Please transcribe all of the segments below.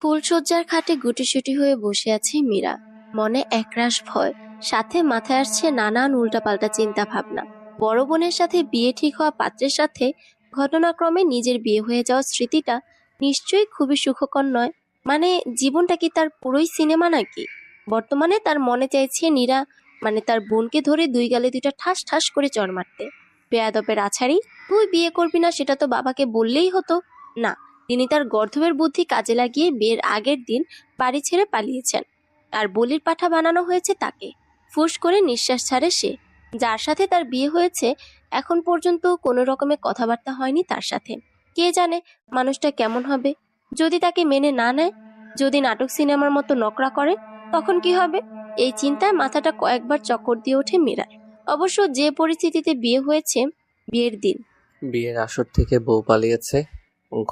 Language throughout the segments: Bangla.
ফুলশয্যার খাটে গুটিসুটি হয়ে বসে আছে মীরা। মনে একরাশ ভয়, সাথে মাথায় আসছে নানান উল্টাপাল্টা চিন্তা ভাবনা। বড় বোনের সাথে বিয়ে ঠিক হওয়া পাত্রের সাথে ঘটনাক্রমে নিজের বিয়ে হয়ে যাওয়া স্মৃতিটা নিশ্চয়ই খুবই সুখকর নয়। মানে জীবনটা কি তার পুরোই সিনেমা নাকি? বর্তমানে তার মনে চাইছে নীরা, মানে তার বোনকে ধরে দুই গালে দুইটা ঠাস ঠাস করে চড় মারতে। বেয়াদবের আছাড়ি, তুই বিয়ে করবি না সেটা তো বাবাকে বললেই হতো। না, তিনি তার গর্ধবের বুদ্ধি কাজে লাগিয়ে বিয়ের আগের দিন বাড়ি ছেড়ে পালিয়েছেন। আর বলির পাঠা বানানো হয়েছে তাকে। ফুস করে নিঃশ্বাস ছাড়ে সে। যার সাথে তার বিয়ে হয়েছে এখন পর্যন্ত কোনো রকমের কথাবার্তা হয়নি তার সাথে। কে জানে মানুষটা কেমন হবে? যদি তাকে মেনে না নেয়, যদি নাটক সিনেমার মতো নকরা করে, তখন কি হবে? এই চিন্তায় মাথাটা কয়েকবার চক্কর দিয়ে ওঠে মীরার। অবশ্য যে পরিস্থিতিতে বিয়ে হয়েছে, বিয়ের দিন বিয়ের আসর থেকে বউ পালিয়েছে,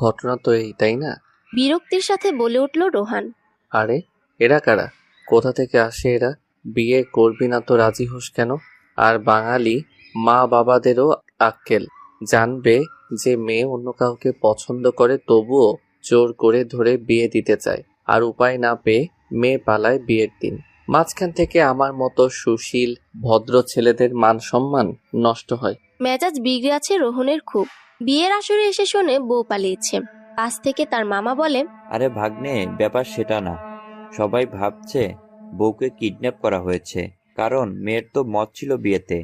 ঘটনা তো এই, তাই না? বিরক্তির সাথে বলে উঠল রোহান। আরে এরা কারা? কোথা থেকে আসে এরা? বিয়ে করবি না তো রাজি হোস কেন? আর বাঙালি মা বাবাদেরও আক্কেল জানবে যে মেয়ে অন্য কাউকে পছন্দ করে, তবুও জোর করে ধরে বিয়ে দিতে চায়। আর উপায় না পেয়ে মেয়ে পালায় বিয়ের দিন। মাঝখান থেকে আমার মতো সুশীল ভদ্র ছেলেদের মান সম্মান নষ্ট হয়। মেজাজ বিগড়ে আছে রোহনের খুব। বিয়ের আসরে এসে শোনে বউ পালিয়েছে। পাশ থেকে তার মামা বলে, আরে ভাগ্নে, ব্যাপার সেটা না। সবাই ভাবছে বউকে কিডন্যাপ করা হয়েছে, কারণ মেয়ের তো মত ছিল বিয়েতে।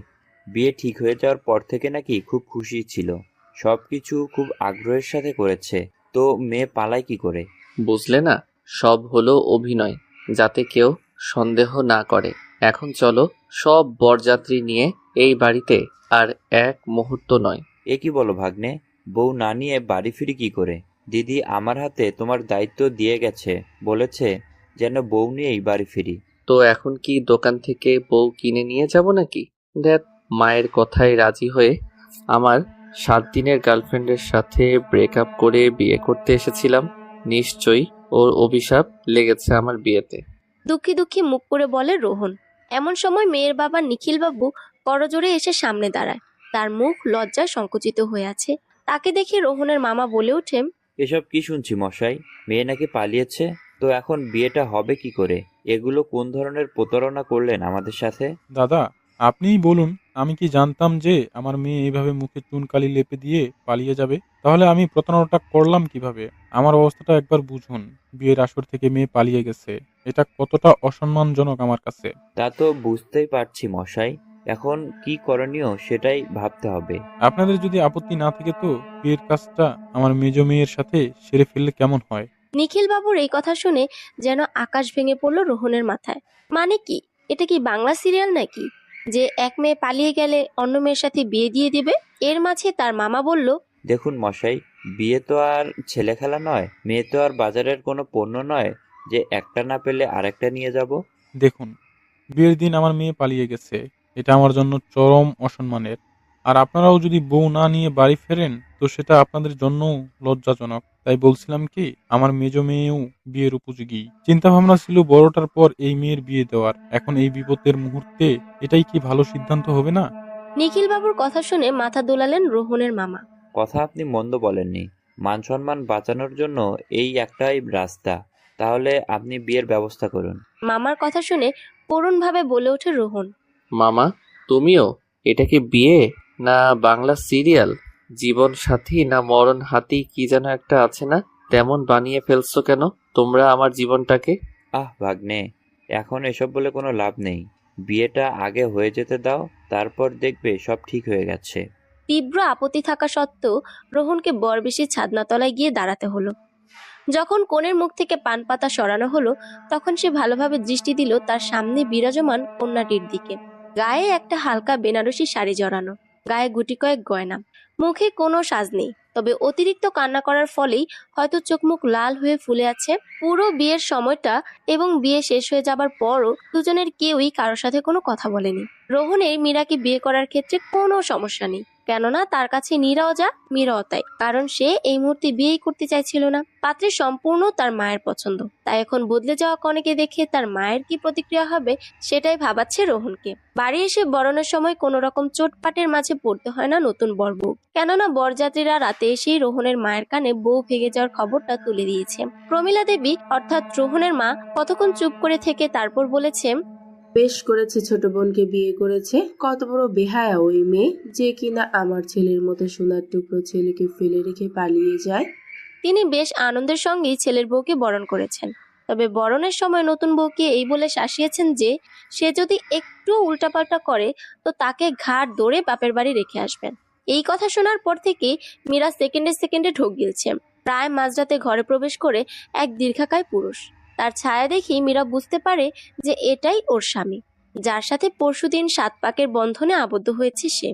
বিয়ে ঠিক হয়ে যাওয়ার পর থেকে নাকি খুব খুশি ছিল, সবকিছু খুব আগ্রহের সাথে করেছে। তো মেয়ে পালায় কি করে? বুঝলে না, সব হলো অভিনয়, যাতে কেউ সন্দেহ না করে। এখন চলো সব বরযাত্রী নিয়ে এই বাড়িতে আর এক মুহূর্ত নয়। এ কি বলো ভাগ্নে, বউ না নিয়ে বাড়ি ফিরি কি করে? দিদি আমার হাতে তোমার দায়িত্ব দিয়ে গেছে, বলেছে যেন বউ নিয়েই বাড়ি ফিরি। তো এখন কি দোকান থেকে বউ কিনে নিয়ে যাব নাকি? দেখ, মায়ের কথায় রাজি হয়ে আমার 7 দিনের গার্লফ্রেন্ডের সাথে ব্রেকআপ করে বিয়ে করতে এসেছিলাম। নিশ্চয়ই ওর অভিশাপ লেগেছে আমার বিয়েতে। দুঃখী দুঃখী মুখ করে বলে রোহন। এমন সময় মেয়ের বাবা নিখিল বাবু করজোরে এসে সামনে দাঁড়ায়। তার মুখ লজ্জায় সংকুচিত হয়ে আছে। তাকে দেখে রোহনের মামা বলে ওঠে, এসব কি শুনছি মশাই? মেয়ে নাকি পালিয়েছে? তো এখন বিয়েটা হবে কি করে? এগুলো কোন ধরনের প্রতারণা করলেন আমাদের সাথে? দাদা, আপনিই বলুন, আমি কি জানতাম যে আমার মেয়ে এইভাবে মুখে চুনকালি লেপে দিয়ে পালিয়ে যাবে? তাহলে আমি প্রতারণাটা করলাম কিভাবে? আমার অবস্থাটা একবার বুঝুন। বিয়ের আসর থেকে মেয়ে পালিয়ে গেছে, এটা কতটা অসম্মানজনক আমার কাছে। তা তো বুঝতেই পারছি মশাই, এখন কি করণীয় সেটাই ভাবতে হবে। আপনাদের যদি আপত্তি না থাকে তো বিয়ের কাজটা আমার মেজ মেয়ের সাথে সেরে ফেললে কেমন হয়? নিখিল বাবুর এই কথা শুনে যেন আকাশ ভেঙে পড়ল রোহনের মাথায়। মানে কি, এটা কি বাংলা সিরিয়াল নাকি যে এক মেয়ে পালিয়ে গেলে অন্য মেয়ের সাথে বিয়ে দিয়ে দিবে? এর মাঝে তার মামা বলল, দেখুন মশাই, বিয়ে তো আর ছেলে খেলা নয়, মেয়ে তো আর বাজারের কোনো পণ্য নয় যে একটা না পেলে আরেকটা নিয়ে যাব। দেখুন, বিয়ের দিন আমার মেয়ে পালিয়ে গেছে, এটা আমার জন্য চরম অসম্মানের। আর আপনারাও যদি বউ না নিয়ে বাড়ি ফেরেন তো সেটা আপনাদের জন্যও লজ্জাজনক। তাই বলছিলাম কি, আমার মেজ মেয়েও বিয়ের উপযোগী। চিন্তা ভাবনা ছিল বড়টার পর এই মেয়ের বিয়ে দেওয়ার। এখন এই বিপদের মুহূর্তে এটাই কি ভালো সিদ্ধান্ত হবে না? নিখিল বাবুর কথা শুনে মাথা দোলালেন রোহনের মামা। কথা আপনি মন্দ বলেননি, মান সম্মান বাঁচানোর জন্য এই একটাই রাস্তা। তাহলে আপনি বিয়ের ব্যবস্থা করুন। মামার কথা শুনে করুণভাবে বলে ওঠে রোহন। মামা, তুমিও? এটা কি বিয়ে না বাংলা সিরিয়াল? জীবন সাথী না মরণ হাতি কি যেন একটা আছে না, তেমন বানিয়ে ফেলছো কেন তোমরা আমার জীবনটাকে? আহ ভাগ্নে, এখন এসব বলে কোনো লাভ নেই। বিয়েটা আগে হয়ে যেতে দাও, তারপর দেখবে সব ঠিক হয়ে গেছে। তীব্র আপত্তি থাকা সত্ত্বেও রোহনকে বরবেশি ছাদনাতলায় গিয়ে দাঁড়াতে হলো। যখন কনের মুখ থেকে পান পাতা সরানো হলো, তখন সে ভালোভাবে দৃষ্টি দিল তার সামনে বিরাজমান কন্যাটির দিকে। গায়ে একটা হালকা বেনারসি শাড়ি জড়ানো, গায়ে গুটি কয়েক গয়না, মুখে কোনো সাজ নেই। তবে অতিরিক্ত কান্না করার ফলেই হয়তো চোখ মুখ লাল হয়ে ফুলে আছে। পুরো বিয়ের সময়টা এবং বিয়ে শেষ হয়ে যাবার পরও দুজনের কেউই কারোর সাথে কোনো কথা বলেনি। রোহনের মীরাকে বিয়ে করার ক্ষেত্রে কোনো সমস্যা নেই। কেননা তার কাছে নীরাও যা, মীরাও তাই। কারণ সে এই মুহূর্তে বিয়েই করতে চাইছিল না। পাত্রের সম্পূর্ণ তার মায়ের পছন্দ। তাই এখন বদলে যাওয়া কনেকে দেখে তার মায়ের কি প্রতিক্রিয়া হবে সেটাই ভাবাচ্ছে রোহনকে। বাড়ি এসে বরণের সময় কোনো রকম চোটপাটের মাঝে পড়তে হয় না নতুন বরবউ। কেননা বরযাত্রীরা রাতে এসেই রোহনের মায়ের কানে বউ ভেঙে যাওয়ার খবরটা তুলে দিয়েছে। প্রমীলা দেবী অর্থাৎ রোহনের মা কতক্ষণ চুপ করে থেকে তারপর বলেছে, বেশ করেছে, ছোট বোনকে বিয়ে করেছে। কত বড় বেহায়া ওই মেয়ে, যে কিনা আমার ছেলের মতো সোনার টুকরো ছেলেকে ফেলে রেখে পালিয়ে যায়। তিনি বেশ আনন্দের সঙ্গেই ছেলের বউকে বরণ করেছেন। তবে বরণের সময় নতুন বউকে এই বলে শাসিয়েছেন যে সে যদি একটু উল্টাপাল্টা করে তো তাকে ঘাড় ধরে বাপের বাড়ি রেখে আসবেন। এই কথা শোনার পর থেকেই মীরা সেকেন্ডে সেকেন্ডে ঢোক গিলছে। প্রায় মাঝরাতে ঘরে প্রবেশ করে এক দীর্ঘাকায় পুরুষ। তার ছায়া দেখি মীরা বুঝতে পারে যে এটাই ওর স্বামী, যার সাথে পরশুদিন 7 পাকের বন্ধনে আবদ্ধ হয়েছে সে।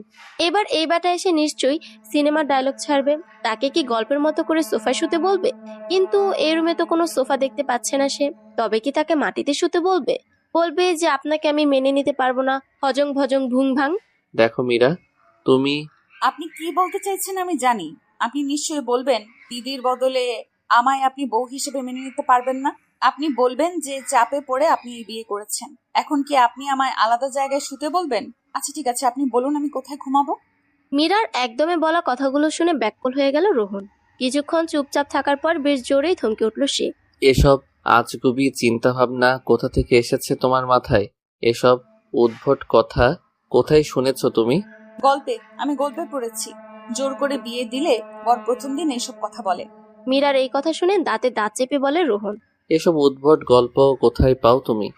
এবার এই বেটা এসে নিশ্চয়ই সিনেমার ডায়লগ ছাড়বে। তাকে কি গল্পের মতো করে সোফায় শুতে বলবে? কিন্তু এই রুমে তো কোনো সোফা দেখতে পাচ্ছে না সে। তবে কি তাকে মাটিতে শুতে বলবে? বলবে যে আপনাকে আমি মেনে নিতে পারবো না, হজং ভজং ভুং ভাং। দেখো মীরা, তুমি আপনি কি বলতে চাইছেন আমি জানি। আপনি নিশ্চয়ই বলবেন দিদির বদলে আমায় আপনি বউ হিসেবে মেনে নিতে পারবেন না। আপনি বলবেন যে চাপে পড়ে আপনি এই বিয়ে করেছেন। এখন কি আপনি আমায় আলাদা জায়গায় শুতে বলবেন? আচ্ছা ঠিক আছে, আপনি বলুন আমি কোথায় ঘুমাবো। মীরার একদমে বলা কথাগুলো শুনে ব্যাকুল হয়ে গেল রোহন। কিছুক্ষণ চুপচাপ থাকার পর বেশ জোরেই থমকে উঠল সে। এসব আজগুবি চিন্তা ভাবনা কোথা থেকে এসেছে তোমার মাথায়? এসব উদ্ভট কথা কোথায় শুনেছো তুমি? আমি গল্পে পড়েছি। জোর করে বিয়ে দিলে বর প্রথম দিন এসব কথা বলে। মীরার এই কথা শুনে দাঁতে দাঁত চেপে বলে রোহন। এসব উদ্ভট গল্প কোথায় পাও তুমি?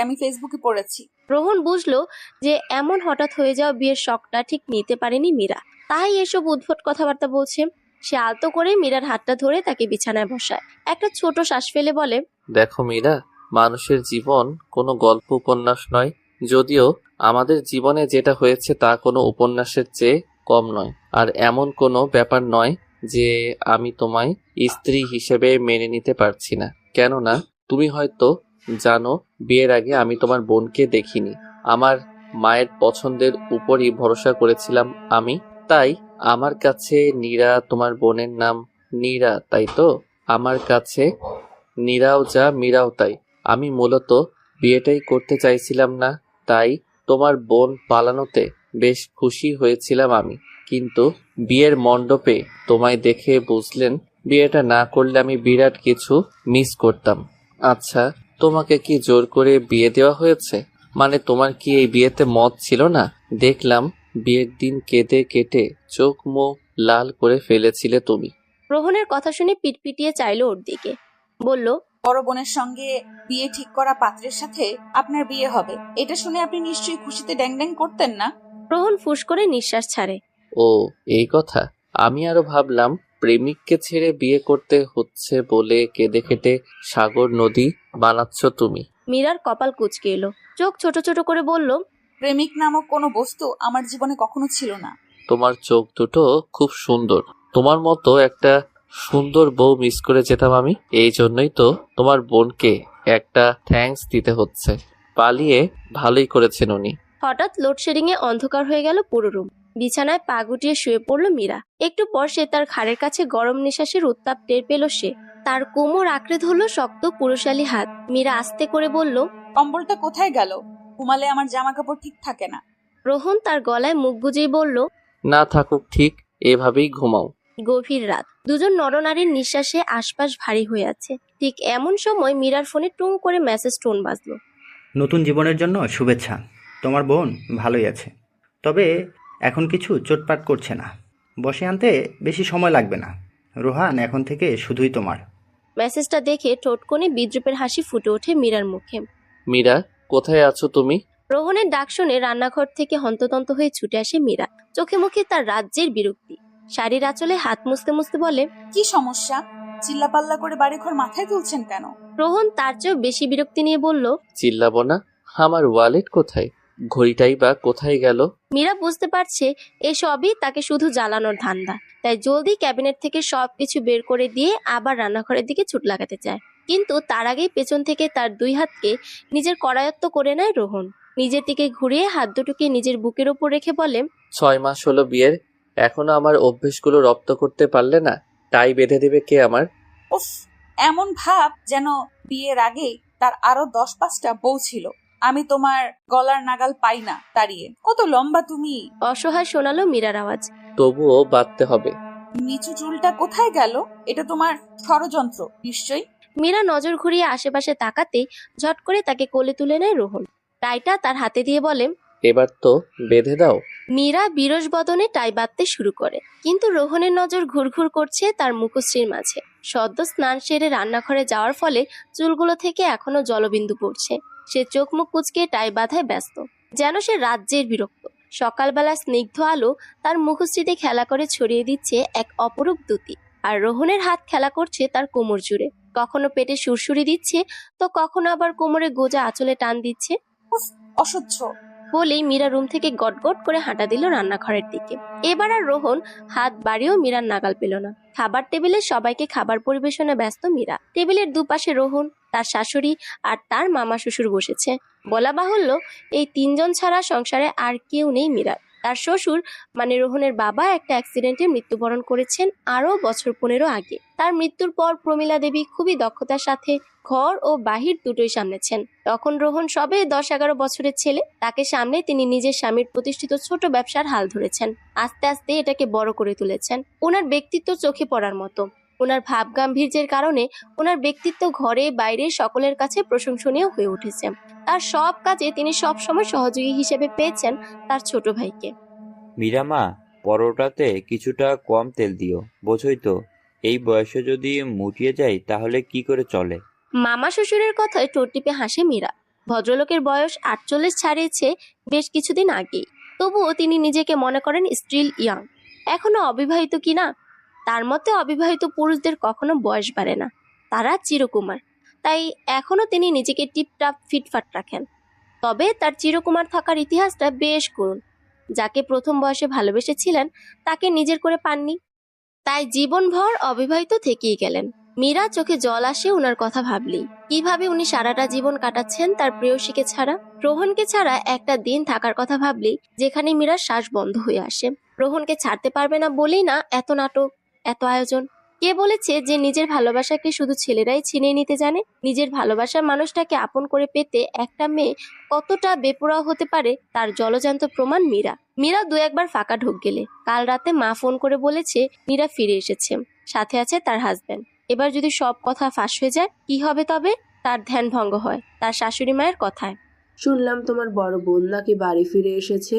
আমি ফেসবুকে পড়েছি। রোহন বুঝলো যে এমন হঠাৎ হয়ে যাওয়া বিয়ের শখটা ঠিক নিতে পারেনি মীরা, তাই এসব উদ্ভট কথাবার্তা বলছে। সে আলতো করে মীরার হাতটা ধরে তাকে বিছানায় বসায়। একটা ছোট শ্বাস ফেলে বলে, দেখো মীরা, মানুষের জীবন কোনো গল্প উপন্যাস নয়। যদিও আমাদের জীবনে যেটা হয়েছে তা কোনো উপন্যাসের চেয়ে কম নয়। আর এমন কোনো ব্যাপার নয় যে আমি তোমায় স্ত্রী হিসেবে মেনে নিতে পারছি না। কেননা তুমি হয়তো জানো, বিয়ের আগে আমি তোমার বোনকে দেখিনি। আমার মায়ের পছন্দের উপরই ভরসা করেছিলাম আমি। তাই আমার কাছে নীরা, তোমার বোনের নাম নীরা, তাই তো? আমার কাছে নীরাও যা, মীরাও তাই। আমি মূলত বিয়েটাই করতে চাইছিলাম না। তাই তোমার বোন পালানোতে বেশ খুশি হয়েছিলাম আমি। কিন্তু বিয়ের মণ্ডপে তোমায় দেখে বুঝলেন বিয়েটা না করলে আমি বিরাট কিছু মিস করতাম। আচ্ছা, তোমাকে কি জোর করে বিয়ে দেওয়া হয়েছে? মানে তোমার কি এই বিয়েতে মত ছিল না? দেখলাম বিয়ের দিন কেঁদে কেটে চোখ মুখ লাল করে ফেলেছিলে তুমি। রোহনের কথা শুনে পিটপিটিয়ে চাইলো ওর দিকে। বলল, বড় বোনের সঙ্গে বিয়ে ঠিক করা পাত্রের সাথে আপনার বিয়ে হবে, এটা শুনে আপনি নিশ্চয়ই খুশিতে ড্যাং ড্যাং করতেন না? রোহন ফুস করে নিঃশ্বাস ছাড়ে। ও, এই কথা। আমি আরো ভাবলাম প্রেমিককে ছেড়ে বিয়ে করতে হচ্ছে বলে কেঁদে কেটে সাগর নদী বানাচ্ছ তুমি। মীরার কপাল কুঁচকে এলো, চোখ ছোট ছোট করে বলল, প্রেমিক নামক কোনো বস্তু আমার জীবনে কখনো ছিল না। তোমার চোখ দুটো খুব সুন্দর। তোমার মতো একটা সুন্দর বউ মিস করে যেতাম আমি। এই জন্যই তো তোমার বোনকে একটা থ্যাঙ্কস দিতে হচ্ছে। পালিয়ে ভালোই করেছেন উনি। হঠাৎ লোডশেডিং এ অন্ধকার হয়ে গেল পুরো রুম। বিছানায় পা গুটিয়ে শুয়ে পড়ল মীরা। একটু পর সে তার ঘাড়ের কাছে গরম নিঃশ্বাসের উত্তাপ টের পেল সে। তার কোমর আঁকড়ে ধরলো শক্ত পুরুষালী হাত। মীরা আস্তে করে বলল, কম্বলটা কোথায় গেল? ঘুমালে আমার জামা কাপড় ঠিক থাকে না। রোহন তার গলায় মুখ গুজেই বলল, না থাকুক, ঠিক এভাবেই ঘুমাও। গভীর রাত, দুজন নরনারীর নিঃশ্বাসে আশপাশ ভারী হয়ে আছে। ঠিক এমন সময় মীরার ফোনে টুং করে মেসেজ টোন বাজলো। নতুন জীবনের জন্য শুভেচ্ছা। তোমার বোন ভালোই আছে, তবে এখন কিছু চোটপাট করছে না। বসে আনতে বেশি সময় লাগবে না। রোহান এখন থেকে শুধুই তোমার। মেসেজটা দেখে ঠোঁটকোণে বিদ্রুপের হাসি ফুটে ওঠে মীরার মুখে। মীরা, কোথায় আছো তুমি? রোহনের ডাক শুনে রান্নাঘর থেকে হন্ততন্ত হয়ে ছুটে আসে মীরা। চোখে মুখে তার রাজ্যের বিরক্তি। শাড়ির আঁচলে হাত মুছতে মুছতে বলে, কি সমস্যা? চিল্লাপাল্লা করে বাড়িঘর মাথায় তুলছেন কেন? রোহন তার চেয়েও বেশি বিরক্তি নিয়ে বলল, চিল্লাবো না। আমার ওয়ালেট কোথায়? ঘড়িটাই বা কোথায় গেল? মীরা বুঝতে পারছে এসবই তাকে শুধু জ্বালানোর ধান্দা। তাই জলদি ক্যাবিনেট থেকে সবকিছু বের করে দিয়ে আবার রান্নাঘরের দিকে ছুট লাগাতে চায়। কিন্তু তার আগেই পেছন থেকে তার 2 হাতকে নিজের করায়ত্ত করে নেয় রোহন। নিজের দিকে ঘুরিয়ে হাত দুটোকে নিজের বুকের ওপর রেখে বলে, 6 মাস হলো বিয়ের, এখনো আমার অভ্যেসগুলো রপ্ত করতে পারলে না? টাই বেঁধে দেবে কে আমার? উফ, এমন ভাব যেন বিয়ের আগে তার আরো 10-5টা বউ ছিল। আমি তোমার গলার নাগাল পাই না দাঁড়িয়ে। কত লম্বা তুমি! অসহায় শোনালো মীরার আওয়াজ। তবুও বাঁধতে হবে। নিচু চুলটা কোথায় গেল? এটা তোমার ষড়যন্ত্র নিশ্চয়ই। মীরা নজর ঘুরিয়ে আশেপাশে তাকাতে ঝট করে তাকে কোলে তুলে নেয় রোহন। টাইটা তার হাতে দিয়ে বলে, এবার তো বেঁধে দাও। মীরা বিরস বদনে টাই বাঁধতে শুরু করে, কিন্তু রোহনের নজর ঘুরঘুর করছে তার মুখশ্রীর মাঝে। সদ্য স্নান সেরে রান্নাঘরে যাওয়ার ফলে চুলগুলো থেকে এখনো জলবিন্দু পড়ছে। সে চোখ মুখ কুঁচকে টাই বাঁধায় ব্যস্ত, যেন সে রাজ্যের বিরক্ত। সকালবেলা স্নিগ্ধ আলো তার মুখশ্রীতে খেলা করে ছড়িয়ে দিচ্ছে এক অপরূপ দ্যুতি, আর রোহনের হাত খেলা করছে তার কোমর জুড়ে, কখনো পেটে সুরসুরি দিচ্ছে তো কখনো আবার কোমরে গোজা আঁচলে টান দিচ্ছে। উফ, অসহ্য। বলেই মীরা রুম থেকে গটগট করে হাঁটা দিল রান্নাঘরের দিকে। এবার আর রোহন হাত বাড়িয়েও মীরার নাগাল পেল না। খাবার টেবিলে সবাইকে খাবার পরিবেশনে ব্যস্ত মীরা। টেবিলের দুপাশে রোহন, তার শাশুড়ি আর তার মামা শ্বশুর বসেছে। বলা বাহুল্য, এই তিনজন ছাড়া সংসারে আর কেউ নেই মীরার। তার শ্বশুর মানে রোহনের বাবা একটা অ্যাক্সিডেন্টে মৃত্যুবরণ করেছেন আরও বছর 15 আগে। তার মৃত্যুর পর প্রমীলা দেবী খুবই দক্ষতার সাথে ঘর ও বাহির দুটোই সামলেছেন। তখন রোহন সবে 10-11 বছরের ছেলে। তাকে সামলে তিনি নিজের স্বামীর প্রতিষ্ঠিত ছোট ব্যবসার হাল ধরেছেন। আস্তে আস্তে এটাকে বড় করে তুলেছেন। ওনার ব্যক্তিত্ব চোখে পড়ার মতো। ওনার ভাব গাম্ভীর্যের কারণে ওনার ব্যক্তিত্ব ঘরে বাইরে সকলের কাছে প্রশংসনীয় হয়ে উঠেছে। তার সব কাজে তিনি সবসময় সহযোগী হিসেবে পেয়েছেন তার ছোট ভাইকে। মীরামা, পরোটাতে কিছুটা কম তেল দিও, বোঝোই তো এই বয়সে যদি মুটিয়ে যাই তাহলে কি করে চলে। মামা শ্বশুরের কথায় ঠোঁট টিপে হাসে মীরা। ভদ্রলোকের বয়স 48 ছাড়িয়েছে বেশ কিছুদিন আগেই, তবুও তিনি নিজেকে মনে করেন স্টিল ইয়াং, এখনো অবিবাহিত কিনা। তার মতে অবিবাহিত পুরুষদের কখনো বয়স বাড়ে না, তারা চিরকুমার। তাই এখনো তিনি নিজেকে টিপটাপ ফিটফাট রাখেন। তবে তার চিরকুমার থাকার ইতিহাসটা বেশ করুণ। যাকে প্রথম বয়সে ভালোবেসেছিলেন তাকে নিজের করে পাননি, তাই জীবনভর অবিবাহিত থেকেই গেলেন। মীরা চোখে জল আসে ওনার কথা ভাবলেই। কিভাবে উনি সারাটা জীবন কাটাচ্ছেন তার প্রেয়সীকে ছাড়া, রোহনকে ছাড়া একটা দিন থাকার কথা ভাবলেই যেখানে মীরার শ্বাস বন্ধ হয়ে আসে। রোহনকে ছাড়তে পারবে না বলেই না এত নাটক, এত আয়োজন। কে বলেছে যে নিজের ভালোবাসাকে শুধু ছেলেরাই ছিনিয়ে নিতে জানে? নিজের ভালোবাসার মানুষটাকে আপন করে পেতে একটা মেয়ে কতটা বেপরোয়া হতে পারে তার জলজান্ত প্রমাণ মীরা। মীরা 2-1 ফাঁকা ঢোক গেলে। কাল রাতে মা ফোন করে বলেছে মীরা ফিরে এসেছে, সাথে আছে তার হাজবেন্ড। এবার যদি সব কথা ফাঁস হয়ে যায় কি হবে তবে? তার ধ্যান ভঙ্গ হয় তার শাশুড়ি মায়ের কথায়। শুনলাম তোমার বড় বোন নাকি বাড়ি ফিরে এসেছে।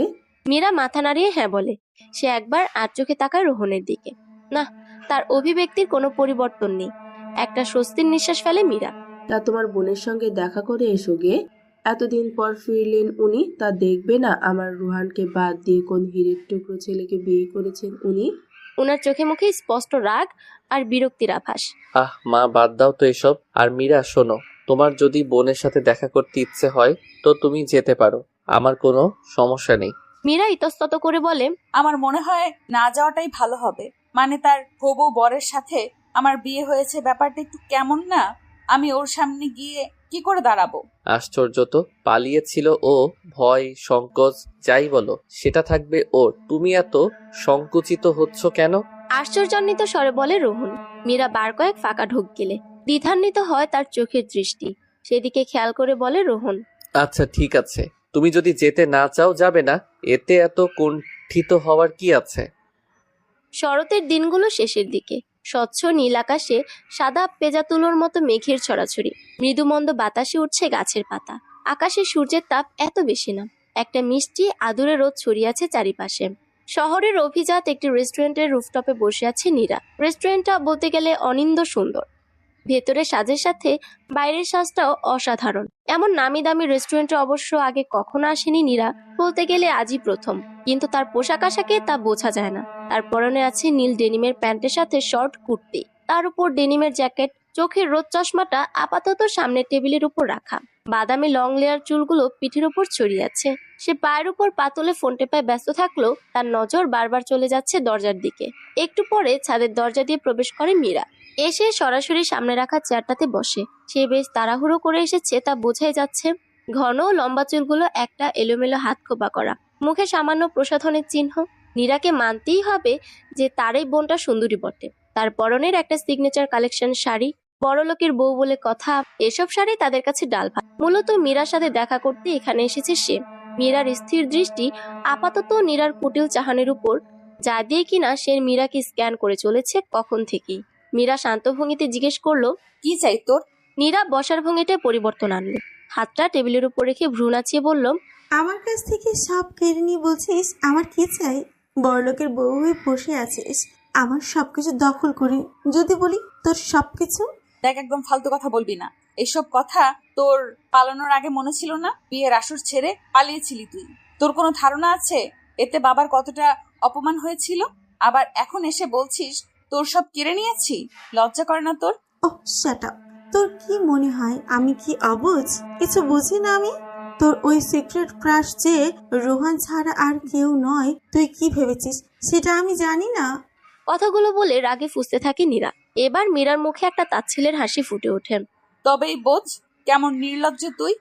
মীরা মাথা নাড়িয়ে হ্যাঁ বলে। সে একবার আর চোখে তাকায় রোহনের দিকে। না, তার অভিব্যক্তির কোনো পরিবর্তন নেই। একটা স্বস্তির নিঃশ্বাস ফেলে মীরা। তা তোমার বোনের সঙ্গে দেখা করে এসো গে। এতদিন পর ফিরলেন উনি, তা দেখবে না আমার রুহানকে বাদ দিয়ে কোন হীরের টুকরো ছেলেকে বিয়ে করেছেন উনি। ওনার চোখে মুখে স্পষ্ট রাগ আর বিরক্তির আভাস। আহ মা, বাদ দাও তো এসব। আর মীরা শোনো, তোমার যদি বোনের সাথে দেখা করতে ইচ্ছে হয় তো তুমি যেতে পারো, আমার কোনো সমস্যা নেই। মীরা ইতস্তত করে বলে, আমার মনে হয় না যাওয়াটাই ভালো হবে। মানে তার হবু বরের সাথে আমার বিয়ে হয়েছে, ব্যাপারটা একটু কেমন না? আমি ওর সামনে গিয়ে কি করে দাঁড়াবো? আশ্চর্য তো, পালিয়েছিল ও। ভয় সংকোচ যাই বলো সেটা থাকবে ওর। তুমি এত সংকুচিত হচ্ছ কেন? আশ্চর্যান্বিত স্বরে বলে রোহন। মীরা বার কয়েক ফাঁকা ঢোক গেলে। দ্বিধান্বিত হয় তার চোখের দৃষ্টি। সেদিকে খেয়াল করে বলে রোহন, আচ্ছা ঠিক আছে, তুমি যদি যেতে না চাও যাবে না, এতে এত কুণ্ঠিত হওয়ার কি আছে? শরতের দিনগুলো শেষের দিকে। স্বচ্ছ নীল আকাশে সাদা পেঁজা তুলোর মতো মেঘের ছড়াছড়ি। মৃদুমন্দ বাতাসে উঠছে গাছের পাতা। আকাশে সূর্যের তাপ এত বেশি না, একটা মিষ্টি আদুরে রোদ ছড়িয়ে আছে চারিপাশে। শহরের অভিজাত একটি রেস্টুরেন্টের রুফটপে বসে আছে নীরা। রেস্টুরেন্টটা বলতে গেলে অনিন্দ্য সুন্দর। ভেতরে সাজের সাথে বাইরের সাজটাও অসাধারণ। এমন নামি দামি রেস্টুরেন্টে অবশ্য আগে কখনো আসেনি নীরা, বলতে গেলে আজই প্রথম। কিন্তু তার পোশাক আশাকে তা বোঝা যায় না। তার পরনে আছে নীল ডেনিমের প্যান্টের সাথে শর্ট কুর্তি, তার উপর ডেনিমের জ্যাকেট। চোখের রোদ চশমাটা আপাতত সামনের টেবিলের উপর রাখা। বাদামি লং লেয়ার চুলগুলো পিঠের উপর ছড়িয়ে আছে। সে পায়ের উপর পা তুলে ফোন টেপায় ব্যস্ত থাকলেও তার নজর বারবার চলে যাচ্ছে দরজার দিকে। একটু পরে ছাদের দরজা দিয়ে প্রবেশ করে মীরা। এসে সরাসরি সামনে রাখা চেয়ারটাতে বসে। সে বেশ তাড়াহুড়ো করে এসেছে তা বোঝাই যাচ্ছে। ঘন লম্বা চুলগুলো একটা এলোমেলো হাত খোপা করা। মুখে সামান্য প্রসাধনের চিহ্ন। নীরাকে মানতেই হবে যে তার এই বোনটা সুন্দরী বটে। তার পরনের একটা সিগনেচার কালেকশন শাড়ি, বড়লোকের বউ বলে কথা, এসব শাড়ি তাদের কাছে ডাল ভাত। মূলত মীরার সাথে দেখা করতে এখানে এসেছে সে। মীরার স্থির দৃষ্টি আপাতত নীরার কুটিল চাহনির উপর, যা দিয়ে কিনা সে মীরাকে স্ক্যান করে চলেছে কখন থেকেই। মীরা শান্ত ভঙ্গিতে জিজ্ঞেস করলো, কি চাই তোর? নীরা বসার ভঙ্গিতে পরিবর্তন আনলো। হাতটা টেবিলের উপর রেখে ভ্রু নাচিয়ে বলল, আমার কাছ থেকে সব কেড়ে নিয়ে বলছিস আমার কি চাই? বড়লোকের বউ হয়ে বসে আছিস আমার সবকিছু দখল করে। যদি বলি তোর সবকিছু। দেখ, একদম ফালতু কথা বলবি না। এইসব কথা তোর পালানোর আগে মনে ছিল না? বিয়ের আসর ছেড়ে পালিয়েছিলি তুই। তোর কোনো ধারণা আছে এতে বাবার কতটা অপমান হয়েছিল? আবার এখন এসে বলছিস তোর সব কেড়ে নিয়েছি? লজ্জা করে না তোর? ওহ শাট আপ। তোর কি মনে হয় আমি কি অবুঝ? কিছু বুঝি না আমি? তোর ওই সিক্রেট ক্রাশ যে রোহান ছাড়া আর কেউ নয়, তুই কি ভেবেছিস সেটা আমি জানি না? কথাগুলো বলে রাগে ফুঁসতে থাকে নীরা। এবার মীরার মুখে একটা তাচ্ছিলের হাসি ফুটে ওঠে। তবেই বোঝ কেমন নির্লজ্জ তুই।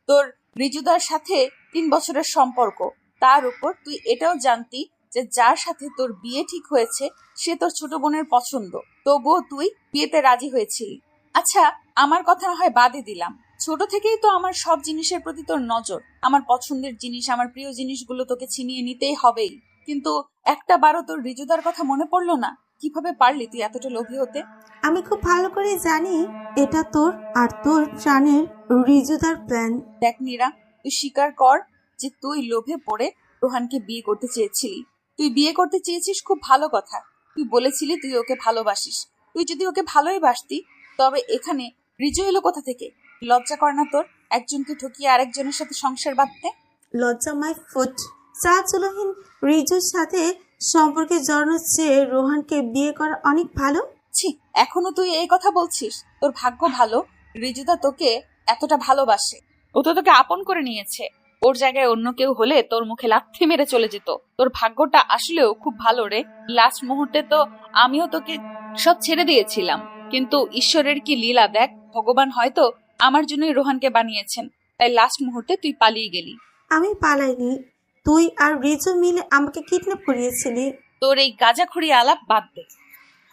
তোর রিজুদার সাথে 3 বছরের সম্পর্ক, তার উপর তুই এটাও জানতি যে যার সাথে তোর বিয়ে ঠিক হয়েছে সে তোর ছোট বোনের পছন্দ, তবুও তুই বিয়েতে রাজি হয়েছিলি। আচ্ছা, আমার কথা না হয় বাদই দিলাম, ছোট থেকেই তো আমার সব জিনিসের প্রতি তোর নজর। আমার পছন্দের জিনিস, আমার প্রিয় জিনিসগুলো তোকে ছিনিয়ে নিতেই হবেই। কিন্তু একটা বারও তোর রিজুদার কথা মনে পড়লো না? কিভাবে পারলি তুই এতটা লোভী হতে? আমি খুব ভালো করে জানি এটা তোর আর তোর প্রাণের রিজুদার প্ল্যান। দেখ নীরা, তুই স্বীকার কর যে তুই লোভে পড়ে রোহানকে বিয়ে করতে চেয়েছিলি। তুই বিয়ে করতে চেয়েছিস, খুব ভালো কথা। তুই বলেছিলি তুই ওকে ভালোবাসিস। তুই যদি ওকে ভালোই বাসতি তবে এখানে রিজু এলো কোথা থেকে? লজ্জা কর না তোর একজনকে ঠকিয়ে আরেকজনের সাথে সংসার বাঁধতে? লজ্জা মাই ফুট। চাচুলহীন রিজুর সাথে সম্পর্কে জড়ানোর চেয়ে রোহানকে বিয়ে করা অনেক ভালো। ছি, এখনো তুই এই কথা বলছিস? তোর ভাগ্য ভালো রিজুদা তোকে এতটা ভালোবাসে। ও তো তোকে আপন করে নিয়েছে। ওর জায়গায় অন্য কেউ হলে তোর মুখে লাথি মেরে চলে যেত। তোর ভাগ্যটা আসলেও খুব ভালো রে। লাস্ট মুহূর্তে তো আমিও তোকে সব ছেড়ে দিয়েছিলাম, কিন্তু ঈশ্বরের কি লীলা দেখ। ভগবান হয়তো আমার জন্যই রোহানকে বানিয়েছেন, তাই লাস্ট মুহূর্তে তুই পালিয়ে গেলি। আমি পালাইনি, তুই আর রিজু মিলে আমাকে কিডন্যাপ করিয়েছিলি। তোর এই গাঁজাখড়ি আলাপ বাদ দে।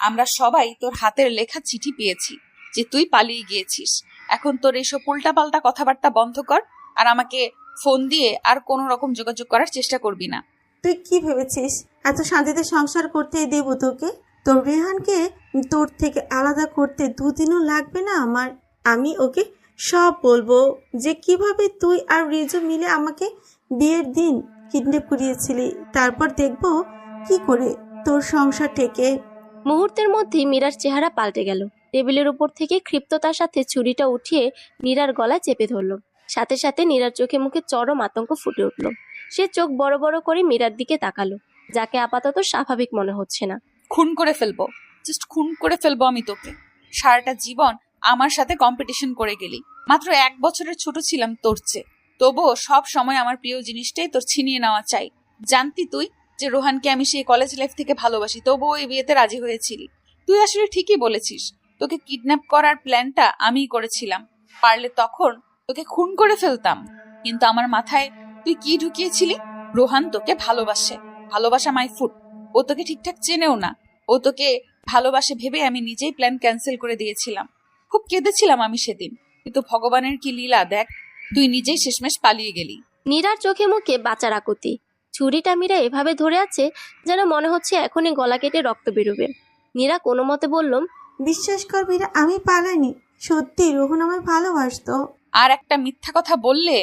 আমরা সবাই তোর হাতের লেখা চিঠি পেয়েছি যে তুই পালিয়ে গিয়েছিস। এখন তোর এইসব উল্টাপাল্টা কথাবার্তা বন্ধ কর, আর আমাকে ফোন দিয়ে আর কোনো রকম যোগাযোগ করার চেষ্টা করবি না। তুই কি ভেবেছিস এত শান্তিতে সংসার করতে দেব তোকে? তোর রেহানকে তোর থেকে আলাদা করতে 2 দিনও লাগবে না আমার। আমি ওকে সব বলবো যে কিভাবে তুই আর রিজু মিলে আমাকে বিয়ের দিন কিডন্যাপ করিয়েছিলি। তারপর দেখবো কি করে তোর সংসার টেকে। মুহূর্তের মধ্যেই মীরার চেহারা পাল্টে গেল। টেবিলের উপর থেকে ক্ষিপ্ততার সাথে ছুরিটা উঠিয়ে নীরার গলায় চেপে ধরল। সাথে সাথে নীরার চোখে মুখে চরম আতঙ্ক ফুটে উঠল। সে চোখ বড় বড় করে মীরার দিকে তাকালো, যাকে আপাতত স্বাভাবিক মনে হচ্ছে না। খুন করে ফেলবো, জাস্ট খুন করে ফেলবো আমি তোকে। সারাটা জীবন আমার সাথে কম্পিটিশন করে গেলি। মাত্র 1 বছরের ছোট ছিলাম তোর চেয়ে, তবুও সব সময় আমার প্রিয় জিনিসটাই তোর ছিনিয়ে নেওয়া চাই। জানতি তুই যে রোহানকে আমি সেই কলেজ লাইফ থেকে ভালোবাসি, তবুও এই বিয়েতে রাজি হয়েছিলি। তুই আসলে ঠিকই বলেছিস, তোকে কিডন্যাপ করার প্ল্যানটা আমিই করেছিলাম। পারলে তখন তোকে খুন করে ফেলতাম, কিন্তু আমার মাথায় তুই কি ঢুকিয়েছিলি? রোহান তোকে ভালোবাসে। ভালোবাসা মাই ফুট। ও তোকে ঠিকঠাক চেনেও না। ও তোকে ভালোবাসে ভেবে আমি নিজেই প্ল্যান ক্যান্সেল করে দিয়েছিলাম। খুব কেঁদেছিলাম আমি সেদিন, কিন্তু ভগবানের কি লীলা দেখ, তুই নিজেই শেষমেশ পালিয়ে গেলি। নীরার চোখে মুখে বাঁচার আকুতি। ছুরিটা মীরা এভাবে ধরে আছে যেন মনে হচ্ছে এখনই গলা কেটে রক্ত বেরোবে। নীরা কোনো মতে বলল, বিশ্বাস কর মীরা, আমি পালাইনি। সত্যি রোহন আমায় ভালোবাসতো। আর একটা মিথ্যা কথা বললে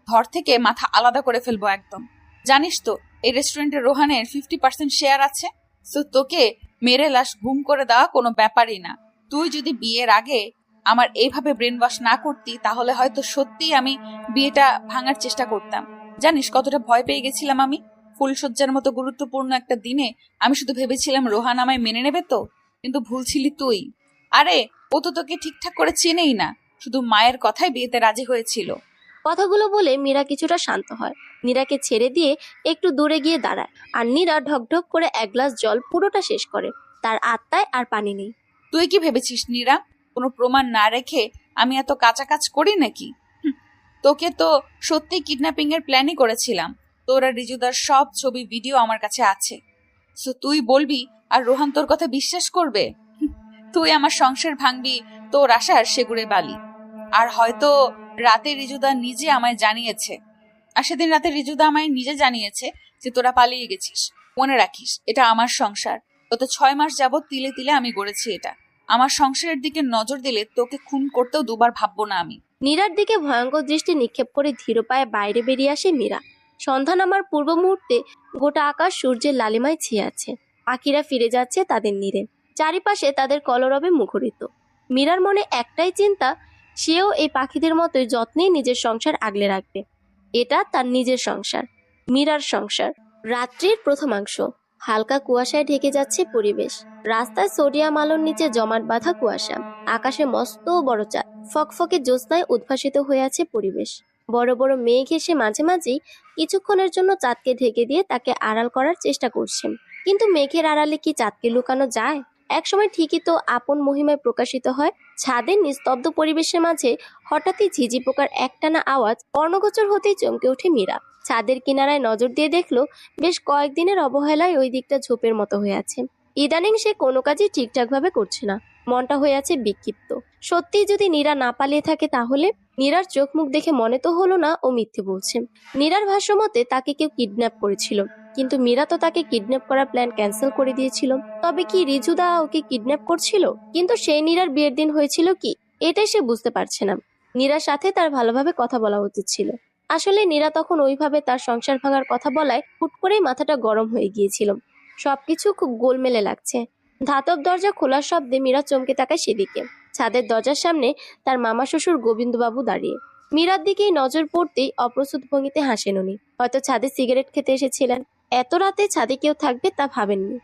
ধর থেকে মাথা আলাদা করে ফেলবো একদম। জানিস তো এই রেস্টুরেন্টে রোহানের 50% শেয়ার আছে। তো তোকে মেরে লাশ গুম করে দেওয়া কোনো ব্যাপারই না। তুই যদি বিয়ের আগে আমার এইভাবে ব্রেন ওয়াশ না করতি তাহলে হয়তো সত্যিই আমি বিয়েটা ভাঙার চেষ্টা করতাম। জানিস কতটা ভয় পেয়ে গেছিলাম আমি? ফুলসজ্জার মতো গুরুত্বপূর্ণ একটা দিনে আমি শুধু ভেবেছিলাম রোহান আমায় মেনে নেবে তো, কিন্তু ভুল ছিলি তুই। আরে ও তো তোকে ঠিকঠাক করে চেনেই না, শুধু মায়ের কথায় বিয়েতে রাজি হয়েছিল। কথাগুলো বলে মীরা কিছুটা শান্ত হয়। নীরাকে ছেড়ে দিয়ে একটু দূরে গিয়ে দাঁড়ায়, আর নীরা ঢকঢক করে 1 গ্লাস জল পুরোটা শেষ করে। তার আত্মায় আর পানি নেই। তুই কি ভেবেছিস নীরা কোনো প্রমাণ না রেখে আমি এত কাজ করি নাকি? তোকে তো সত্যি কিডন্যাপিং এর প্ল্যানই করেছিলাম। তোর আর রিজুদার সব ছবি ভিডিও আমার কাছে আছে। সো তুই বলবি আর রোহান তোর কথা বিশ্বাস করবে? তুই আমার সংসার ভাঙবি তোর আশার সেগুড়ে বালি। আর হয়তো রাতে রিজুদা নিজে আমায় জানিয়েছে, আর সেদিন রাতে রিজুদা আমায় নিজে জানিয়েছে যে তোরা পালিয়ে গেছিস। মনে রাখিস, এটা আমার সংসার। গত 6 মাস যাবৎ তিলে তিলে আমি গড়েছি এটা। আমার সংসারের দিকে নজর দিলে তোকে খুন করতেও দুবার ভাববো না আমি। মীরার দিকে ভয়ঙ্কর দৃষ্টি নিক্ষেপ করে ধীর পায়ে বাইরে বেরিয়ে আসে মীরা। সন্ধ্যা নামার পূর্ব মুহূর্তে গোটা আকাশ সূর্যের লালিমায় ছেয়ে আছে। পাখিরা ফিরে যাচ্ছে তাদের নীড়ে, চারিপাশে তাদের কলরবে মুখরিত। মীরার মনে একটাই চিন্তা, সেও এই পাখিদের মতোই যত্নে নিজের সংসার আগলে রাখবে। এটা তার নিজের সংসার, মীরার সংসার। রাত্রির প্রথমাংশ, হালকা কুয়াশায় ঢেকে যাচ্ছে পরিবেশ। রাস্তায় সোডিয়াম আলোর নিচে জমাট বাঁধা কুয়াশা, আকাশে মস্ত বড় চাঁদ, ফকফকে জ্যোৎস্নায় উদ্ভাসিত হয়ে আছে পরিবেশ। বড় বড় মেঘ এসে মাঝে মাঝেই কিছুক্ষণের জন্য চাঁদকে ঢেকে দিয়ে তাকে আড়াল করার চেষ্টা করছে। কিন্তু মেঘের আড়ালে কি চাঁদকে লুকানো যায়? একসময় ঠিকই তো আপন মহিমায় প্রকাশিত হয়। ছাদের নিস্তব্ধ পরিবেশের মাঝে হঠাৎই ঝিঝি পোকার একটানা আওয়াজ কর্ণগোচর হতেই চমকে ওঠে মীরা। ছাদের কিনারায় নজর দিয়ে দেখলো বেশ কয়েকদিনের অবহেলায় ওই দিকটা ঝোপের মতো হয়ে আছে। ইদানিং সে কোনো কাজই ঠিকঠাক ভাবে করছে না, মনটা হয়ে আছে বিক্ষিপ্ত। সত্যি যদি নীরা না পালিয়ে থাকে তাহলে? নীরার চোখ মুখ দেখে মনে তো হলো না ও মিথ্যে বলছে। নীরার ভাষ্য মতে তাকে কেউ কিডন্যাপ করেছিল, কিন্তু মীরা তো তাকে কিডন্যাপ করার প্ল্যান ক্যান্সেল করে দিয়েছিল। তবে কি রিজুদা ওকে কিডন্যাপ করছিল? কিন্তু সেই নীরার বিয়ের দিন হয়েছিল কি, এটাই সে বুঝতে পারছে না। নীরার সাথে তার ভালোভাবে কথা বলা উচিত ছিল। আসলে নীরা তখন ওইভাবে তার সংসার ভাঙার কথা বলায় হুট করেই মাথাটা গরম হয়ে গিয়েছিল। সবকিছু খুব গোলমেলে লাগছে। ধাতব দরজা খোলার শব্দে মীরা চমকে তাকায় সেদিকে। ছাদের দরজার সামনে তার মামা শ্বশুর গোবিন্দবাবু দাঁড়িয়ে। মীরার দিকেই নজর পড়তেই অপ্রস্তুত ভঙ্গিতে হাসেন উনি। হয়তো ছাদে সিগারেট খেতে এসেছিলেন। এত রাতে ছাদে কেউ থাকবে তা ভাবেননি।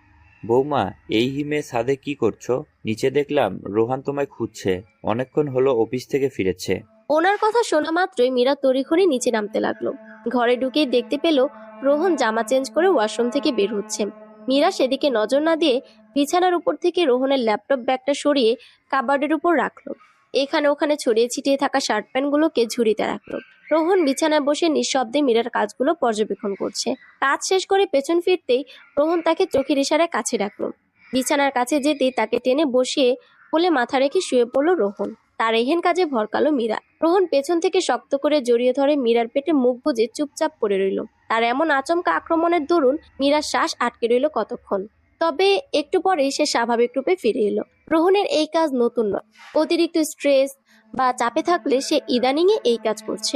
বৌমা, এই হিমে ছাদে কি করছো? নিচে দেখলাম রোহান তোমায় খুঁজছে, অনেকক্ষণ হলো অফিস থেকে ফিরেছে। ওনার কথা শোনা মাত্রই মীরা তড়িঘড়ি নিচে নামতে লাগলো। ঘরে ঢুকেই দেখতে পেল রোহন জামা চেঞ্জ করে ওয়াশরুম থেকে বের হচ্ছে। মীরা সেদিকে নজর না দিয়ে বিছানার উপর থেকে রোহনের ল্যাপটপ ব্যাগটা সরিয়ে কাবার্ডের উপর রাখলো। এখানে ওখানে ছড়িয়ে ছিটিয়ে থাকা শার্ট প্যান্টগুলোকে ঝুড়িতে রাখলো। রোহন বিছানায় বসে নিঃশব্দে মীরার কাজগুলো পর্যবেক্ষণ করছে। কাজ শেষ করে পেছন ফিরতেই রোহন তাকে চোখের ইশারায় কাছে ডাকলো। বিছানার কাছে যেতেই তাকে টেনে বসিয়ে কোলে মাথা রেখে শুয়ে পড়লো রোহন। তার এহেন কাজে ভরকালো মীরা। রোহন পেছন থেকে শক্ত করে জড়িয়ে ধরে মীরার পেটে মুখ গুজে চুপচাপ পড়ে রইল। তার এমন আচমকা আক্রমণের দরুন মীরার শ্বাস আটকে রইল কতক্ষণ। তবে একটু পরেই সে স্বাভাবিক রূপে ফিরে এলো। রোহনের এই কাজ নতুন নয়। অতিরিক্ত স্ট্রেস বা চাপে থাকলে সে ইদানিং এই কাজ করছে।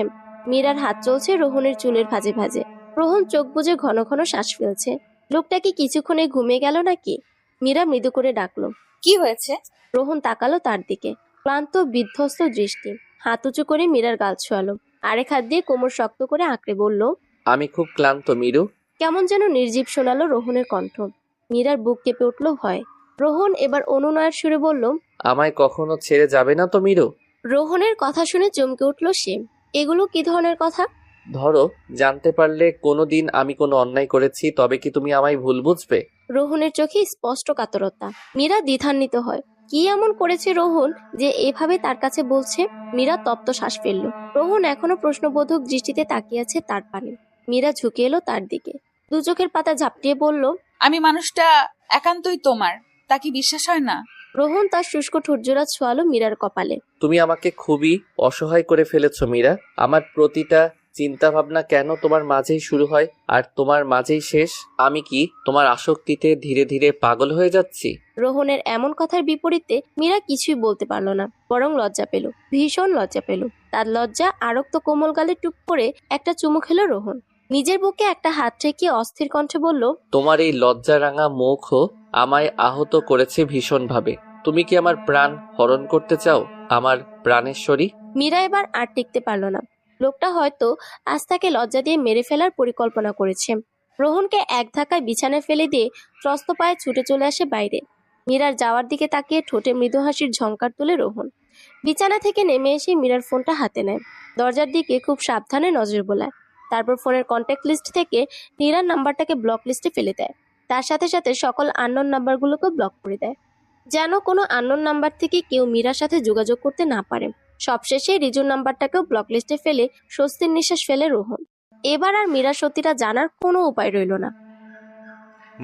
মীরার হাত চলছে রোহনের চুলের ভাঁজে ভাঁজে। রোহন চোখ বুজে ঘন ঘন শ্বাস ফেলছে। লোকটা কি কিছুক্ষণে ঘুমিয়ে গেল নাকি? মীরা মৃদু করে ডাকলো, কি হয়েছে? রোহন তাকালো তার দিকে, ক্লান্ত বিধ্বস্ত দৃষ্টি। হাত উঁচু করে মীরার গাল ছোঁয়ালো। আরেক হাত দিয়ে কোমর শক্ত করে আঁকড়ে বলল, আমি খুব ক্লান্ত মিরু। কেমন যেন নির্জীব শোনালো রোহনের কণ্ঠ। মীরার বুক কেঁপে উঠল ভয়। রোহন এবার অনুনয়ের সুরে বলল, আমায় কখনো ছেড়ে যাবে না তো মিরু? রোহনের কথা শুনে চমকে উঠল সে। এগুলো কি ধরনের কথা? ধরো, জানতে পারলে কোনোদিন আমি কোনো অন্যায় করেছি, তবে কি তুমি আমায় ভুল বুঝবে? রোহনের চোখে স্পষ্ট কাতরতা। মীরা দ্বিধান্বিত হয়। কি এমন করেছে রোহন যে এভাবে তার কাছে বলছে? মীরা তপ্ত শ্বাস ফেলল। রোহন এখনো প্রশ্নবোধক দৃষ্টিতে তাকিয়ে আছে তার পানে। মীরা ঝুঁকে এলো তার দিকে, দু চোখের পাতা ঝাপটিয়ে বলল, আমি মানুষটা একান্তই তোমার, তা কি বিশ্বাস হয় না? রোহন তার শুষ্ক ঠোঁটজোড়া ছোঁয়ালো মীরার কপালে। তুমি আমাকে খুবই অসহায় করে ফেলেছো মীরা। আমার প্রতিটা চিন্তা ভাবনা কেন তোমার মাঝেই শুরু হয় আর তোমার মাঝেই শেষ? আমি কি তোমার আসক্তিতে ধীরে ধীরে পাগল হয়ে যাচ্ছি? রোহনের এমন কথার বিপরীতে মীরা কিছুই বলতে পারল না, বরং লজ্জা পেল, ভীষণ লজ্জা পেল। তার লজ্জা আরক্ত কোমল গালে টুক করে একটা চুমু খেলো রোহন। নিজের বুকে একটা হাত রেখে অস্থির কণ্ঠে বলল, তোমার এই লজ্জারাঙা মুখও আমায় আহত করেছে ভীষণভাবে। তুমি কি আমার প্রাণ হরণ করতে চাও, আমার প্রাণেশ্বরী? মীরা এবার আর টিকতে পারল না। লোকটা হয়তো আজ তাকে লজ্জা দিয়ে মেরে ফেলার পরিকল্পনা করেছে। রোহনকে এক ধাক্কায় বিছানায় ফেলে দিয়ে ত্রস্ত পায়ে ছুটে চলে আসে বাইরে। মীরার যাওয়ার দিকে তাকিয়ে ঠোঁটে মৃদু হাসির ঝংকার তুলে রোহন। বিছানা থেকে নেমে এসে মীরার ফোনটা হাতে নেয়। দরজার দিকে খুব সাবধানে নজর বোলায়। তারপর ফোনের কন্ট্যাক্ট লিস্ট থেকে নীরার নাম্বারটাকে ব্লক লিস্টে ফেলে দেয়। তার সাথে সাথে সকল আননোন নাম্বারগুলোকে ব্লক করে দেয়, যেন কোনো আননোন নাম্বার থেকে কেউ মীরার সাথে যোগাযোগ করতে না পারে। সবশেষে রিজুর নাম্বারটাকেও ব্লক লিস্টে ফেলে স্বস্তির নিঃশ্বাস ফেলে রোহন। এবার আর মীরা সত্যিটা জানার কোনো উপায় রইল না।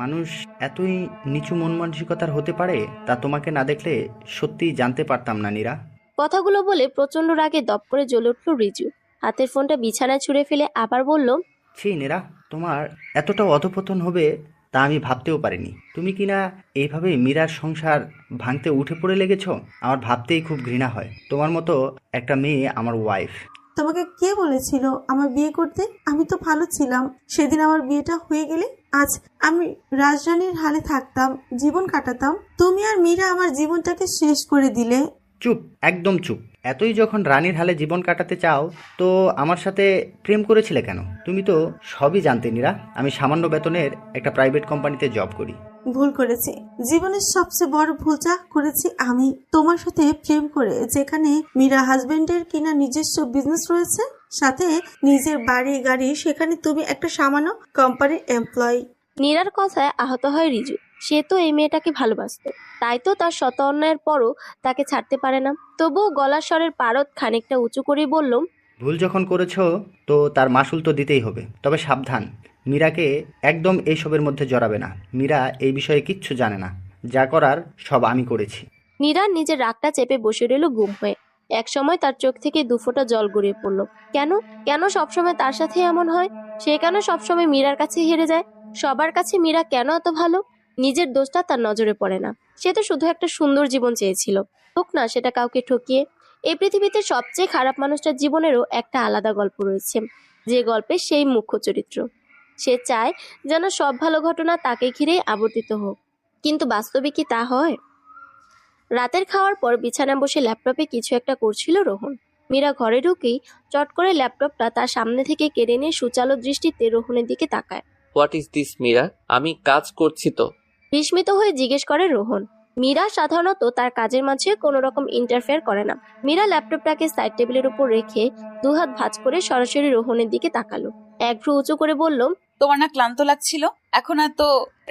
মানুষ এতই নিচু মন মানসিকতার হতে পারে তা তোমাকে না দেখলে সত্যিই জানতে পারতাম না নীরা। কথাগুলো বলে প্রচন্ড রাগে দপ করে জ্বলে উঠল রিজু। হাতের ফোনটা বিছানায় ছুঁড়ে ফেলে আবার বলল, ছি নীরা, তোমার এতটা অধপতন হবে তা আমি ভাবতেও পারিনি। তুমি কিনা এইভাবে মীরার সংসার ভাঙতে উঠে পড়ে লেগেছ, আমার ভাবতেই খুব ঘৃণা হয়। তোমার মতো একটা মেয়ে আমার ওয়াইফ। তোমাকে কে বলেছিল আমার বিয়ে করতে? আমি তো ভালো ছিলাম। সেদিন আমার বিয়েটা হয়ে গেলে আজ আমি রাজরানীর হালে থাকতাম, জীবন কাটাতাম। তুমি আর মীরা আমার জীবনটাকে শেষ করে দিলে। চুপ, একদম চুপ। এতই যখন রানীর হালে জীবন কাটাতে চাও তো আমার সাথে প্রেম করেছিলে কেন? তুমি তো সবই জানতে নীরা, আমি সামান্য বেতনের একটা প্রাইভেট কোম্পানিতে জব করি। ভুল করেছি, জীবনের সবচেয়ে বড় ভুলটা করেছি আমি তোমার সাথে প্রেম করে। যেখানে মীরা হাজবেন্ডের কিনা নিজস্ব বিজনেস রয়েছে, সাথে নিজের বাড়ি গাড়ি, সেখানে তুমি একটা সামান্য কোম্পানির এমপ্লয়ি। নীরার কথায় আহত হয় রিজু। সে তো এই মেয়েটাকে ভালোবাসত, তাই তো তার শত অন্যায়ের পরও তাকে ছাড়তে পারে না। তবুও গলার স্বরের পারদ খানিকটা উঁচু করে বলল, ভুল যখন করেছো তো তার মাসুল তো দিতেই হবে। তবে সাবধান, মীরাকে একদম এইসবের মধ্যে জড়াবে না। মীরা এই বিষয়ে কিচ্ছু জানে না, যা করার সব আমি করেছি। নীরা নিজের রাগটা চেপে বসে রইল গুম হয়ে। এক সময় তার চোখ থেকে দুফোঁটা জল গড়িয়ে পড়ল। কেন কেন সবসময় তার সাথে এমন হয়? সে কেন সবসময় মীরার কাছে হেরে যায়? সবার কাছে মীরা কেন এত ভালো? নিজের দোষটা তার নজরে পড়ে না। সে তো শুধু একটা সুন্দর জীবন চেয়েছিল, হোক না সেটা কাউকে ঠকিয়ে। এই পৃথিবীতে সবচেয়ে খারাপ মানুষটার জীবনেরও একটা আলাদা গল্প রয়েছে, যে গল্পে সেই মুখ্য চরিত্র। সে চায় যেন সব ভালো ঘটনা তাকে ঘিরেই আবর্তিত হোক, কিন্তু বাস্তবে কি তা হয়? রাতের খাওয়ার পর বিছানায় বসে ল্যাপটপে কিছু একটা করছিল রোহন। মীরা ঘরে ঢুকেই চট করে ল্যাপটপটা তার সামনে থেকে কেড়ে নিয়ে সুচালো দৃষ্টিতে রোহনের দিকে তাকায়। What is this Meera? আমি কাজ করছি তো। বিস্মিত হয়ে জিজ্ঞেস করে রোহন। মীরা সাধারণত তার কাজের মাঝে কোনো রকম ইন্টারফেয়ার করে না। মীরা ল্যাপটপটাকে সাইড টেবিলের উপর রেখে দুহাত ভাঁজ করে সরাসরি রোহনের দিকে তাকালো। এক ভ্রু উঁচু করে বলল, তোমার না ক্লান্ত লাগছিল? এখন এত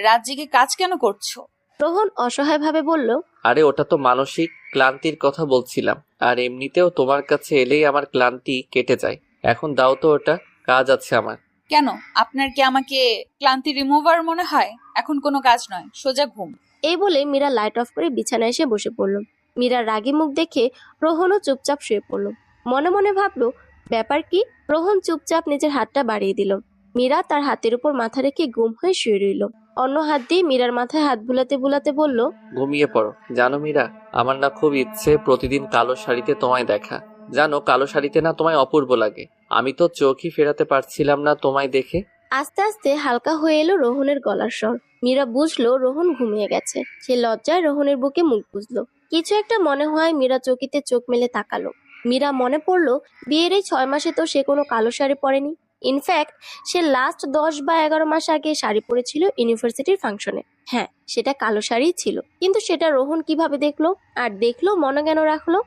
রাত জেগে কাজ কেন করছো? রোহন অসহায়ভাবে বলল, আরে ওটা তো মানসিক ক্লান্তির কথা বলছিলাম, আর এমনিতেও তোমার কাছে এলেই আমার ক্লান্তি কেটে যায়। এখন দাও তো ওটা, কাজ আছে আমার। কেন, আপনার কি আমাকে ক্লান্তি রিমুভার মনে হয়? এখন কোনো কাজ নয়, সোজা ঘুম। এই বলে মীরা লাইট অফ করে বিছানায় এসে বসে পড়ল। মীরার রাগী মুখ দেখে রোহনও চুপচাপ শুয়ে পড়ল। মনে মনে ভাবলো, ব্যাপার কি? রোহন চুপচাপ নিজের হাতটা বাড়িয়ে দিল। মীরা তার হাতের উপর মাথা রেখে গুম হয়ে শুয়ে রইল। অন্য হাত দিয়ে মীরার মাথায় হাত বুলাতে বুলাতে বলল, ঘুমিয়ে পড়ো। জানো মীরা, আমার না খুব ইচ্ছে প্রতিদিন কালো শাড়িতে তোমায় দেখা। জানো, কালো শাড়িতে না তোমায় অপূর্ব লাগে। আমি তো চোখই ফেরাতে পারছিলাম না তোমায় দেখে। আস্তে আস্তে হালকা হয়ে এলো রোহনের গলার স্বর। মীরা বুঝলো রোহন ঘুমিয়ে গেছে। সে লজ্জায় রোহনের বুকে মুখ বুঝলো। কিছু একটা মনে হয় মীরা চকিতে চোখ মেলে তাকালো। মীরা মনে পড়লো, বিয়ের এই 6 মাসে তো সে কোনো কালো শাড়ি পরেনি। ইনফ্যাক্ট সে লাস্ট 10 বা 11 মাস আগে শাড়ি পরেছিল ইউনিভার্সিটির ফাংশনে। হ্যাঁ, সেটা কালো শাড়িই ছিল, কিন্তু সেটা রোহন কিভাবে দেখলো? আর দেখলো মনে কেন রাখলো?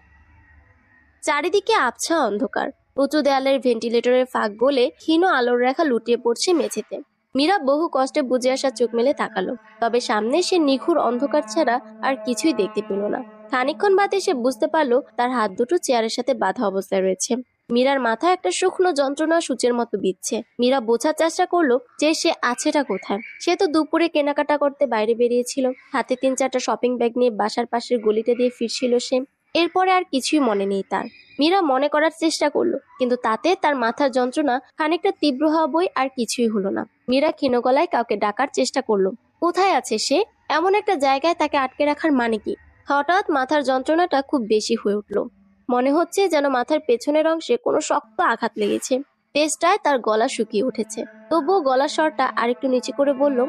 চারিদিকে আবছা অন্ধকার। উঁচু দেয়ালের ভেন্টিলেটরের ফাঁক গলে ক্ষীণ আলোর রেখা লুটিয়ে পড়ছে মেঝেতে। মীরা বহু কষ্টে বুঝে আসা চোখ মেলে তাকালো, তবে সামনে সে নিখুঁত অন্ধকার ছাড়া আর কিছুই দেখতে পেল না। খানিকক্ষণ বাদে সে বুঝতে পারলো তার হাত দুটো চেয়ারের সাথে বাঁধা অবস্থায় রয়েছে। মীরার মাথায় একটা শুকনো যন্ত্রণা সূচের মতো বিচ্ছে। মীরা বোঝার চেষ্টা করলো যে সে আছেটা কোথায়। সে তো দুপুরে কেনাকাটা করতে বাইরে বেরিয়েছিল। হাতে 3-4টা শপিং ব্যাগ নিয়ে বাসার পাশের গলিটা দিয়ে ফিরছিল সে। এরপরে আর কিছুই মনে নেই তার। মীরা মনে করার চেষ্টা করলো, কিন্তু তাতে তার মাথার যন্ত্রণা খানিকটা তীব্র হওয়া বই আর কিছুই হলো না। মীরা ক্ষীণ গলায় কাউকে ডাকার চেষ্টা করলো। কোথায় আছে সে? এমন একটা জায়গায় তাকে আটকে রাখার মানে কি? হঠাৎ মাথার যন্ত্রণাটা খুব বেশি হয়ে উঠলো। মনে হচ্ছে যেন মাথার পেছনের অংশে কোনো শক্ত আঘাত লেগেছে। তেজটায় তার গলা শুকিয়ে উঠেছে। তবুও গলার স্বরটা আরেকটু নিচে করে বলল,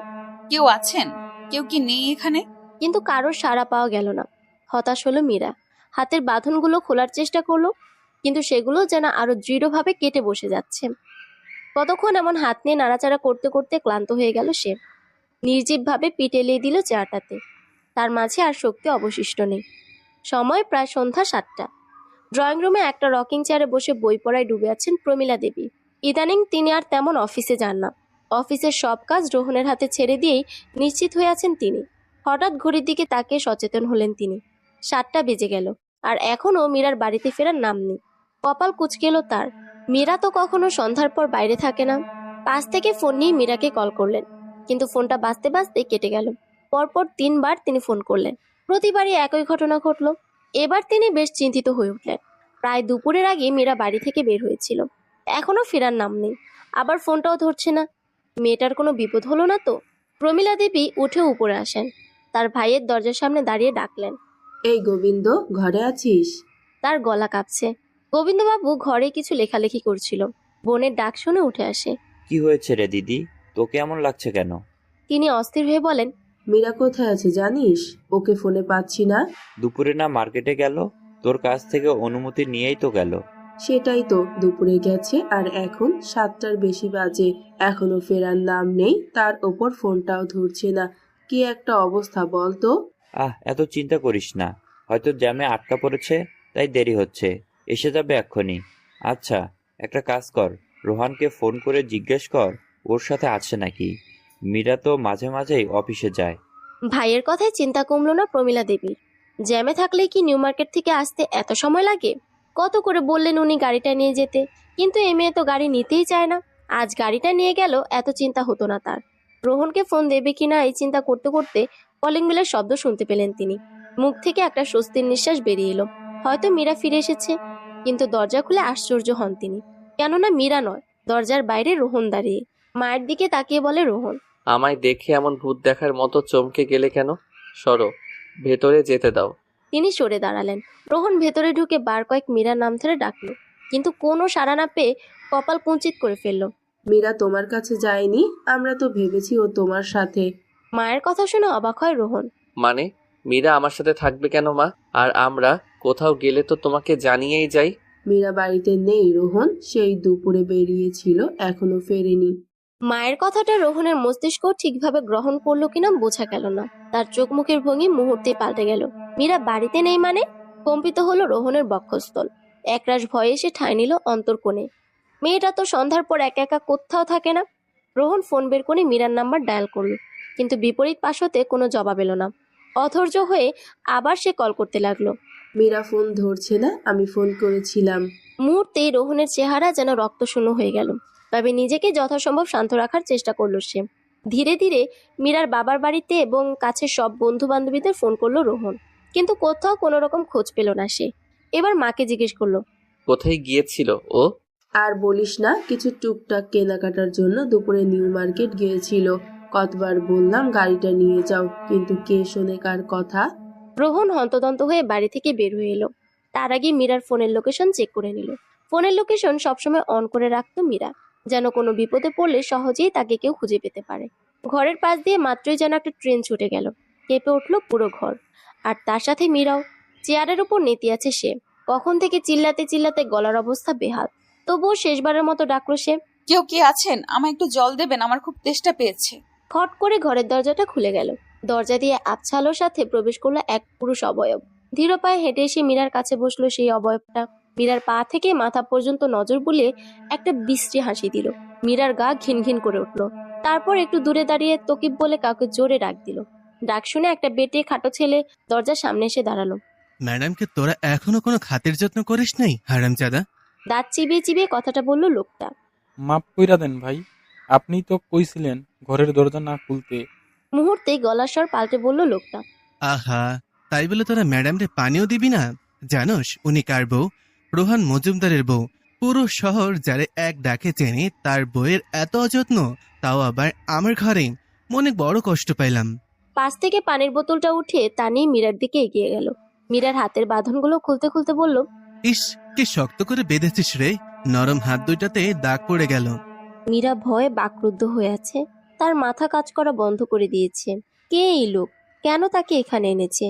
কেউ আছেন? কেউ কি নেই এখানে? কিন্তু কারোর সাড়া পাওয়া গেল না। হতাশ হলো মীরা। হাতের বাঁধনগুলো খোলার চেষ্টা করলো, কিন্তু সেগুলো যেন আরো দৃঢ়ভাবে কেটে বসে যাচ্ছে। কতক্ষণ এমন হাত নিয়ে নাড়াচাড়া করতে করতে ক্লান্ত হয়ে গেল সে। নির্জীবভাবে পিঠ এলিয়ে দিল চেয়ারটাতে। তার মাঝে আর শক্তি অবশিষ্ট নেই। সময় প্রায় সন্ধ্যা 7টা। ড্রয়িং রুমে একটা রকিং চেয়ারে বসে বই পড়ায় ডুবে আছেন প্রমীলা দেবী। ইদানিং তিনি আর তেমন অফিসে যান না। অফিসের সব কাজ রোহনের হাতে ছেড়ে দিয়েই নিশ্চিত হয়ে আছেন তিনি। হঠাৎ ঘড়ির দিকে তাকিয়ে সচেতন হলেন তিনি। 7টা বেজে গেল, আর এখনো মীরার বাড়িতে ফেরার নাম নেই। কপাল কুঁচকে এলো তার। মীরা তো কখনো সন্ধ্যার পর বাইরে থাকে না। পাশ থেকে ফোন নিয়ে মীরাকে কল করলেন, কিন্তু ফোনটা বাজতে বাজতে কেটে গেল। পরপর 3বার তিনি ফোন করলেন, প্রতিবারই একই ঘটনা ঘটল। এবার তিনি বেশ চিন্তিত হয়ে উঠলেন। প্রায় দুপুরের আগে মীরা বাড়ি থেকে বের হয়েছিল, এখনো ফেরার নাম নেই, আবার ফোনটাও ধরছে না। মেয়েটার কোনো বিপদ হলো না তো? প্রমীলা দেবী উঠে উপরে আসেন, তার ভাইয়ের দরজার সামনে দাঁড়িয়ে ডাকলেন, এই গোবিন্দ, ঘরে আছিস? তার গলা কাঁপছে। গোবিন্দবাবু ঘরে কিছু লেখালেখি করছিল, বোনের ডাক শুনে উঠে আসে। কি হয়েছে রে দিদি, তোকে এমন লাগছে কেন? তিনি অস্থির হয়ে বলেন, মীরা কোথায় আছে জানিস? ওকে ফোনে পাচ্ছি না। দুপুরে না মার্কেটে গেল? তোর কাছ থেকে অনুমতি নিয়েই তো গেল। সেটাই তো, দুপুরে গেছে আর এখন 7টার বেশি বাজে, এখনো ফেরার নাম নেই, তার ওপর ফোনটাও ধরছে না। কি একটা অবস্থা বলতো। এত চিন্তা করিস না, হয়তো জ্যামে আটকা পড়েছে, তাই দেরি হচ্ছে, এসে যাবে এক্ষুনি। আচ্ছা, একটা কাজ কর, রোহানকে ফোন করে জিজ্ঞেস কর ওর সাথে আছে নাকি। মীরা তো মাঝে মাঝেই অফিসে যায়। ভাইয়ের কথায় চিন্তা কমলো না প্রমীলা দেবীর। জ্যামে থাকলে কি নিউ মার্কেট থেকে আসতে এত সময় লাগে? কত করে বললেন উনি গাড়িটা নিয়ে যেতে, কিন্তু এই মেয়ে তো গাড়ি নিতেই চায় না। আজ গাড়িটা নিয়ে গেল, এত চিন্তা হতো না তার। রোহনকে ফোন দেবে কিনা এই চিন্তা করতে করতে কলিং বেলের শব্দ শুনতে পেলেন তিনি। মুখ থেকে একটা স্বস্তির নিঃশ্বাস বেরিয়ে এলো, হয়তো মীরা ফিরে এসেছে। কিন্তু দরজা খুলে আশ্চর্য হন তিনি, কেননা মীরা নয়, দরজার বাইরে রোহন দাঁড়িয়ে। মায়ের দিকে তাকিয়ে বলে রোহন, আমায় দেখে এমন ভূত দেখার মতো চমকে গেলে কেন? সরো, ভেতরে যেতে দাও। তিনি সরে দাঁড়ালেন। রোহন ভেতরে ঢুকে বার কয়েক মীরার নাম ধরে ডাকলো, কিন্তু কোনো সাড়া না পেয়ে কপাল কুঞ্চিত করে ফেললো। মীরা তোমার কাছে যায়নি? আমরা তো ভেবেছি ও তোমার সাথে। মায়ের কথা শুনে অবাক হয় রোহন। মানে মীরা আমার সাথে থাকবে কেন মা? আর আমরা কোথাও গেলে তো তোমাকে জানিয়েই যাই। মীরা বাড়িতে নেই রোহন, সেই দুপুরে বেরিয়েছিল, এখনো ফেরেনি। মায়ের কথাটা রোহনের মস্তিষ্ক ঠিকভাবে গ্রহণ করলো কিনা বোঝা গেল না। তার চোখ মুখের ভঙ্গি মুহূর্তে পাল্টে গেল। মীরা বাড়িতে নেই মানে? কম্পিত হলো রোহনের বক্ষস্থল। একরাশ ভয়ে এসে ঠাঁই নিল অন্তর্কোণে। মেয়েটা তো সন্ধ্যার পর একা একা কোথাও থাকে না। রোহন ফোন বের করে মীরার নাম্বার ডায়াল করলো, কিন্তু বিপরীত পাশ হতে কোনো জবাব এলো না। অধৈর্য হয়ে আবার সে কল করতে লাগলো। মীরা ফোন ধরছে না, আমি ফোন করেছিলাম। মুহূর্তেই রোহনের চেহারা যেন রক্তশূন্য হয়ে গেল। তবে নিজেকে যথাসম্ভব শান্ত রাখার চেষ্টা করলো সে। ধীরে ধীরে মীরার বাবার বাড়িতে এবং কাছের সব বন্ধু বান্ধবীদের ফোন করলো রোহন, কিন্তু কোথাও কোনো রকম খোঁজ পেল না সে। এবার মাকে জিজ্ঞেস করলো, কোথায় গিয়েছিল ও? আর বলিস না, কিছু টুকটাক কেনাকাটার জন্য দুপুরে নিউ মার্কেট গিয়েছিল। কতবার বললাম গাড়িটা নিয়ে যাও, কিন্তু কে শোনে কার কথা। রোহন হন্তদন্ত হয়ে বাড়ি থেকে বের হয়ে এলো। তার আগে মীরার ফোনের লোকেশন চেক করে নিল। ফোনের লোকেশন সবসময় অন করে রাখতো মীরা, যেন কোনো বিপদে পড়লে সহজেই তাকে কেউ খুঁজে পেতে পারে। ঘরের পাশ দিয়ে মাত্রই যেন একটা ট্রেন ছুটে গেল, কেঁপে উঠলো পুরো ঘর। আর তার সাথে মীরাও। চেয়ারের উপর নেতি আছে সে, কখন থেকে চিল্লাতে চিল্লাতে গলার অবস্থা বেহাল। তবুও শেষবারের মতো ডাকলো সে, কেউ কি আছেন? আমায় একটু জল দেবেন, আমার খুব তেষ্টা পেয়েছে। খট করে ঘরের দরজাটা খুলে গেল। দরজা দিয়ে আবছা আলোর সাথে প্রবেশ করলো এক পুরুষ অবয়ব। ধীর পায়ে হেঁটে এসে মীরার কাছে বসলো সেই অবয়বটা। মীরার পা থেকে মাথা পর্যন্ত নজর বুলিয়ে একটা বিশ্রী হাসি দিল। মীরার গা ঘিন ঘিন করে উঠলো। তারপর একটু দূরে দাঁড়িয়ে তকিব বলে কাউকে জোরে ডাক দিল। ডাক শুনে একটা বেটে খাটো ছেলে দরজার সামনে এসে দাঁড়ালো। ম্যাডামকে তোরা এখনো কোনো খাতির যত্ন করিস নাই, হারামজাদা? দাঁত চিবিয়ে চিবিয়ে কথাটা বলল লোকটা। মাফ কইরা দেন ভাই, আপনি তো কইছিলেন ঘরের দরজা না খুলতে। মুহূর্তে গলার স্বর পাল্টে বলল লোকটা। আহা, তাই বলে তোরা ম্যাডামরে পানিও দিবি না? জানোস উনি কার বউ? রোহান মজুমদারের বউ। পুরো শহর যারে এক ডাকে চেনে, তার বউয়ের এত অযত্ন, তাও আবার আমার ঘরে। মনে বড় কষ্ট পাইলাম। পাশ থেকে পানির বোতলটা উঠিয়ে তা নিয়ে মীরার দিকে এগিয়ে গেল। মীরার হাতের বাঁধনগুলো খুলতে খুলতে বলল, ইস, কি শক্ত করে বেঁধেছিস রে, নরম হাত দুইটাতে দাগ পড়ে গেল। মীরা ভয়ে বাকরুদ্ধ হয়ে আছে। তার মাথা কাজ করা বন্ধ করে দিয়েছে। কে এই লোক? কেন তাকে এখানে এনেছে?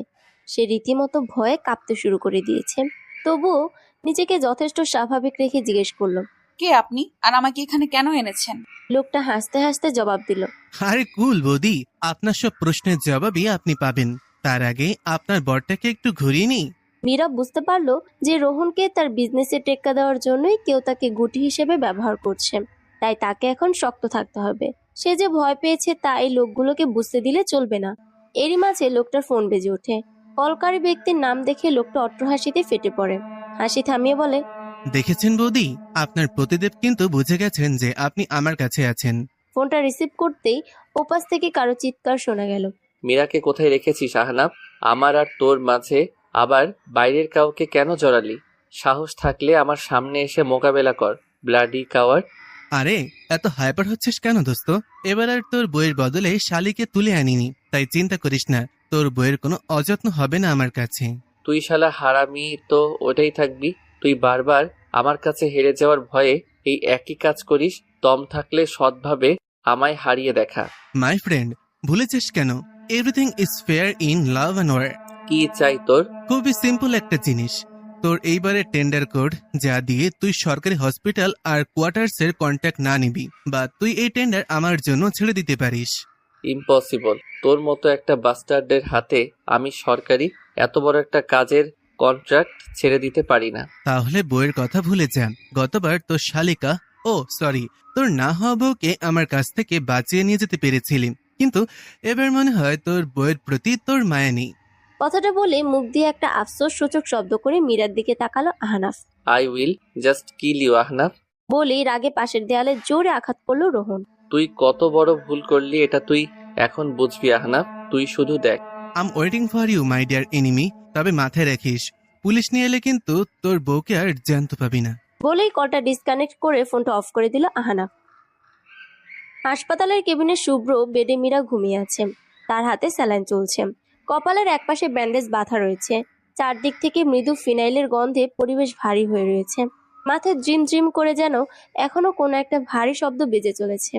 সে রীতিমতো ভয়ে কাঁপতে শুরু করে দিয়েছে। তবুও নিজেকে যথেষ্ট স্বাভাবিক রেখে জিজ্ঞেস করলো, কে আপনি, আর আমাকে এখানে কেন এনেছেন? লোকটা হাসতে হাসতে জবাব দিল, আরে কুল বৌদি, আপনার সব প্রশ্নের জবাবই আপনি পাবেন। তার আগে আপনার বরটাকে একটু ঘুরিয়ে নিই। মীরা বুঝতে পারলো যে রোহনকে তার বিজনেসে টেক্কা দেওয়ার জন্যই কেউ তাকে গুটি হিসেবে ব্যবহার করছে। তাই তাকে এখন শক্ত থাকতে হবে। সে যে ভয় পেয়েছে তা এই লোকগুলোকে বুঝতে দিলে চলবে না। এরই মাঝে লোকটার ফোন বেজে ওঠে। কলকারী ব্যক্তির নাম দেখে লোকটা অট্ট হাসিতে ফেটে পড়ে। হাসি থামিয়ে বলে, দেখেছেন বৌদি, আপনার প্রতিদেব কিন্তু বুঝে গেছেন যে আপনি আমার কাছে আছেন। ফোনটা রিসিভ করতেই ওপাশ থেকে কারো চিৎকার শোনা গেল। মীরাকে কোথায় রেখেছিস আহনাব? আমার আর তোর মাঝে আবার বাইরের কাউকে কেন জড়ালি? সাহস থাকলে আমার সামনে এসে মোকাবেলা কর, ব্লাডি কাওয়ার্ড। আরে এত হাইপার হচ্ছিস কেন দোস্ত? এবার আর তোর বইয়ের বদলে শালিকে তুলে আনিনি, তাই চিন্তা করিস না, তোর বইয়ের কোনো অযত্ন হবে না আমার কাছে। তুই শালা হারামি তো ওটাই থাকবি। তুই বারবার আমার কাছে হেরে যাওয়ার ভয়ে এই একই কাজ করিস। দম থাকলে সৎভাবে আমায় হারিয়ে দেখা। মাই ফ্রেন্ড, ভুলেছিস কেন? Everything is fair in love and war. কি চাই তোর? খুবই সিম্পল একটা জিনিস, তোর এইবারে টেন্ডার কোড যা দিয়ে তুই সরকারি হসপিটাল আর কোয়ার্টার্সের কন্ট্যাক্ট না নিবি, বা তুই এই টেন্ডার আমার জন্য ছেড়ে দিতে পারিস। ইম্পসিবল। তোর মতো একটা বাস্টার্ডের হাতে আমি সরকারি এত বড় একটা কাজের কন্ট্রাক্ট ছেড়ে দিতে পারি না। তাহলে বইয়ের কথা ভুলে যা। গতবার তোর শালিকা, সরি, তোর না হওয়া বউকে আমার কাছ থেকে বাঁচিয়ে নিয়ে যেতে পেরেছিলি, কিন্তু এবার মনে হয় তোর বইয়ের প্রতি তোর মায়া নেই। কথাটা বলে মুখ দিয়ে একটা আফসোস সূচক শব্দ করে মীরার দিকে তাকালো Ahnaf. I will just kill you Ahnaf. বলেই রাগে পাশের দেয়ালে জোরে আঘাত করলো রোহন। তুই কত বড় ভুল করলি এটা তুই এখন বুঝবি আহনাফ। তুই শুধু দেখ। I'm waiting for you my dear enemy. তবে মাথায় রাখিস, পুলিশ নিয়ে এলে কিন্তু তোর বউকে আর জ্যান্ত পাবি না। বলেই কলটা ডিসকানেক্ট করে ফোনটা অফ করে দিল আহনাফ। হাসপাতালের কেবিনে শুভ্র বেডে মীরা ঘুমিয়ে আছে। তার হাতে স্যালাইন চলছে। কপালের একপাশে ব্যান্ডেজ বাঁধা রয়েছে। চারদিক থেকে মৃদু ফিনাইলের গন্ধে পরিবেশ ভারী হয়ে রয়েছে। মাথায় ড্রিম ড্রিম করে যেন এখনো কোনো একটা ভারী শব্দ বেজে চলেছে।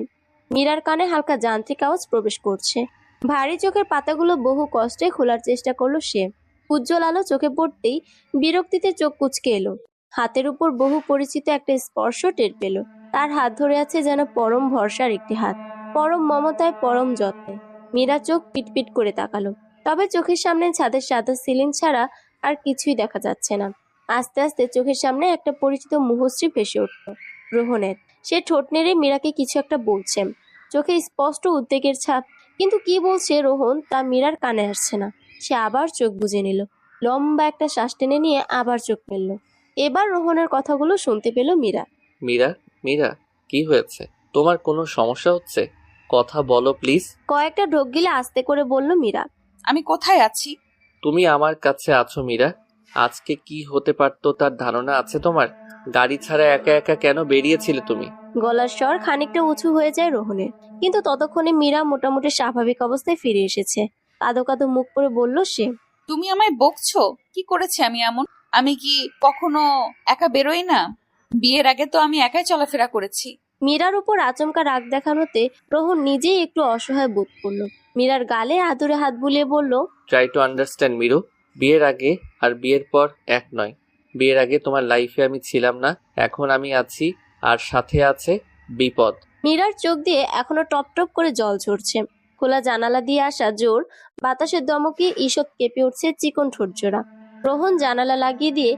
মীরার কানে হালকা যান্ত্রিক আওয়াজ প্রবেশ করছে। ভারী চোখের পাতাগুলো বহু কষ্টে খোলার চেষ্টা করলো সে। উজ্জ্বল আলো চোখে পড়তেই বিরক্তিতে চোখ কুঁচকে এলো। হাতের উপর বহু পরিচিত একটা স্পর্শ টের পেল। তার হাত ধরে আছে যেন পরম ভরসার একটি হাত, পরম মমতায়, পরম যত্নে। মীরা চোখ পিটপিট করে তাকালো, তবে চোখের সামনে ছাদের সাদা সিলিং ছাড়া আর কিছুই দেখা যাচ্ছে না। আস্তে আস্তে চোখের সামনে একটা পরিচিত মুখশ্রী ভেসে উঠল, রোহনের। সে ঠোঁট নেড়ে মীরাকে কিছু একটা বলছে, চোখে স্পষ্ট উদ্বেগের ছাপ, কিন্তু কি বলছে রোহন তা মীরার কানে আসছে না। সে আবার চোখ বুজে নিল, লম্বা একটা শ্বাস টেনে নিয়ে আবার চোখ মেলল। এবার রোহনের কথাগুলো শুনতে পেল মীরা। মীরা, মীরা, কি হয়েছে? তোমার কোনো সমস্যা হচ্ছে? কথা বলো প্লিজ। কয়েকটা ঢোক গিলে আস্তে করে বলল মীরা। আমি কোথায় আছি? তুমি আমার কাছে আছো মীরা। আজকে কি হতে পারতো তার ধারণা আছে তোমার? গাড়ি ছাড়া একা একা কেন বেরিয়েছিলে তুমি? গলার স্বর খানিকটা উঁচু হয়ে যায় রোহনের, কিন্তু ততক্ষণে মীরা মোটামুটি স্বাভাবিক অবস্থায় ফিরে এসেছে। কাঁদো কাঁদো মুখ করে বলল সে। তুমি আমায় বকছো? কি করেছে আমি এমন? আমি কি কখনো একা বেরোই না? বিয়ের আগে তো আমি একাই চলাফেরা করেছি। মীরার উপর আচমকা রাগ দেখানোতে রোহন নিজেই একটু অসহায় বোধ করলো। মীরার গালে আদুরে হাত বুলিয়ে বলল, ট্রাই টু আন্ডারস্ট্যান্ড মিরু। বিয়ের আগে আর বিয়ের পর এক নয়। বিয়ের আগে তোমার লাইফে আমি ছিলাম না, এখন আমি আছি, আর সাথে আছে বিপদ। মীরার চোখ দিয়ে এখনো টপ টপ করে জল ঝরছে। খোলা জানালা দিয়ে আসা জোর বাতাসের দমকে ঈষৎ কেঁপে উঠছে চিকন ঠোঁটজোড়া। রোহন জানালা লাগিয়ে দিয়ে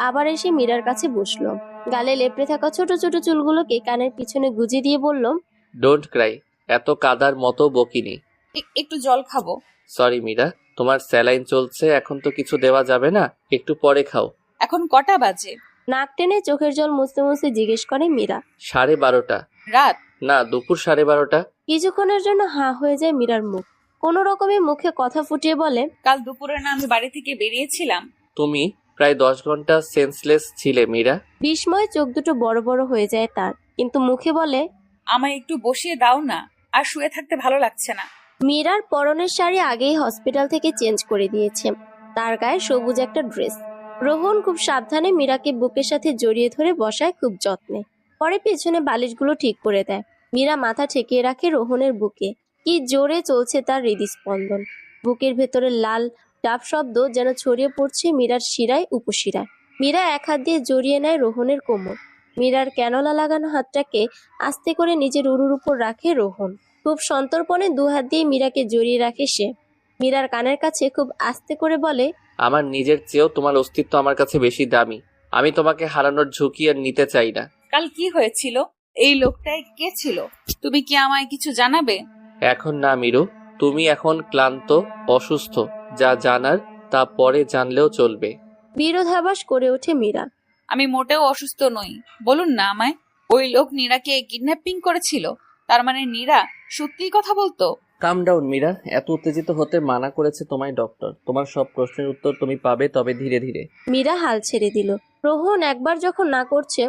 আবার এসে মীরার কাছে বসলো। গালে লেপড়ে থাকা ছোট ছোট চুলগুলোকে কানের পিছনে গুজিয়ে দিয়ে বলল, ডোন্ট ক্রাই। এত কাদার মতো বকিনি। একটু জল খাবো। সরি মীরা, তোমার স্যালাইন চলছে, এখন তো কিছু দেওয়া যাবে না, একটু পরে খাও। এখন কটা বাজে? নাক টেনে চোখের জল মুছতে মুছতে জিজ্ঞেস করে মীরা। 12:30। রাত? না, দুপুর 12:30। কিছুক্ষণের জন্য হাঁ হয়ে যায় মীরার মুখ। কোনো রকমে মুখে কথা ফুটিয়ে বলে, কাল দুপুরে না আমি বাড়ি থেকে বেরিয়েছিলাম? তুমি প্রায় 10 ঘন্টা সেন্সলেস ছিলে মীরা। বিস্ময়ে চোখ দুটো বড় বড় হয়ে যায় তার, কিন্তু মুখে বলে, আমায় একটু বসিয়ে দাও না, আর শুয়ে থাকতে ভালো লাগছে না। মীরার পরনের শাড়ি আগেই হসপিটাল থেকে চেঞ্জ করে দিয়েছে। তার গায়ে সবুজ একটা ড্রেস। রোহন খুব সাবধানে মীরাকে বুকের সাথে জড়িয়ে ধরে বসায় খুব যত্নে। পরে পেছনে বালিশগুলো ঠিক করে দেয়। মীরা মাথা ঠেকিয়ে রাখে রোহনের বুকে। কি জোরে চলছে তার হৃদস্পন্দন। বুকের ভেতরে লাল ডাব শব্দ যেন ছড়িয়ে পড়ছে মীরার শিরায় উপশিরায়। মীরা এক হাত দিয়ে জড়িয়ে নেয় রোহনের কোমর। মীরার ক্যানোলা লাগানো হাতটাকে আস্তে করে নিজের উরুর উপর রাখে রোহন। খুব সন্তর্পণে দুহাত দিয়ে মীরাকে জড়িয়ে রাখে সে। মীরার কানের কাছে খুব আস্তে করে বলে, আমার নিজের চেয়েও তোমার অস্তিত্ব আমার কাছে বেশি দামি। আমি তোমাকে হারানোর ঝুঁকি আর নিতে চাই না। কাল কি হয়েছিল? এই লোকটাই কে ছিল? তুমি কি আমায় কিছু জানাবে? এখন না মিরু, তুমি এখন ক্লান্ত, অসুস্থ। যা জানার তা পরে জানলেও চলবে। বিরোধাভাস করে ওঠে মীরা। আমি মোটেও অসুস্থ নই। বলুন না আমায়, ওই লোক নীরাকে কিডন্যাপিং করেছিল? তার মানে নীরা সত্যিই কথা বলতো? কাম ডাউন মীরা, এত উত্তেজিত হতে মানা করেছে তোমায় ডক্টর। তোমার সব প্রশ্নের উত্তর তুমি পাবে, তবে ধীরে ধীরে। মীরা হাল ছেড়ে দিল। রোহন একবার যখন না করছে,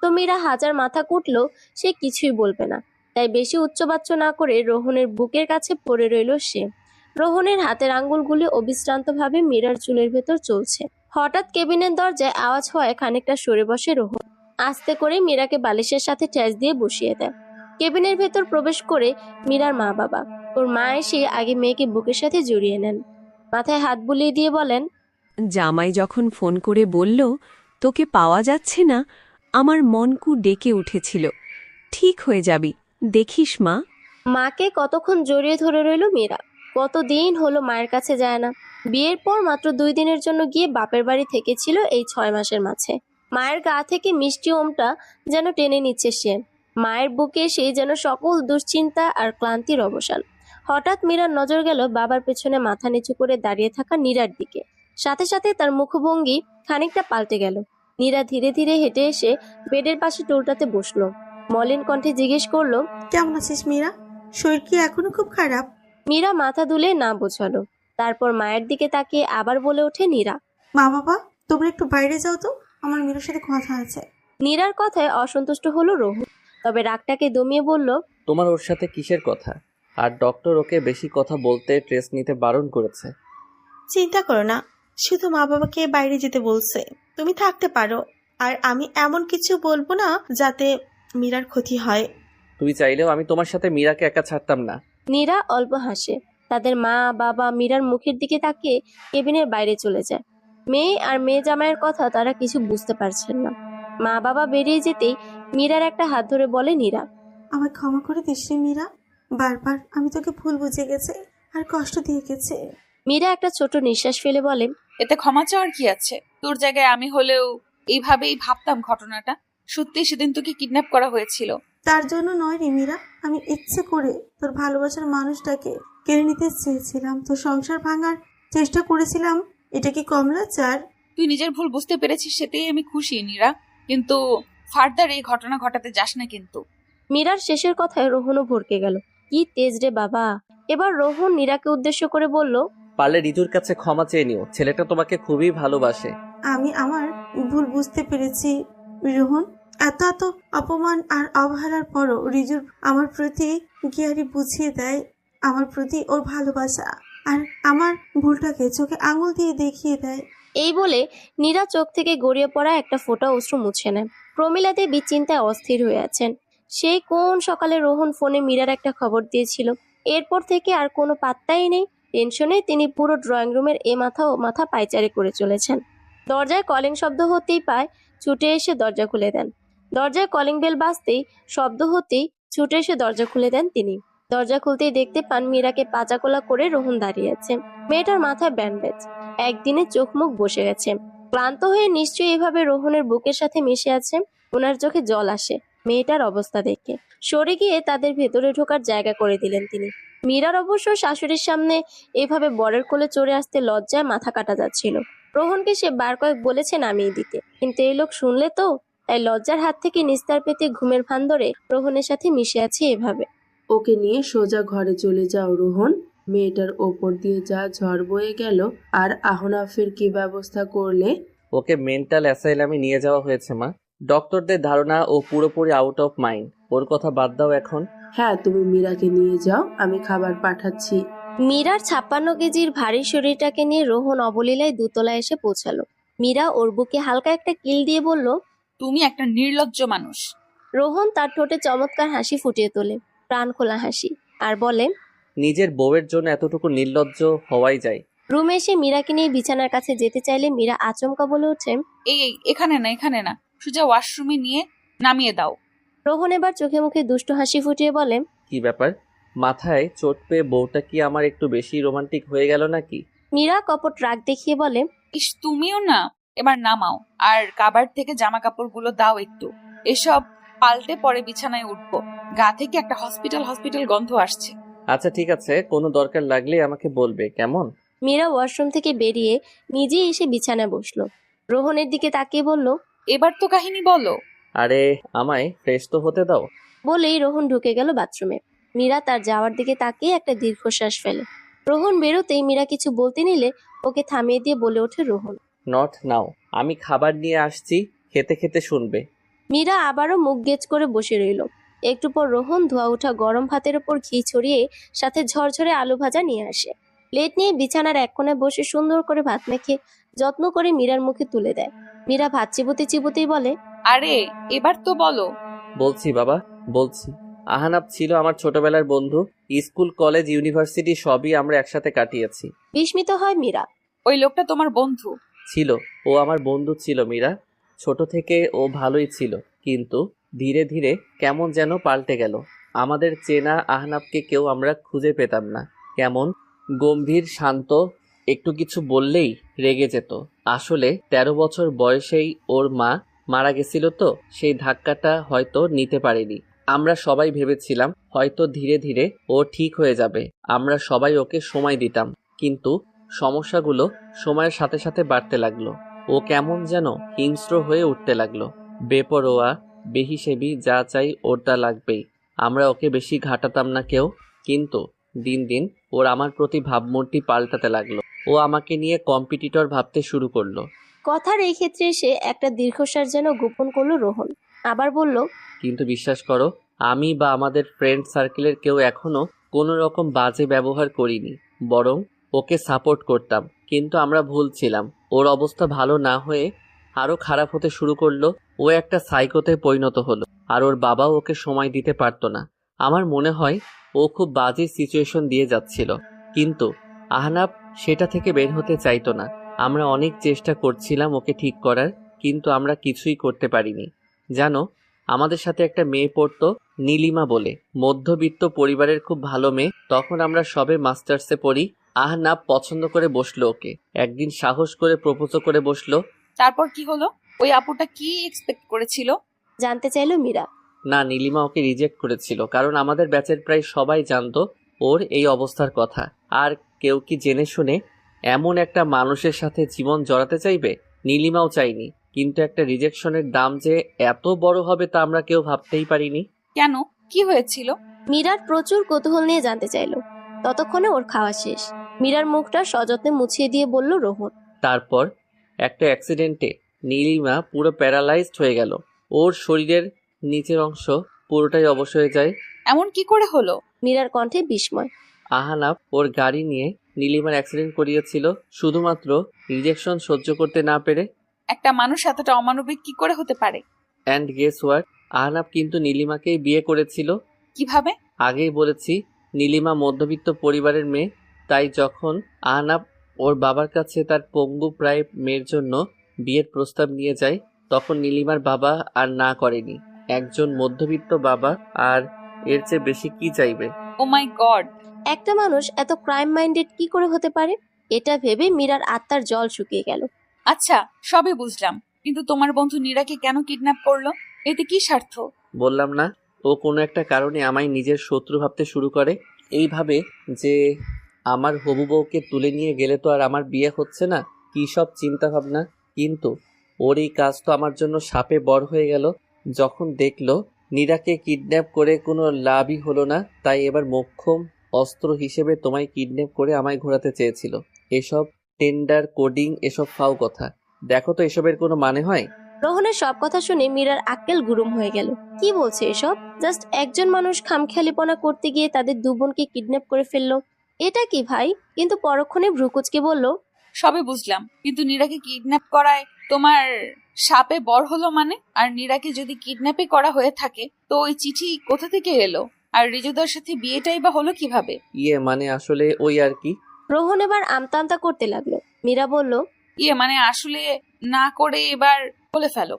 তো মীরা হাজার মাথা কুটলেও সে কিছুই বলবে না। তাই বেশি উচ্চবাচ্য না করে রোহনের বুকের কাছে পড়ে রইল সে। রোহনের হাতের আঙ্গুলগুলি অবিশ্রান্তভাবে মীরার চুলের ভেতর চলছে। হঠাৎ কেবিনের দরজায় আওয়াজ হয়, খানিকটা সরে বসে রোহন। আস্তে করে মীরাকে বালিশের সাথে ঠেস দিয়ে বসিয়ে দেয়। কেবিনের ভেতর প্রবেশ করে মীরার মা বাবা। ওর মা এসে আগে মেয়েকে বুকের সাথে জড়িয়ে নেন, মাথায় হাত বুলিয়ে দিয়ে বলেন, জামাই যখন ফোন করে বলল তোকে পাওয়া যাচ্ছে না, আমার মনকু ডেকে উঠেছিল। ঠিক হয়ে যাবি, দেখিস মা। মাকে কতক্ষণ জড়িয়ে ধরে রইল মীরা। কতদিন হলো মায়ের কাছে যায় না। বিয়ের পর মাত্র 2 দিনের জন্য গিয়ে বাপের বাড়ি থেকেছিল এই 6 মাসের মাঝে। মায়ের গা থেকে মিষ্টি ওমটা যেন টেনে নিচ্ছে সে। মায়ের বুকে সেই যেন সকল দুশ্চিন্তা আর ক্লান্তির অবসান। হঠাৎ মীরার নজর গেল বাবার পেছনে মাথা নিচু করে দাঁড়িয়ে থাকা নীরার দিকে। সাথে সাথে তার মুখভঙ্গি খানিকটা পাল্টে গেল। নীরা ধীরে ধীরে হেঁটে এসে বেডের পাশে টুলটাতে বসলো। মলিন কণ্ঠে জিজ্ঞেস করলো, কেমন আছিস মীরা? শরীর কি এখনো খুব খারাপ? মীরা মাথা দুলে না বোঝালো। তারপর মায়ের দিকে তাকিয়ে আবার বলে ওঠে নীরা। মা বাবা, তোমরা একটু বাইরে যাও তো, আমার মীরার সাথে কথা আছে। নীরার কথায় অসন্তুষ্ট হলো রোহন, তবে রাগটাকে দমিয়ে বলল, তোমার ওর সাথে কিসের কথা? আর ডক্টর ওকে বেশি কথা বলতে, ট্রেস নিতে বারণ করেছে। চিন্তা করো না, শুধু মা বাবাকে বাইরে যেতে বলছে, তুমি থাকতে পারো। আর আমি এমন কিছু বলবো না যাতে মীরার ক্ষতি হয়। তুমি চাইলেও আমি তোমার সাথে মীরাকে একা ছাড়তাম না। নীরা অল্প হাসে। তাদের মা বাবা মীরার মুখের দিকে তাকিয়ে কেবিনের বাইরে চলে যায়। মেয়ে আর মেয়ে জামাইয়ের কথা তারা কিছু বুঝতে পারছেন না। মা বাবা বেরিয়ে যেতেই মীরার একটা হাত ধরে বলে নীরা, আমায় ক্ষমা করে দিস রে মীরা, বারবার আমি তোকে ভুল বুঝে গেছে আর কষ্ট দিয়ে গেছে। মীরা একটা ছোট নিঃশ্বাস ফেলে বলে, এতে ক্ষমা চাওয়ার কি আছে? তোর জায়গায় আমি হলেও এইভাবেই ভাবতাম ঘটনাটা। সত্যি সেদিন তোকে কিডন্যাপ করা হয়েছিল। তার জন্য নয় রে মীরা, আমি ইচ্ছে করে তোর ভালোবাসার মানুষটাকে কেড়ে নিতে চেয়েছিলাম, তোর সংসার ভাঙার চেষ্টা করেছিলাম। এটা কি কমলাচার? তুই নিজের ভুল বুঝতে পেরেছিস, সেটাই আমি খুশি নীরা। কিন্তু ফার্দার এই ঘটনা ঘটাতে যাস না কিন্তু। মীরার শেষের কথায় রোহনও ভরকে গেল। কি তেজ রে বাবা! এবার রোহন নীরাকে উদ্দেশ্য করে বলল, পারলে ঋতুর কাছে ক্ষমা চেয়ে নিও, ছেলেটা তোমাকে খুবই ভালোবাসে। আমি আমার ভুল বুঝতে পেরেছি রোহন। এত এত অপমান আর অবহেলার পরও রিজুর আমার প্রতি গিয়ারি বুঝিয়ে দেয় আমার প্রতি ওর ভালোবাসা, আর আমার ভুলটাকে চোখে আঙুল দিয়ে দেখিয়ে দেয়। এই বলে নীরা চোখ থেকে গড়িয়ে পড়া একটা ফোঁটা অশ্রু মুছে নেয়। প্রমীলা দেবী চিন্তায় অস্থির হয়ে আছেন। সেই কোন সকালে রোহন ফোনে মীরার একটা খবর দিয়েছিল, এরপর থেকে আর কোনো পাত্তাই নেই। টেনশনে তিনি পুরো ড্রয়িং রুমের এ মাথা ও মাথা পায়চারি করে চলেছেন। দরজায় কলিং শব্দ হতেই পায়, ছুটে এসে দরজা খুলে দেন। দরজায় কলিং বেল বাজতেই শব্দ হতেই ছুটে এসে দরজা খুলে দেন তিনি। দরজা খুলতেই দেখতে পান মীরাকে পাচাকোলা করে রোহন দাঁড়িয়ে আছে। মেয়েটার মাথায় ব্যান্ডেজ, একদিনে চোখ মুখ বসে গেছে। ক্লান্ত হয়ে নিশ্চয়ই এভাবে রোহনের বুকের সাথে মিশে আছে। ওনার চোখে জল আসে মেয়েটার অবস্থা দেখে। সরে গিয়ে তাদের ভেতরে ঢোকার জায়গা করে দিলেন তিনি। মীরার অবশ্য শাশুড়ির সামনে এভাবে বরের কোলে চড়ে আসতে লজ্জায় মাথা কাটা যাচ্ছিল। রোহনকে সে বার কয়েক বলেছে নামিয়ে দিতে, কিন্তু এই লোক শুনলে তো, তাই লজ্জার হাত থেকে নিস্তার পেতে ঘুমের ভান ধরে রোহনের সাথে মিশে আছে এভাবে। ওকে নিয়ে সোজা ঘরে চলে যাও রোহন। মেয়েটার ওপর দিয়ে যা ঝড় বয়ে গেল, আর আহনাফের কি ব্যবস্থা করলে? ওকে মেন্টাল অ্যাসাইলামে নিয়ে যাওয়া হয়েছে মা। ডক্টরদের ধারণা ও পুরোপুরি আউট অফ মাইন্ড। ওর কথা বাদ দাও এখন। হ্যাঁ, তুমি মীরাকে নিয়ে যাও, আমি খাবার পাঠাচ্ছি। মীরার 56 কেজির ভারী শরীরটাকে নিয়ে রোহন অবলীলায় দোতলায় এসে পৌঁছালো। মীরা ওর বুকে হালকা একটা কিল দিয়ে বলল, তুমি একটা নির্লজ্জ মানুষ। রোহন তার ঠোঁটে চমৎকার হাসি ফুটিয়ে তোলে, প্রাণ খোলা হাসি, আর বলে, নিজের বউয়ের জন্য এতটুকু নির্লজ্জ হওয়াই যায়। রুমে এসে মীরাকে নিয়ে বিছানার কাছে যেতে চাইলে মীরা আচমকা বলে ওঠে, এই এই, এখানে না, এখানে না, সোজা ওয়াশরুমে নিয়ে নামিয়ে দাও। রোহন এবার চোখে মুখে দুষ্ট হাসি ফুটিয়ে বলে, কি ব্যাপার? মাথায় চোট পেয়ে বউটা কি আমার একটু বেশি রোমান্টিক হয়ে গেল নাকি? মীরা কপট রাগ দেখিয়ে বলে, ইস, তুমিও না। এবার নামাও, আর কাবার্ড থেকে জামা কাপড়গুলো দাও একটু। এসব পাল্টে পরে বিছানায় উঠবো। গা থেকে একটা হসপিটাল হসপিটাল গন্ধ আসছে। আচ্ছা ঠিক আছে, কোনো দরকার লাগলে আমাকে বলবে, কেমন? মীরা ওয়াশরুম থেকে বেরিয়ে নিজে এসে বিছানায় বসলো। রোহনের দিকে তাকিয়ে বলল, এবার তো কাহিনী বলো। আরে আমায় ফ্রেশ তো হতে দাও। বলেই রোহন ঢুকে গেল বাথরুমে। মীরা তার যাওয়ার দিকে তাকিয়ে একটা দীর্ঘশ্বাস ফেলে। রোহন বেরোতেই মীরা কিছু বলতে নিলে ওকে থামিয়ে দিয়ে বলে ওঠে রোহন। নট নাও, আমি খাবার নিয়ে আসছি, খেতে খেতে শুনবে। মীরা আবারও মুখ গেজ করে বসে রইল। একটু পর রোহন ধোয়া ওঠা গরম ভাতের ওপর ঘি ছড়িয়ে সাথে ঝরঝরে আলু ভাজা নিয়ে আসে। প্লেট নিয়ে বিছানার এক কোণে বসে সুন্দর করে ভাত মেখে যত্ন করে মীরার মুখে তুলে দেয়। মীরা ভাত চিবোতে চিবোতেই বলে, আরে এবার তো বলো। বলছি বাবা, বলছি। আহানাব ছিল আমার ছোটবেলার বন্ধু। স্কুল, কলেজ, ইউনিভার্সিটি সবই আমরা একসাথে কাটিয়েছি। বিস্মিত হয় মীরা। ওই লোকটা তোমার বন্ধু? ছিল, ও আমার বন্ধু ছিল মীরা। ছোট থেকে ও ভালোই ছিল, কিন্তু ধীরে ধীরে কেমন যেন পাল্টে গেল। আমাদের চেনা আহনাবকে কেউ আমরা খুঁজে পেতাম না। কেমন গম্ভীর, শান্ত, একটু কিছু বললেই রেগে যেত। আসলে 13 বছর বয়সেই ওর মা মারা গেছিল, তো সেই ধাক্কাটা হয়তো নিতে পারেনি। আমরা সবাই ভেবেছিলাম হয়তো ধীরে ধীরে ও ঠিক হয়ে যাবে। আমরা সবাই ওকে সময় দিতাম, কিন্তু সমস্যাগুলো সময়ের সাথে সাথে বাড়তে লাগলো। ও কেমন যেন হিংস্র হয়ে উঠতে লাগলো। বেপরোয়া, বেহিসেবি, যা চাই ওর তা লাগবেই। আমরা ওকে বেশি ঘাটাতাম না কেউ, কিন্তু দিন দিন ওর আমার প্রতি ভাবমূর্তি পাল্টাতে লাগলো। ও আমাকে নিয়ে কম্পিটিটর ভাবতে শুরু করলো। কথার এই ক্ষেত্রে এসে একটা দীর্ঘশ্বাস যেন গোপন করলো রোহন। আবার বলল, কিন্তু বিশ্বাস করো, আমি বা আমাদের ফ্রেন্ড সার্কেলের কেউ এখনো কোনো রকম বাজে ব্যবহার করিনি, বরং ওকে সাপোর্ট করতাম। কিন্তু আমরা ভুল ছিলাম। ওর অবস্থা ভালো না হয়ে আরো খারাপ হতে শুরু করলো। ও একটা সাইকোতে পরিণত হলো, আর ওর বাবাও ওকে সময় দিতে পারতো না। আমার মনে হয় ও খুব বাজে সিচুয়েশন দিয়ে যাচ্ছিল, কিন্তু আহনাব সেটা থেকে বের হতে চাইতো না। আমরা অনেক চেষ্টা করছিলাম ওকে ঠিক করার, কিন্তু আমরা কিছুই করতে পারিনি। জানো, আমাদের সাথে একটা মেয়ে পড়তো, নীলিমা বলে, মধ্যবিত্ত পরিবারের খুব ভালো মেয়ে। তখন আমরা সবে মাস্টার্সে পড়ি। আহনাব পছন্দ করে বসলো ওকে। একদিন সাহস করে প্রপোজও করে বসলো। তারপর কি হলো? ওই আপুটা কি এক্সপেক্ট করেছিল? জানতে চাইলো মীরা। না, নীলিমা ওকে রিজেক্ট করেছিল, কারণ আমাদের ব্যাচের প্রায় সবাই জানতো ওর এই অবস্থার কথা। আর কেউ কি জেনে শুনে এমন একটা মানুষের সাথে জীবন জড়াতে চাইবে? নীলিমাও চাইনি, কিন্তু একটা রিজেকশনের দাম যে এত বড় হবে তা আমরা কেউ ভাবতেই পারিনি। কেন, কি হয়েছিল? মীরার প্রচুর কৌতূহল নিয়ে জানতে চাইলো। ততক্ষণে ওর খাওয়া শেষ। মীরার মুখটা সযত্নে মুছিয়ে দিয়ে বলল রোহন। তারপর একটা অ্যাক্সিডেন্টে নীলিমা পুরো প্যারালাইজড হয়ে গেল। ওর শরীরের নিচের অংশ পুরোটাই অবশ হয়ে যায়। এমন কি করে হলো? মীরার কণ্ঠে বিস্ময়। আহানাব ওর গাড়ি নিয়ে নীলিমার অ্যাক্সিডেন্ট করিয়েছিল, শুধুমাত্র রিজেকশন সহ্য করতে না পেরে। একটা মানুষ এতটা অমানবিক কি করে হতে পারে? অ্যান্ড গেস হোয়াট, আহনাব কিন্তু নীলিমাকেই বিয়ে করেছিল। কিভাবে? আগেই বলেছি, নীলিমা মধ্যবিত্ত পরিবারের মেয়ে। তাই যখন আহনাব ওর বাবার কাছে তার পঙ্গু প্রায় মেয়ের জন্য বিয়ের প্রস্তাব নিয়ে যায়, তখন নীলিমার বাবা আর না করেনি। একজন মধ্যবিত্ত বাবা আর এর চেয়ে বেশি কি চাইবে? ও মাই গড! একটা মানুষ এত ক্রাইম মাইন্ডেড কি করে হতে পারে? এটা ভেবে মীরার আত্মার জল শুকিয়ে গেল। আচ্ছা, সবই বুঝলাম, কিন্তু তোমার বন্ধু নীরাকে কেন কিডন্যাপ করলো? এতে কি স্বার্থ? বললাম না, ও কোনো একটা কারণে আমায় নিজের শত্রু ভাবতে শুরু করে। এইভাবে যে আমার হবু বউকে তুলে নিয়ে গেলে তো আর আমার বিয়ে হচ্ছে না, কী সব চিন্তা ভাবনা। কিন্তু ওর এই কাজ তো আমার জন্য শাপে বর হয়ে গেল। যখন দেখলো নীরাকে কিডন্যাপ করে কোনো লাভই হলো না, তাই এবার মোক্ষম অস্ত্র হিসেবে তোমায় কিডন্যাপ করে আমায় ঘোরাতে চেয়েছিল। এসব টেন্ডার কোডিং, এসব ফাও কথা। দেখো তো এসবের কোনো মানে হয়? রোহনের সব কথা শুনে মীরার আক্কেল গুরুম হয়ে গেল। কি বলছে এসব? জাস্ট একজন মানুষ খামখেয়ালিপনা করতে গিয়ে তাদের দু বোনকে কিডন্যাপ করে ফেললো। এটা কি ভাই? কিন্তু পরক্ষণে ভ্রুকুচকে বলল, সবে বুঝলাম, কিন্তু নীরাকে কিডন্যাপ করায় তোমার সাপে বর হলো মানে? আর নীরাকে যদি কিডন্যাপই করা হয়ে থাকে, তো ওই চিঠি কোথা থেকে এলো? আর রিজুদার সাথে বিয়েটাই বা হলো কিভাবে? মানে আসলে ওই আর কি। রোহন এবার আমতা আমতা করতে লাগলো। মীরা বলল, মানে আসলে না করে এবার বলে ফেলো।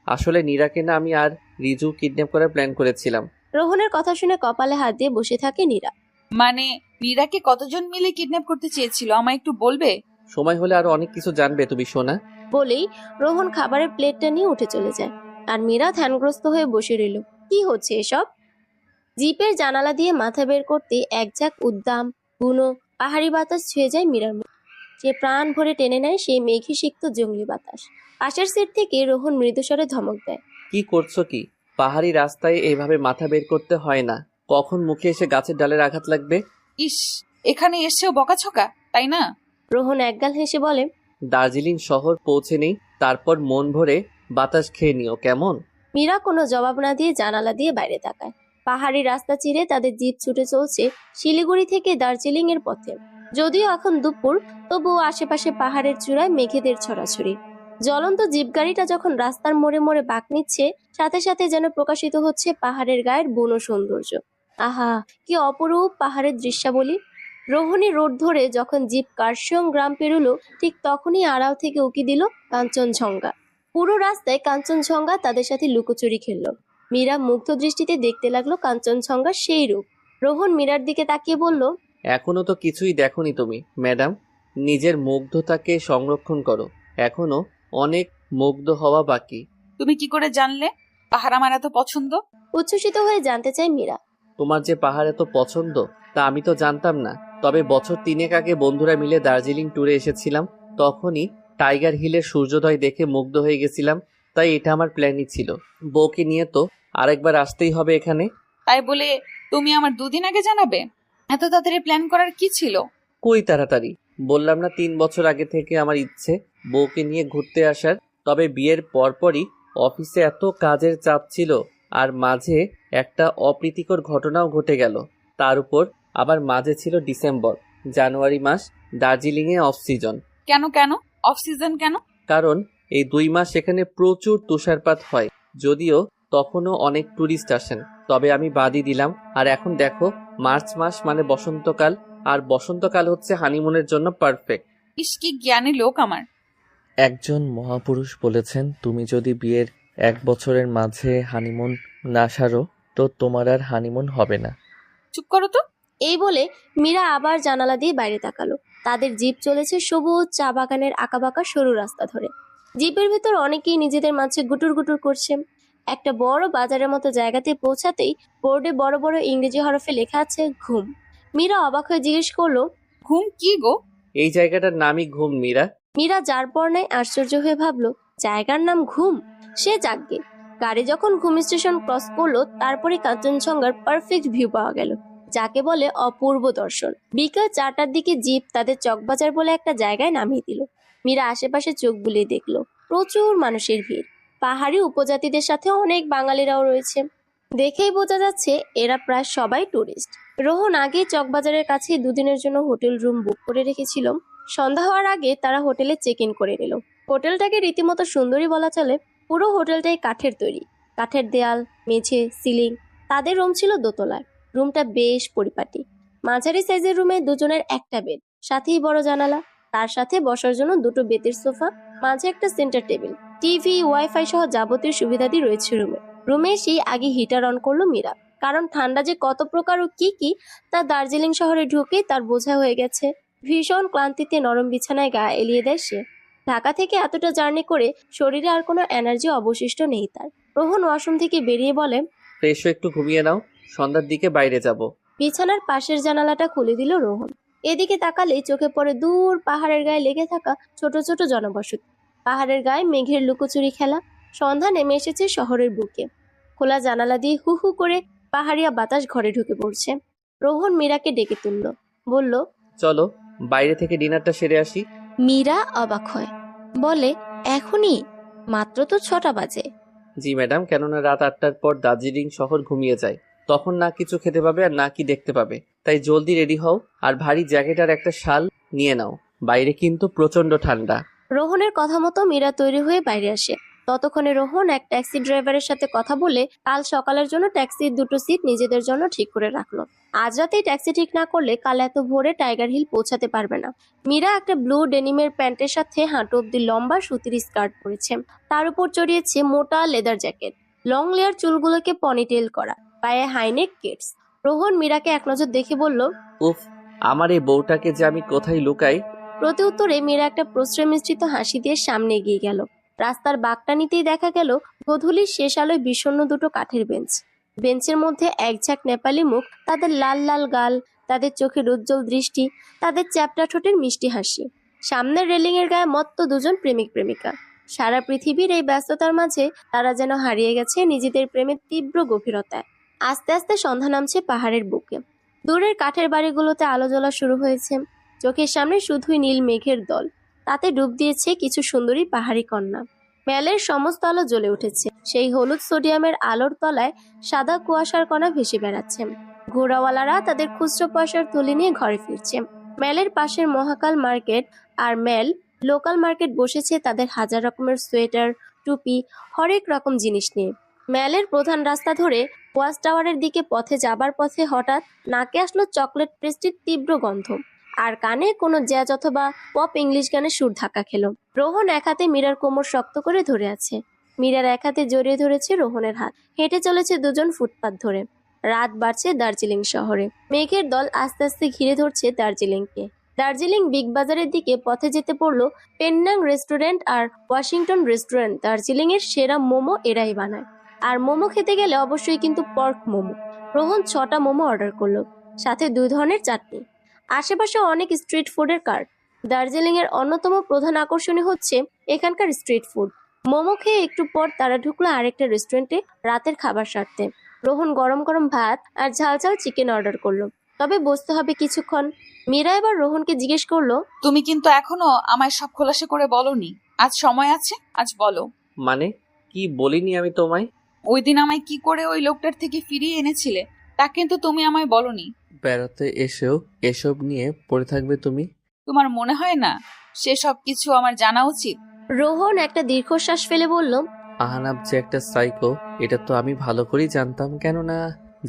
আসলে নীরাকে না আমি আর রিজু কিডন্যাপ করার প্ল্যান করেছিলাম। রোহনের কথা শুনে কপালে হাত দিয়ে বসে থাকে নীরা। মানে নীরাকে কতজন মিলে কিডন্যাপ করতে চেয়েছিল, আমায় একটু বলবে? সময় হলে আরো অনেক কিছু জানবে তুমি, সোনা। বলেই রোহন খাবারের প্লেটটা নিয়ে উঠে চলে যায়। আর মীরা ধ্যানগ্রস্ত হয়ে বসে রইল। কি হচ্ছে এসব? জিপের জানালা দিয়ে মাথা বের করতে এক ঝাঁক উদ্দাম বুনো পাহাড়ি বাতাস ছুঁয়ে যায় মীরার মুখ। সে প্রাণ ভরে টেনে নেয় সেই মেঘে সিক্ত জঙ্গলি বাতাস। পাশের সিট থেকে রোহন মৃদুস্বরে ধমক দেয়। কি করছো কি? পাহাড়ি রাস্তায় এইভাবে মাথা বের করতে হয় না। কখন মুখে এসে গাছের ডালের আঘাত লাগবে। ইস, এখানে এসেও বকাছকা, তাই না? রোহন একগাল হেসে বলে, দার্জিলিং শহর পৌঁছে নেই, তারপর মন ভরে বাতাস খেয়ে নিও, কেমন? মীরা কোনো জবাব না দিয়ে জানালা দিয়ে বাইরে তাকায়। পাহাড়ি রাস্তা চিরে তাদের জিপ ছুটে চলছে শিলিগুড়ি থেকে দার্জিলিং এর পথে। যদিও এখন দুপুর, তবুও আশেপাশে পাহাড়ের চূড়ায় মেঘেদের ছড়াছড়ি। জ্বলন্ত জিপ গাড়িটা যখন রাস্তার মোড়ে মোড়ে বাঁক নিচ্ছে, সাথে সাথে যেন প্রকাশিত হচ্ছে পাহাড়ের গায়ের বন সৌন্দর্য। আহা, কি অপরূপ পাহাড়ের দৃশ্যাবলী। রোহনী রোড ধরে যখন জিপ কার্শিয়ং গ্রাম পেরুলো, ঠিক তখনই আড়াল থেকে উকি দিল কাঞ্চনজঙ্ঘা। পুরো রাস্তায় কাঞ্চনজঙ্ঘা তাদের সাথে লুকোচুরি খেললো। মীরা মুগ্ধ দৃষ্টিতে দেখতে লাগলো কাঞ্চনজঙ্ঘার সেই রূপ। রোহন মীরার দিকে তাকিয়ে বলল, এখনো তো কিছুই দেখোনি তুমি ম্যাডাম। নিজের মুগ্ধতাকে সংরক্ষণ করো, এখনো অনেক মুগ্ধ হওয়া বাকি। তুমি কি করে জানলে পাহাড় আমার এত পছন্দ? উচ্ছ্বসিত হয়ে জানতে চায় মীরা। তোমার যে পাহাড় এত পছন্দ তা আমি তো জানতাম না। তবে বছর 3 আগে বন্ধুরা মিলে দার্জিলিং ট্যুরে এসেছিলাম, তখনই টাইগার হিলের সূর্যোদয় দেখে মুগ্ধ হয়ে গেছিলাম। তাই এটা আমার প্ল্যানই ছিল। বউকে নিয়ে তো আরেকবার আসতেই হবে এখানে। তাই বলে তুমি আমার 2 দিন আগে জানাবে? এত তাড়াতাড়ি প্ল্যান করার কি ছিল? কই তাড়াতাড়ি, বললাম না 3 বছর আগে থেকে আমার ইচ্ছে বউকে নিয়ে ঘুরতে আসার। তবে বিয়ের পরপরই অফিসে এত কাজের চাপ ছিল, আর মাঝে একটা অপ্রীতিকর ঘটনাও ঘটে গেল। তার উপর আবার মাঝে ছিল ডিসেম্বর, জানুয়ারি মাস দার্জিলিংয়ে অফ সিজন। কেন কেন অফ সিজন কেন? কারণ এই 2 মাস সেখানে প্রচুর তুষারপাত হয়। যদিও তখনও অনেক ট্যুরিস্ট আসেন, তবে আমি বাদই দিলাম। আর এখন দেখো, মার্চ মাস মানে বসন্তকাল, আর বসন্তকাল হচ্ছে হানিমুনের জন্য পারফেক্ট। ইস, কি জ্ঞানী লোক আমার। একজন মহাপুরুষ বলেছেন, তুমি যদি বিয়ের 1 বছরের মাঝে হানিমুন না সারো তো তোমার আর হানিমুন হবে না। চুপ করো তো। এই বলে মীরা আবার জানালা দিয়ে বাইরে তাকালো। তাদের জিপ চলেছে সবুজ চা বাগানের আঁকাবাঁকা সরু রাস্তা ধরে। জিপের ভেতর অনেকেই নিজেদের মাঝে গুটুর গুটুর করছে। একটা বড় বাজারের মতো জায়গাতে পৌঁছাতেই বোর্ডে বড় বড় ইংরেজি হরফে লেখা আছে ঘুম। মীরা অবাক হয়ে জিজ্ঞেস করলো, ঘুম কি গো? এই জায়গাটার নামই ঘুম মীরা। মীরা যার পর নাই আশ্চর্য হয়ে ভাবলো, জায়গার নাম ঘুম। সে যাকগে, গাড়ি যখন ঘুম স্টেশন ক্রস করলো, তারপরে কাঞ্চনজঙ্ঘার পারফেক্ট ভিউ পাওয়া গেল, যাকে বলে অপূর্ব দর্শন। বিকাল 4টার দিকে জিপ তাদের চকবাজার বলে একটা জায়গায় নামিয়ে দিল। মীরা আশেপাশে চোখ বুলিয়ে দেখলো, প্রচুর মানুষের ভিড়। পাহাড়ি উপজাতিদের সাথে অনেক বাঙালিরাও রয়েছে। দেখেই বোঝা যাচ্ছে এরা প্রায় সবাই টুরিস্ট। রোহন আগেই চকবাজারের কাছে 2 দিনের জন্য হোটেল রুম বুক করে রেখেছিল। সন্ধ্যা হওয়ার আগে তারা হোটেলে চেক ইন করে নিল। হোটেলটাকে রীতিমতো সুন্দরী বলা চলে। পুরো হোটেলটাই কাঠের তৈরি, কাঠের দেয়াল, মেঝে, সিলিং। তাদের রুম ছিল দোতলায়। রুমটা বেশ পরিপাটি। মাঝারি সাইজের রুমে দুজনের একটা বেড, সাথেই বড় জানালা, তার সাথে বসার জন্য 2টো বেতের সোফা, মাঝে একটা সেন্টার টেবিল, টিভি, ওয়াইফাই সহ যাবতীয় সুবিধাদি রয়েছে রুমে। রুমে এসেই আগে হিটার অন করলো মীরা, কারণ ঠান্ডা যে কত প্রকার ও কি কি তা দার্জিলিং শহরে ঢুকেই তার বোঝা হয়ে গেছে। ভীষণ ক্লান্তিতে নরম বিছানায় গা এলিয়ে দেয় সে। ঢাকা থেকে এতটা জার্নি করে শরীরে আর কোনো এনার্জি অবশিষ্ট নেই তার। রোহন ওয়াশরুম থেকে বেরিয়ে বলে, ফ্রেশ হয়ে একটু ঘুমিয়ে নাও, সন্ধ্যার দিকে বাইরে যাব। বিছানার পাশের জানালাটা খুলে দিল রোহন। এদিকে তাকালেই চোখে পড়ে দূর পাহাড়ের গায়ে লেগে থাকা ছোট ছোট জনবসতি। পাহাড়ের গায়ে মেঘের লুকোচুরি খেলা। সন্ধ্যা নেমে এসেছে শহরের বুকে। খোলা জানালা দিয়ে হু হু করে পাহাড়িয়া বাতাস ঘরে ঢুকে পড়ছে। রোহন মীরাকে ডেকে তুলল, বলল, চলো বাইরে থেকে ডিনারটা সেরে আসি। মীরা অবাক হয়, বলে, এখনই? মাত্র তো 6টা বাজে। জি ম্যাডাম, কেননা রাত 8টার পর দার্জিলিং শহর ঘুমিয়ে যায়, তখন না কিছু খেতে পাবে আর না কি দেখতে পাবে। তাই জলদি রেডি হও, আর ভারী জ্যাকেট আর একটা শাল নিয়ে নাও, বাইরে কিন্তু প্রচন্ড ঠান্ডা। রোহনের কথা মতো মীরা তৈরি হয়ে বাইরে আসে। ততক্ষণে রোহন এক ট্যাক্সি ড্রাইভারের সাথে কথা বলে কাল সকালের জন্য ট্যাক্সির 2টো সিট নিজেদের জন্য ঠিক করে রাখলো। আজ রাতেই ট্যাক্সি ঠিক না করলে কাল এত ভোরে টাইগার হিল পৌঁছাতে পারবে না। মীরা একটা ব্লু ডেনিমের প্যান্টের সাথে হাঁটু অব্দি লম্বা সুতির স্কার্ট পরেছে, তার উপর চড়িয়েছে মোটা লেদার জ্যাকেট। লং লেয়ার চুলগুলোকে পনিটেল করা, পায়ে হাইনেক কিডস। রোহন মীরাকে এক নজর দেখে বলল, উফ, আমার এই বউটাকে যে আমি কোথায় লুকাই। প্রতি উত্তরে মীরা একটা প্রশ্রয় মিশ্রিত হাসি দিয়ে সামনে এগিয়ে গেল। রাস্তার বাঁকটা নিতেই দেখা গেল গোধূলির শেষ আলোয় বিষণ্ণ 2টো কাঠের বেঞ্চ। বেঞ্চের মধ্যে এক ঝাঁক নেপালি মুখ, তাদের লাল লাল গাল, তাদের চোখের উজ্জ্বল দৃষ্টি, তাদের চ্যাপটা ঠোঁটের মিষ্টি হাসি। সামনের রেলিং এর গায়ে মত্ত 2জন প্রেমিক প্রেমিকা। সারা পৃথিবীর এই ব্যস্ততার মাঝে তারা যেন হারিয়ে গেছে নিজেদের প্রেমের তীব্র গভীরতায়। আস্তে আস্তে সন্ধ্যা নামছে পাহাড়ের বুকে। দূরের কাঠের বাড়িগুলোতে আলো জ্বলা শুরু হয়েছে। চোখের সামনে শুধুই নীল মেঘের দল, তাতে ডুব দিয়েছে কিছু সুন্দরী পাহাড়ি কন্যা। মেলের সমস্ত আলো জ্বলে উঠেছে, সেই হলুদ সোডিয়ামের আলোর তলায় সাদা কুয়াশার কণা ভেসে বেড়াচ্ছে। ঘোড়াওয়ালারা তাদের খুচরো পয়সার থলি নিয়ে ঘরে ফিরছে। মেলের পাশের মহাকাল মার্কেট আর মেল লোকাল মার্কেট বসেছে তাদের হাজার রকমের সোয়েটার, টুপি, হরেক রকম জিনিস নিয়ে। মেলের প্রধান রাস্তা ধরে ওয়াচ টাওয়ারের দিকে পথে যাবার পথে হঠাৎ নাকে আসলো চকলেট পেস্ট্রির তীব্র গন্ধ, আর কানে কোনো জ্যাজ অথবা পপ ইংলিশ গানের সুর ধাক্কা খেলো। রোহন এক হাতে মীরার কোমর শক্ত করে ধরে আছে, মীরার এক হাতে জড়িয়ে ধরেছে রোহনের হাত। হেঁটে চলেছে দুজন ফুটপাত ধরে। রাত বাড়ছে দার্জিলিং শহরে। মেঘের দল আস্তে আস্তে ঘিরে ধরছে দার্জিলিংকে। দার্জিলিং বিগ বাজারের দিকে পথে যেতে পড়লো পেন্নাং রেস্টুরেন্ট আর ওয়াশিংটন রেস্টুরেন্ট। দার্জিলিং এর সেরা মোমো এরাই বানায়, আর মোমো খেতে গেলে অবশ্যই কিন্তু পর্ক মোমো। রোহন 6টা মোমো অর্ডার করলো, সাথে 2 ধরনের চাটনি। আশেপাশে অনেক স্ট্রিট ফুডের কার্ট। দার্জিলিং এর অন্যতম প্রধান আকর্ষণীয় হচ্ছে এখানকার স্ট্রিট ফুড। মোমো খেয়ে একটু পর তারা ঢুকলো আরেকটা রেস্টুরেন্টে রাতের খাবার সারতে। রোহন গরম গরম ভাত আর ঝাল ঝাল চিকেন অর্ডার করলো, তবে বসতে হবে কিছুক্ষণ। মীরা এবার রোহনকে জিজ্ঞেস করলো, তুমি কিন্তু এখনো আমায় সব খোলাসা করে বলোনি। আজ সময় আছে, আজ বলো। মানে কি বলিনি আমি তোমায়? ওই দিন আমায় কি করে ওই লোকটার থেকে ফিরিয়ে এনেছিলে তা কিন্তু তুমি আমায় বলোনি। বেড়াতে এসেও এসব নিয়ে পড়ে থাকবে তুমি? তোমার মনে হয় না সে সব কিছু আমার জানা উচিত? রোহন একটা দীর্ঘশ্বাস ফেলে বলল, আহনাব যে একটা সাইকো এটা তো আমি ভালো করেই জানতাম, কেননা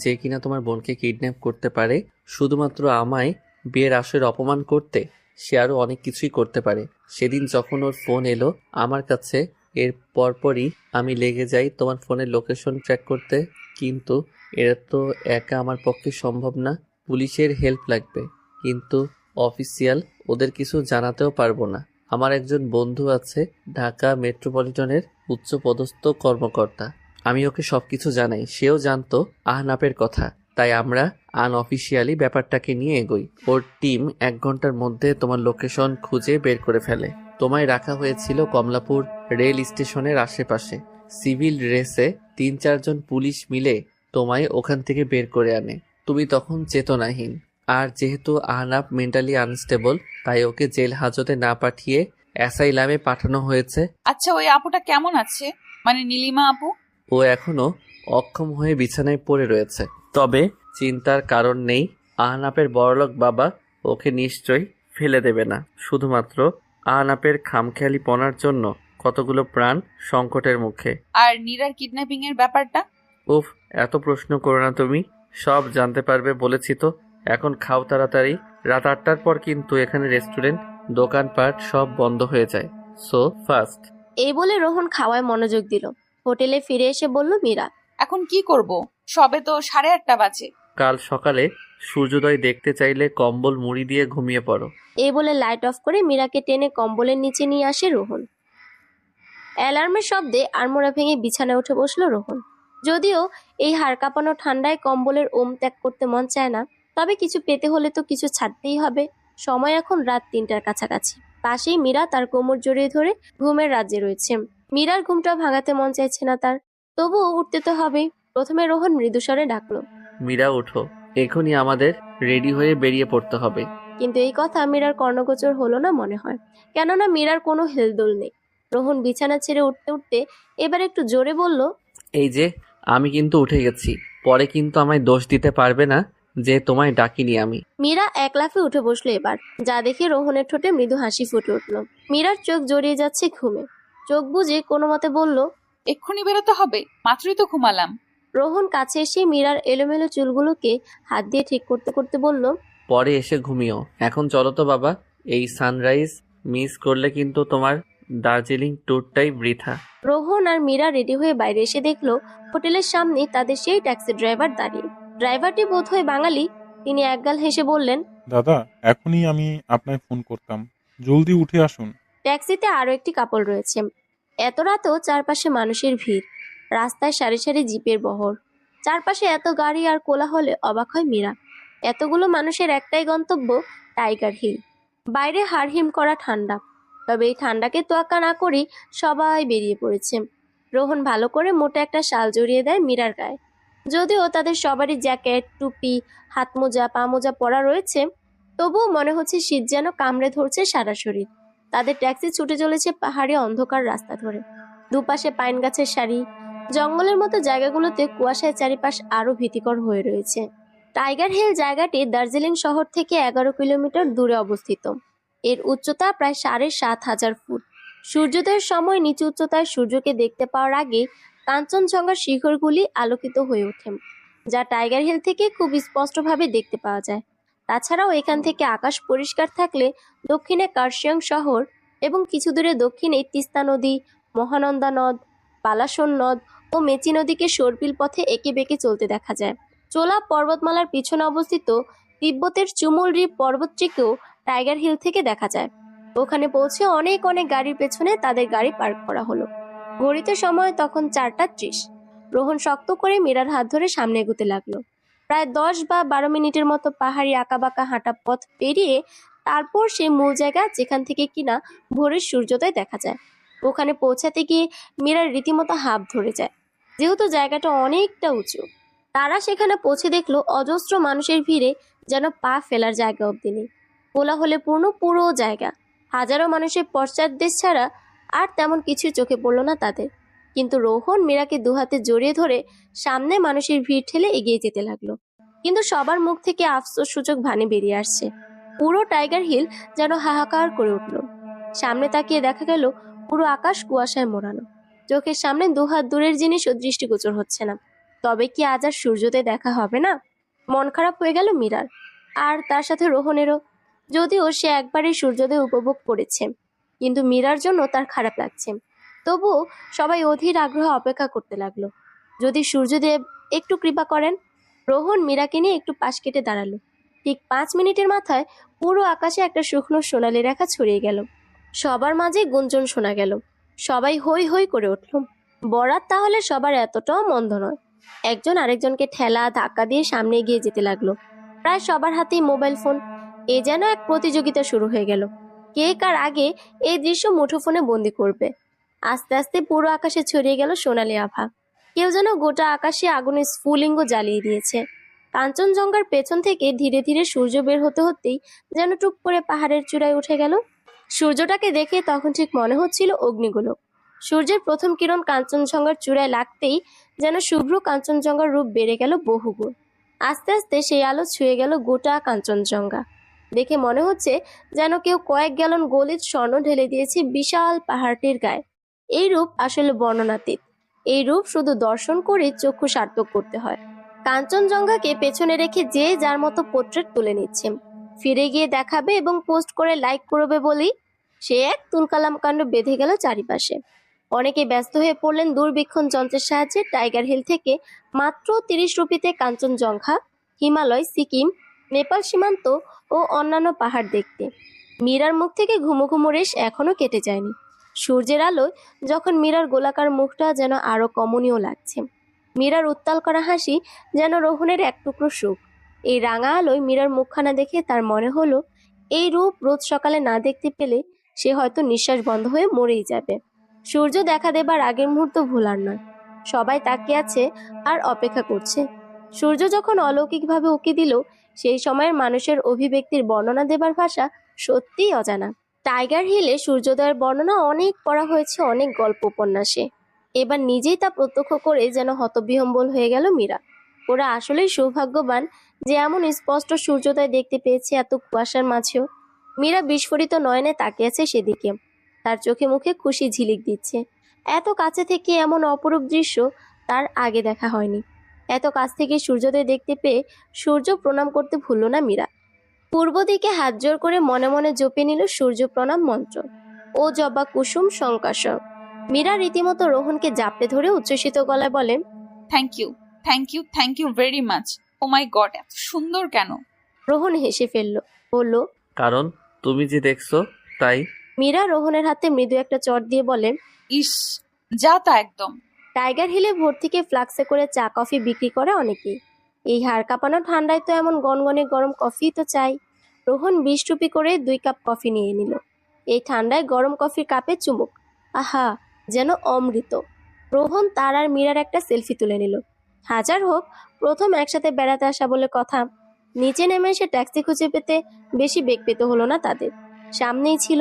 যে কিনা তোমার বোনকে কিডন্যাপ করতে পারে শুধুমাত্র আমায় বিয়ের আসরে অপমান করতে, সে আরো অনেক কিছুই করতে পারে। সেদিন যখন ওর ফোন এলো আমার কাছে, এর পরপরই আমি লেগে যাই তোমার ফোনের লোকেশন ট্র্যাক করতে। কিন্তু এটা তো একা আমার পক্ষে সম্ভব না, পুলিশের হেল্প লাগবে। কিন্তু অফিসিয়াল ওদের কিছু জানাতেও পারবো না। আমার একজন বন্ধু আছে ঢাকা মেট্রোপলিটনের উচ্চপদস্থ কর্মকর্তা, আমি ওকে সবকিছু জানাই। সেও জানতো আহনাপের কথা, তাই আমরা আনঅফিসিয়ালি ব্যাপারটাকে নিয়ে এগোই। ওর টিম 1 ঘন্টার মধ্যে তোমার লোকেশন খুঁজে বের করে ফেলে। তোমায় রাখা হয়েছিল কমলাপুর রেল স্টেশনের আশেপাশে। সিভিল ড্রেসে 3-4 জন পুলিশ মিলে তোমায় ওখান থেকে বের করে আনে। তুমি তখন চেতনাহীন, আর যেহেতু আহনাপ মেন্টালি আনস্টেবল তাই ওকে জেল হাজতে না পাঠিয়ে অ্যাসাইলামে পাঠানো হয়েছে। আচ্ছা, ওই আপুটা কেমন আছে? মানে নীলিমা আপু? ও এখনো অক্ষম হয়ে বিছানায় পড়ে রয়েছে, তবে চিন্তার কারণ নেই। আহনাপের বড়লোক বাবা ওকে নিশ্চয়ই ফেলে দেবে না, শুধুমাত্র আহনাপের খামখেয়ালি পনার জন্য কতগুলো প্রাণ সংকটের মুখে। আর নীরার কিডন্যাপিং এর ব্যাপারটা? উফ, এত প্রশ্ন করো না তুমি, সব জানতে পারবে বলেছি তো। এখন খাও তাড়াতাড়ি। রাত 8টার পর কিন্তু এখানে রেস্টুরেন্ট, দোকানপাট সব বন্ধ হয়ে যায়, সো ফাস্ট। এই বলে রোহন খাওয়ায় মনোযোগ দিল। হোটেলে ফিরে এসে বলল মীরা, এখন কি করব? সবে তো 8:30 বাজে। কাল সকালে সূর্যোদয় দেখতে চাইলে কম্বল মুড়ি দিয়ে ঘুমিয়ে পড়ো। এই বলে লাইট অফ করে মীরাকে টেনে কম্বলের নিচে নিয়ে আসে রোহন। অ্যালার্মের শব্দে আড়মোড়া ভেঙে বিছানায় উঠে বসলো রোহন। যদিও এই হাড় কাঁপানো ঠান্ডায় কম্বলের ওম ত্যাগ করতে মন চায় না, তবে কিছু পেতে হলে তো কিছু ছাড়তেই হবে। সময় এখন রাত 3টার কাছাকাছি। পাশেই মীরা তার কোমর জড়িয়ে ধরে ঘুমের রাজ্যে রয়েছে। মীরার ঘুমটা ভাঙাতে মন চাইছে না তার, তবুও উঠতে তো হবেই। প্রথমে রোহন মৃদুস্বরে ডাকলো, মীরা ওঠো, এখনই আমাদের রেডি হয়ে বেরিয়ে পড়তে হবে। কিন্তু এই কথা মীরার কর্ণগোচর হলো না মনে হয়, কেননা মীরার কোনো হেলদোল নেই। রোহন বিছানা ছেড়ে উঠতে উঠতে এবার একটু জোরে বলল, এই যে আমি কিন্তু উঠে গেছি, পরে কিন্তু আমায় দোষ দিতে পারবে না যে তোমায় ডাকিনি আমি। মীরা এক লাফে উঠে বসলো এবার, যা দেখে রোহনের ঠোঁটে মৃদু হাসি ফুটে উঠলো। মীরার চোখ জড়িয়ে যাচ্ছে ঘুমে, চোখ বুজে কোনো মতে বলল, এক্ষুনি বেরোতে হবে, মাত্রই তো ঘুমালাম। রোহন কাছে এসে মীরার এলোমেলো চুলগুলোকে হাত দিয়ে ঠিক করতে করতে বলল, পরে এসে ঘুমিও, এখন চলো তো বাবা। এই সানরাইজ মিস করলে কিন্তু তোমার দার্জিলিং ট্যুরটাই বৃথা। রোহন আর মীরা রেডি হয়ে বাইরে এসে দেখলো হোটেলের সামনে তাদের সেই ট্যাক্সি ড্রাইভার দাঁড়িয়ে। ড্রাইভারটি বোধহয় বাঙালি। তিনি একগাল হেসে বললেন, দাদা, এখনই আমি আপনায় ফোন করতাম, জলদি উঠে আসুন। ট্যাক্সিতে আরো একটি কাপল রয়েছে। এত রাতেও চারপাশে মানুষের ভিড়, রাস্তায় সারি সারি জিপের বহর। চারপাশে এত গাড়ি আর কোলাহলে অবাক হয় মীরা। এতগুলো মানুষের একটাই গন্তব্য, টাইগার হিল। বাইরে হাড়হিম করা ঠান্ডা, তবে এই ঠান্ডাকে তোয়াক্কা না করেই সবাই বেরিয়ে পড়েছে। রোহন ভালো করে মোটা একটা শাল জড়িয়ে দেয় মীরার গায়ে। যদিও তাদের সবারই জ্যাকেট, টুপি, হাত মোজা, পা মোজা পরা রয়েছে, তবুও মনে হচ্ছে শীত যেন কামড়ে ধরছে সারা শরীর। তাদের ট্যাক্সি ছুটে চলেছে পাহাড়ি অন্ধকার রাস্তা ধরে। দুপাশে পাইন গাছের সারি, জঙ্গলের মতো জায়গাগুলোতে কুয়াশায় চারিপাশ আরো ভীতিকর হয়ে রয়েছে। টাইগার হিল জায়গাটি দার্জিলিং শহর থেকে 11 কিলোমিটার দূরে অবস্থিত। এর উচ্চতা প্রায় 7,500 ফুট। সূর্যোদয়ের সময় নিচু উচ্চতায় সূর্যকে দেখতে পাওয়ার আগে কাঞ্চনজঙ্ঘার শিখরগুলি আলোকিত হয়ে ওঠে, যা টাইগার হিল থেকে খুব স্পষ্টভাবে দেখতে পাওয়া যায়। তাছাড়াও এখান থেকে আকাশ পরিষ্কার থাকলে দক্ষিণে কার্শিয়াং শহর এবং কিছু দূরে দক্ষিণে তিস্তা নদী, মহানন্দা নদ, পালাসন নদ ও মেচি নদীকে সর্পিল পথে এঁকে বেঁকে চলতে দেখা যায়। চোলা পর্বতমালার পিছনে অবস্থিত তিব্বতের চুমুলরি পর্বতটিকেও টাইগার হিল থেকে দেখা যায়। ওখানে পৌঁছে অনেক অনেক গাড়ির পেছনে তাদের গাড়ি পার্ক করা হলো। ঘড়িতে সময় তখন 4:30। রোহন শক্ত করে মীরার হাত ধরে সামনে এগোতে লাগলো। প্রায় 10 বা 12 মিনিটের মতো পাহাড়ি আঁকাবাঁকা হাঁটা পথ পেরিয়ে তারপর সেই মূল জায়গা যেখান থেকে কিনা ভোরের সূর্যোদয় দেখা যায়। ওখানে পৌঁছাতে গিয়ে মীরার রীতিমতো হাঁপ ধরে যায়, যেহেতু জায়গাটা অনেকটা উঁচু। তারা সেখানে পৌঁছে দেখলো অজস্র মানুষের ভিড়ে যেন পা ফেলার জায়গা অবধি নেই। কোলাহলে পূর্ণ পুরো জায়গা। হাজারো মানুষের পশ্চাৎদেশ ছাড়া আর তেমন কিছু চোখে পড়ল না তাদের। কিন্তু রোহন মীরাকে দুহাতে জড়িয়ে ধরে সামনে মানুষের ভিড় ঠেলে এগিয়ে যেতে লাগলো। কিন্তু সবার মুখ থেকে আফসোস সূচক বাণী বেরিয়ে আসছে। পুরো টাইগার হিল যেন হাহাকার করে উঠল। সামনে তাকিয়ে দেখা গেল পুরো আকাশ কুয়াশায় মোড়ানো। চোখের সামনে দুহাত দূরের জিনিসও দৃষ্টিগোচর হচ্ছে না। তবে কি আজ আর সূর্যোদয় দেখা হবে না? মন খারাপ হয়ে গেল মীরার, আর তার সাথে রোহনেরও। যদিও সে একবারই সূর্যোদয় উপভোগ করেছে, কিন্তু মীরার জন্য তার খারাপ লাগছে। তবুও সবাই অধীর আগ্রহে অপেক্ষা করতে লাগলো, যদি সূর্যদেব একটু কৃপা করেন। রোহন মীরাকে নিয়ে একটু পাশ কেটে দাঁড়ালো। ঠিক 5 মিনিটের মাথায় পুরো আকাশে একটা শুকনো সোনালি রেখা ছড়িয়ে গেল। সবার মাঝে গুঞ্জন শোনা গেল। সবাই হই হই করে উঠল। বরাত তাহলে সবার এতটাও মন্দ নয়। একজন আরেকজনকে ঠেলা ধাক্কা দিয়ে সামনে এগিয়ে যেতে লাগলো। প্রায় সবার হাতেই মোবাইল ফোন। এ যেন এক প্রতিযোগিতা শুরু হয়ে গেল, কে কার আগে এই দৃশ্য মুঠোফোনে বন্দি করবে। আস্তে আস্তে পুরো আকাশে ছড়িয়ে গেল সোনালি আভা। কেউ যেন গোটা আকাশে আগুনের স্ফুলিঙ্গ জ্বালিয়ে দিয়েছে। কাঞ্চনজঙ্ঘার পেছন থেকে ধীরে ধীরে সূর্য বের হতে হতেই যেন টুপ করে পাহাড়ের চূড়ায় উঠে গেল। সূর্যটাকে দেখে তখন ঠিক মনে হচ্ছিল অগ্নিগোলক। সূর্যের প্রথম কিরণ কাঞ্চনজঙ্ঘার চূড়ায় লাগতেই যেন শুভ্র কাঞ্চনজঙ্ঘার রূপ বেড়ে গেল বহুগুণ। আস্তে আস্তে সেই আলো ছুঁয়ে গেল গোটা কাঞ্চনজঙ্ঘা। দেখে মনে হচ্ছে যেন কেউ কয়েক গ্যালন গলিত স্বর্ণ ঢেলে দিয়েছে বিশাল পাহাড়টির গায়ে। এই রূপ আসলে বর্ণনাতীত। এই রূপ শুধু দর্শন করে চক্ষু সার্থক করতে হয়। কাঞ্চনজঙ্ঘাকে পেছনে রেখে যে যার মতো পোর্ট্রেট তুলে নিচ্ছে, ফিরে গিয়ে দেখাবে এবং পোস্ট করে লাইক করবে বলেই সে এক তুলকালাম কাণ্ড বেঁধে গেল চারিপাশে। অনেকে ব্যস্ত হয়ে পড়লেন দূরবীক্ষণ যন্ত্রের সাহায্যে টাইগার হিল থেকে মাত্র 30 রুপিতে কাঞ্চনজঙ্ঘা, হিমালয়, সিকিম, নেপাল সীমান্ত ও অন্যান্য পাহাড় দেখতে। মীরার মুখ থেকে ঘুমো ঘুমো রেশ এখনো কেটে যায়নি। সূর্যের আলোয় যখন মীরার গোলাকার মুখটা যেন আরো কমনীয় লাগছে। মীরার উত্তাল করা হাসি যেন রোহনের এক টুকরো সুখ। এই রাঙা আলোয় মীরার মুখখানা দেখে তার মনে হলো এই রূপ রোজ সকালে না দেখতে পেলে সে হয়তো নিঃশ্বাস বন্ধ হয়ে মরেই যাবে। সূর্য দেখা দেবার আগের মুহূর্ত ভোলার নয়। সবাই তাকিয়ে আছে আর অপেক্ষা করছে। সূর্য যখন অলৌকিকভাবে উকি দিল, সেই সময়ের মানুষের অভিব্যক্তির বর্ণনা দেবার ভাষা সত্যিই অজানা। টাইগার হিলে সূর্যোদয়ের বর্ণনা অনেক পড়া হয়েছে অনেক গল্প উপন্যাসে। এবার নিজেই তা প্রত্যক্ষ করে যেন হতবিহ্বল হয়ে গেল মীরা। ওরা আসলেই সৌভাগ্যবান যে এমন স্পষ্ট সূর্যোদয় দেখতে পেয়েছে এত কুয়াশার মাঝেও। মীরা বিস্ফোরিত নয়নে তাকিয়েছে সেদিকে। তার চোখে মুখে খুশি ঝিলিক দিচ্ছে। এত কাছে থেকে এমন অপরূপ দৃশ্য তার আগে দেখা হয়নি। এত কাছ থেকে সূর্যোদয় দেখতে পেয়ে সূর্য প্রণাম করতে ভুলল না মীরা। পূর্ব দিকে হাত জোর করে মনে মনে জপে নিল সূর্য প্রণাম মন্ত্র। ও জবা কুসুম শঙ্কাশং। মীরা রীতিমতো রোহনকে জাপটে ধরে উচ্ছ্বসিত গলায় বলে, thank you, thank you, thank you very much. Oh my God, এত সুন্দর কেন? রোহন হেসে ফেলল, বলল, কারণ তুমি যে দেখছো তাই। মীরা রোহনের হাতে মৃদু একটা চট দিয়ে বলে, ইস, যা তা একদম। টাইগার হিলে ভোর থেকে ফ্লাক্সে করে চা কফি বিক্রি করে অনেকেই। এই হাড় কাঁপানো ঠান্ডায় তো এমন গনগনে গরম কফি তো চাই। রোহন 20 রুপি করে 2 কাপ কফি নিয়ে নিল। এই ঠান্ডায় গরম কফির কাপে চুমুক, আহা, যেন অমৃত। রোহন তার আর মীরার একটা সেলফি তুলে নিল। হাজার হোক, প্রথম একসাথে বেড়াতে আসা বলে কথা। নিচে নেমে এসে ট্যাক্সি খুঁজে পেতে বেশি বেগ পেতে হলো না তাদের। সামনেই ছিল।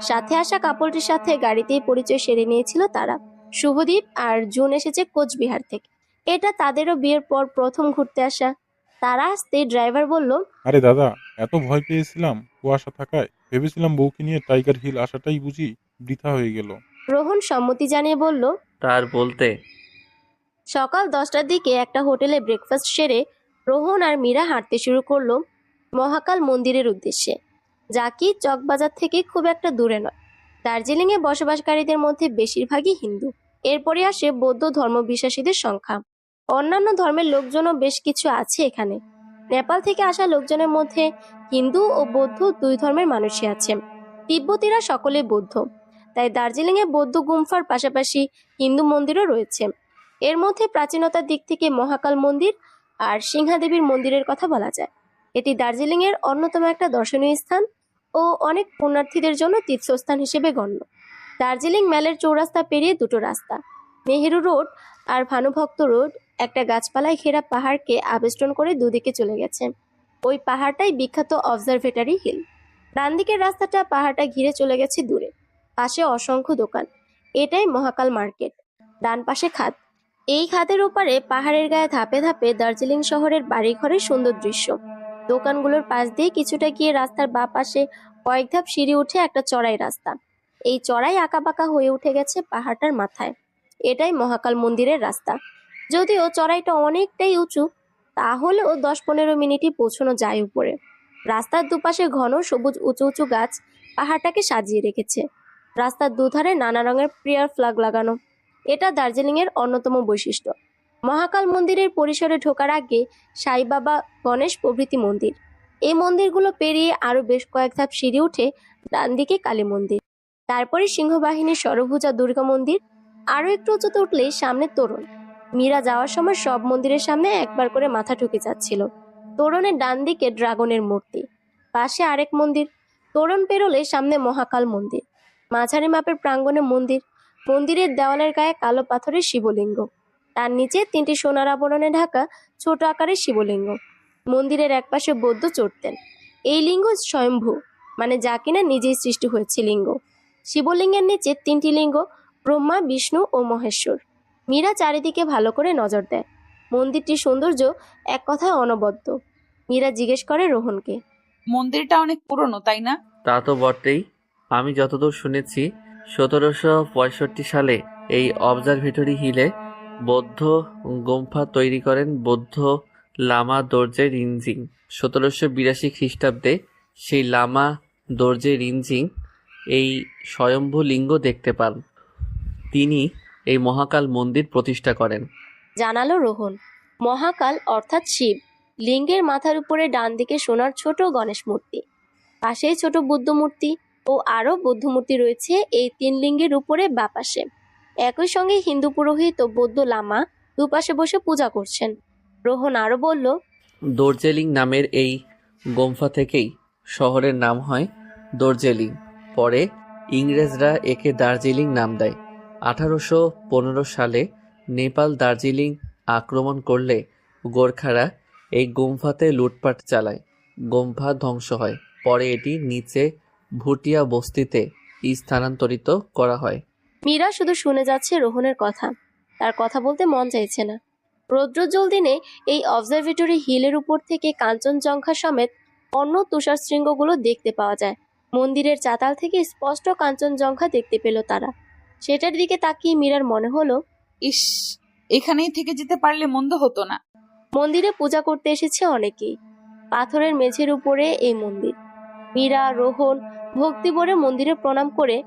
সাথে আসা কাপড়টির সাথে গাড়িতেই পরিচয় সেরে নিয়েছিল তারা। শুভদীপ আর জুন এসেছে কোচবিহার থেকে। এটা তাদেরও বিয়ের পর প্রথম ঘুরতে আসা। তারা আসতেই ড্রাইভার বলল, আরে দাদা, এত ভয় পেয়েছিলাম কুয়াশা থাকায়, ভেবেছিলাম বউকে নিয়ে টাইগার হিল আসাটাই বুঝি বৃথা হয়ে গেল। রোহন সম্মতি জানিয়ে বলল, তার বলতে সকাল 10টার দিকে একটা হোটেলে ব্রেকফাস্ট সেরে রোহন আর মীরা হাঁটতে শুরু করলো মহাকাল মন্দিরের উদ্দেশ্যে, যা কি চকবাজার থেকে খুব একটা দূরে নয়। দার্জিলিংয়ে বসবাসকারীদের মধ্যে বেশিরভাগই হিন্দু। এরপরে আসে বৌদ্ধ ধর্মবিশ্বাসীদের সংখ্যা। অন্যান্য ধর্মের লোকজনও বেশ কিছু আছে এখানে। নেপাল থেকে আসা লোকজনের মধ্যে হিন্দু ও বৌদ্ধ দুই ধর্মের মানুষই আছে। তিব্বতীরা সকলে বৌদ্ধ, তাই দার্জিলিংয়ে বৌদ্ধ গুম্ফার পাশাপাশি হিন্দু মন্দিরও রয়েছে। এর মধ্যে প্রাচীনতার দিক থেকে মহাকাল মন্দির আর সিংহাদেবীর মন্দিরের কথা বলা যায়। এটি দার্জিলিংয়ের অন্যতম একটা দর্শনীয় স্থান ও অনেক পুণ্যার্থীদের জন্য তীর্থস্থান হিসেবে গণ্য। দার্জিলিং মেলের চৌরাস্তা পেরিয়ে দুটো রাস্তা, নেহেরু রোড আর ভানুভক্ত রোড, একটা গাছপালায় ঘেরা পাহাড়কে আবেষ্টন করে দুদিকে চলে গেছে। ওই পাহাড়টাই বিখ্যাত অবজারভেটরি হিল। ডান দিকের রাস্তাটা পাহাড়টা ঘিরে চলে গেছে দূরে। পাশে অসংখ্য দোকান। এটাই মহাকাল মার্কেট। ডান পাশে খাদ। এই খাদের ওপারে পাহাড়ের গায়ে ধাপে ধাপে দার্জিলিং শহরের বাড়িঘরের সুন্দর দৃশ্য। দোকানগুলোর পাশ দিয়ে কিছুটা গিয়ে রাস্তার বাঁ পাশে কয়েক ধাপ সিঁড়ি উঠে একটা চড়াই রাস্তা। এই চড়াই আঁকাবাঁকা হয়ে উঠে গেছে পাহাড়টার মাথায়। এটাই মহাকাল মন্দিরের রাস্তা। যদিও চড়াইটা অনেকটাই উঁচু, তাহলেও 10-15 মিনিটই পৌঁছানো যায় উপরে। রাস্তার দুপাশে ঘন সবুজ উঁচু উঁচু গাছ পাহাড়টাকে সাজিয়ে রেখেছে। রাস্তার দুধারে নানা রঙের প্রেয়ার ফ্ল্যাগ লাগানো। এটা দার্জিলিংয়ের অন্যতম বৈশিষ্ট্য। মহাকাল মন্দিরের পরিসরে ঢোকার আগে সাই বাবা, গণেশ প্রভৃতি মন্দির। এই মন্দিরগুলো পেরিয়ে আরো বেশ কয়েক ধাপ সিঁড়ি উঠে ডান দিকে কালী মন্দির, তারপরে সিংহবাহিনীর ষড়ভুজা দুর্গা মন্দির। আরো একটু উঁচুতে উঠলেই সামনে তোরণ। মীরা যাওয়ার সময় সব মন্দিরের সামনে একবার করে মাথা ঠুকে যাচ্ছিল। তোরণের ডান দিকে ড্রাগনের মূর্তি, পাশে আরেক মন্দির। তোরণ পেরোলে সামনে মহাকাল মন্দির, মাঝারি মাপের প্রাঙ্গণে মন্দির। মন্দিরের দেওয়ালের গায়ে কালো পাথরের শিবলিঙ্গ, তার নিচে 3টি সোনার আবরণে ঢাকা ছোট আকারের শিবলিঙ্গ। মন্দিরের একপাশে বৌদ্ধ চড়তেন। এই লিঙ্গ স্বয়ম্ভু, মানে যা কিনা নিজেই সৃষ্টি হয়েছে লিঙ্গ। শিবলিঙ্গের নিচে 3টি লিঙ্গ, ব্রহ্মা, বিষ্ণু ও মহেশ্বর। মীরা চারিদিকে ভালো করে নজর দেয়। মন্দিরটির সৌন্দর্য এক কথায় অনবদ্য। মীরা জিজ্ঞেস করে রোহনকে, মন্দিরটা অনেক পুরনো, তাই না? তা তো বটেই। আমি যতদূর শুনেছি 1765 সালে এই অবজারভেটরি হিলে বৌদ্ধ গুম্ফা তৈরি করেন বৌদ্ধ লামা দর্জে রিনজিং। 1782 খ্রিস্টাব্দে সেই লামা দর্জে রিনজিং এই স্বয়ম্ভু লিঙ্গ দেখতে পান। তিনি এই মহাকাল মন্দির প্রতিষ্ঠা করেন। জানালো রোহন। মহাকাল অর্থাৎ শিব। লিঙ্গের মাথার উপরে ডান দিকে সোনার ছোট গণেশ মূর্তি, পাশেই ছোট বুদ্ধ মূর্তি ও আরো বৌদ্ধ মূর্তি রয়েছে এই 3 লিঙ্গের উপরে বাঁ পাশে। একই সঙ্গে হিন্দু পুরোহিত ও বৌদ্ধ লামা দুপাশে বসে পূজা করছেন। রোহন আরো বলল, দর্জেলিং নামের এই গুম্ফা থেকেই শহরের নাম হয় দর্জেলিং। পরে ইংরেজরা একে দার্জিলিং নাম দেয়। 1815 সালে নেপাল দার্জিলিং আক্রমণ করলে গোর্খারা এই গুম্ফাতে লুটপাট চালায়। গুম্ফা ধ্বংস হয়। পরে এটি নিচে ভুটিয়া বস্তিতে স্থানান্তরিত করা হয়। মীরা শুধু শুনে যাচ্ছে রোহনের কথা। তার কথা বলতে মন চাইছে না। রৌদ্রোজ্জ্বল দিনে এই অবজারভেটরি হিলের উপর থেকে কাঞ্চনজঙ্ঘা সমেত অন্য তুষার শৃঙ্গগুলো দেখতে পাওয়া যায়। মন্দিরের চাতাল থেকে স্পষ্ট কাঞ্চনজঙ্ঘা দেখতে পেল তারা। সেটার দিকে তাকিয়ে মীরার মনে হলো, ইস, এখানেই থেকে যেতে পারলে মন্দ হতো না। মন্দিরে পূজা করতে এসেছে অনেকেই। পাথরের মেঝের উপরে এই মন্দির। মীরা, রোহন ভক্তি ভরে মন্দিরে প্রণাম করে